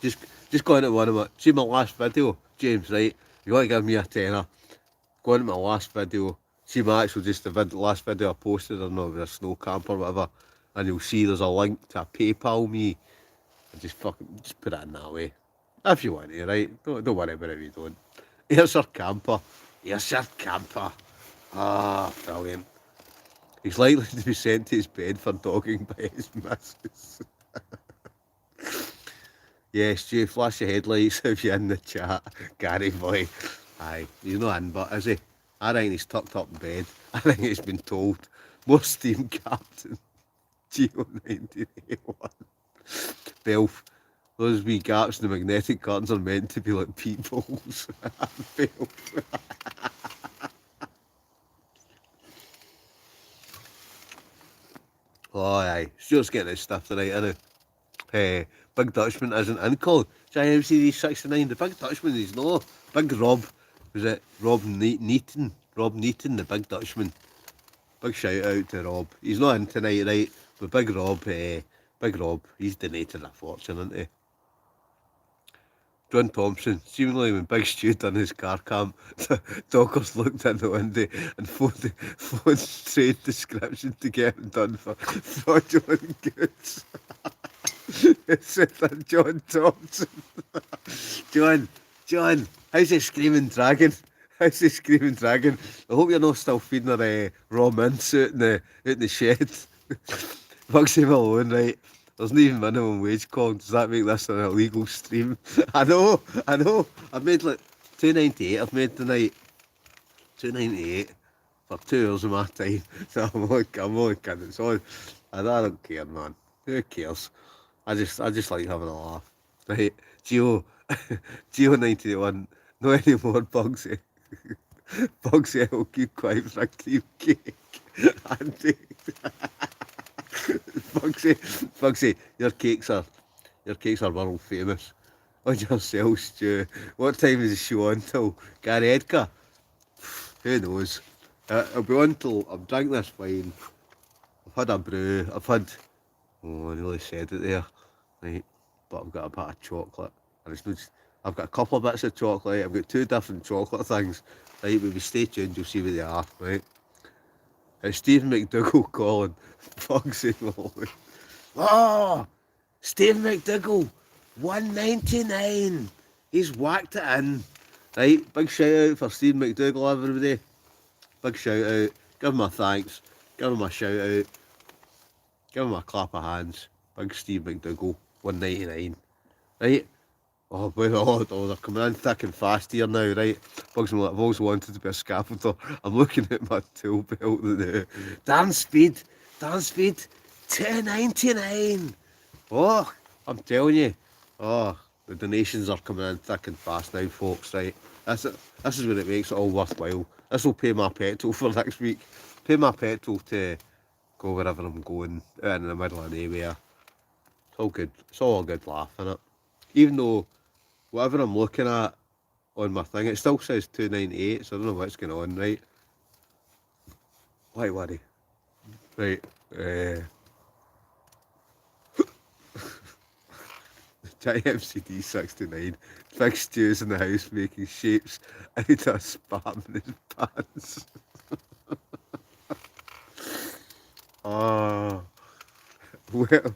just go into one of my, see my last video, James, right, if you want to give me a tenner, go into my last video, see my actual, just the last video I posted, I don't know, with a snow camp or whatever, and you'll see there's a link to a PayPal me, and just put it in that way. If you want to, right, don't worry about it if you don't. Here's your camper. Here's your camper. Ah, brilliant. He's likely to be sent to his bed for dogging by his missus. Yes, Stu, flash your headlights if you're in the chat. Gary boy. Aye, he's not in, but is he? I think he's tucked up in bed. I think he's been told. More steam captain. Geo 1981. Belf. Those wee gaps in the magnetic curtains are meant to be like peepholes. Belf. Oh, aye. Stuart's getting his stuff tonight, isn't he? Big Dutchman isn't in call. JMCD 69. The Big Dutchman is no. Big Rob. Was it Rob Neaton? Rob Neaton, the Big Dutchman. Big shout out to Rob. He's not in tonight, right? But Big Rob, he's donated a fortune, isn't he? John Thompson, seemingly when Big Stu done his car camp, the dockers looked in the window and phoned trade description to get him done for fraudulent goods. It said that John Thompson. John, how's the Screaming Dragon? How's the Screaming Dragon? I hope you're not still feeding her raw mince out in the shed. Bugsy Malone, right? There's not even minimum wage called. Does that make this an illegal stream? I know. I've made like $2.98. I've made tonight $2.98 for 2 hours of my time. So I'm only kidding. It's on. I don't care, man. Who cares? I just like having a laugh. Right? Geo 91. No anymore, Bugsy. Bugsy will keep quiet for a cream cake. Andy. Bugsy, your cakes are world famous. On yourself, Stu. What time is the show on till? Gary Edgar? Who knows? I'll be on till I'm drinking this wine. I've had a brew. I nearly said it there. Right, but I've got a bit of chocolate. And it's not just, I've got a couple of bits of chocolate. I've got 2 different chocolate things. Right, maybe stay tuned, you'll see what they are, right? It's Stephen McDougall calling. Bugsy Malone. Oh! Stephen McDougall! 199! He's whacked it in. Right, big shout out for Stephen McDougall, everybody. Big shout out. Give him a thanks. Give him a shout out. Give him a clap of hands. Big Steve McDougall, 199. Right? Oh boy, they're coming in thick and fast here now, right? Bugs me, I've always wanted to be a scaffolder. I'm looking at my tool belt now. Darn speed. Dan Speed, £2.99. Oh, I'm telling you. Oh, the donations are coming in thick and fast now, folks, right? This is when it makes it all worthwhile. This will pay my petrol for next week. Pay my petrol to go wherever I'm going, out in the middle of nowhere. It's all good. It's all a good laugh, innit? Even though whatever I'm looking at on my thing, it still says 298, so I don't know what's going on, right? Why worry? Right. MCD 69. Big Stu's in the house making shapes out of spam in his pants. Oh, well,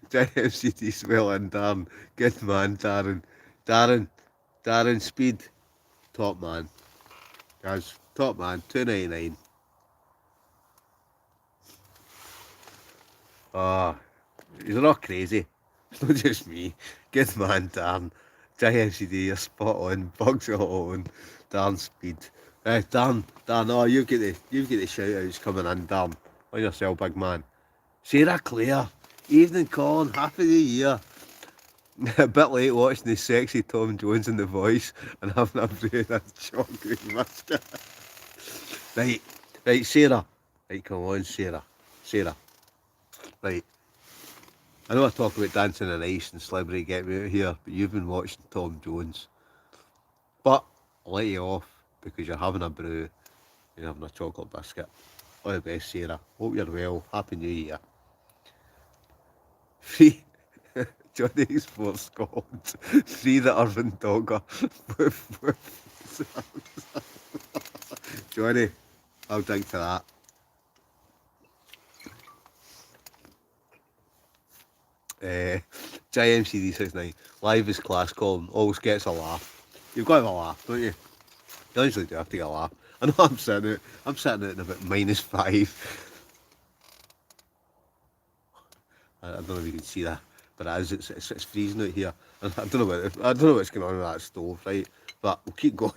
MCD's well in, Darren. Good man, Darren. Darren Speed. Top man. Guys, top man. 299. Oh, you're not crazy. It's not just me. Good man, Darren. MCD, you're spot on. Bugs are on. Darren Speed. Darren, oh, you've got the shout outs coming in, Darren. On yourself, big man. Sarah Clare, evening Colin, happy new year. A bit late watching the sexy Tom Jones in The Voice and having a brew of chocolate biscuit. Right, Sarah. Right, come on, Sarah. Right. I know I talk about Dancing on Ice and Celebrity Get Me Out Here, but you've been watching Tom Jones. But I'll let you off because you're having a brew, you're having a chocolate biscuit. All the best, Sarah. Hope you're well. Happy New Year. Free Johnny's for Scotland. Free the Irvin Dogger. Johnny, I'll drink to that. JMCD69. Live is class, Colin. Always gets a laugh. You've got to have a laugh, don't you? You usually do have to get a laugh. I know I'm sitting out in about -5. I don't know if you can see that, but it is. It's freezing out here. I don't know what's going on with that stove, right? But we'll keep going.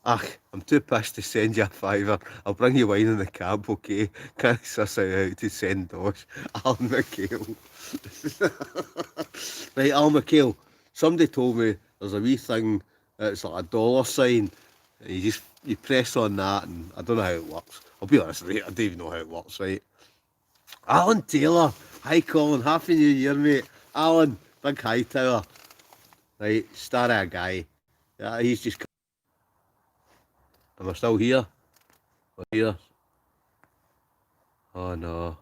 I'm too pissed to send you a fiver. I'll bring you wine in the cab, okay? Can't suss out how to send dosh. Alan McHale. Right, Alan McHale. Somebody told me there's a wee thing that's like a $sign. And you press on that, and I don't know how it works. I'll be honest with you, I don't even know how it works, right? Alan Taylor. Hi, Colin. Happy New Year, mate. Alan, big hi tower. Right, star of a guy. Yeah, he's just. Am I still here? We're here. Oh no.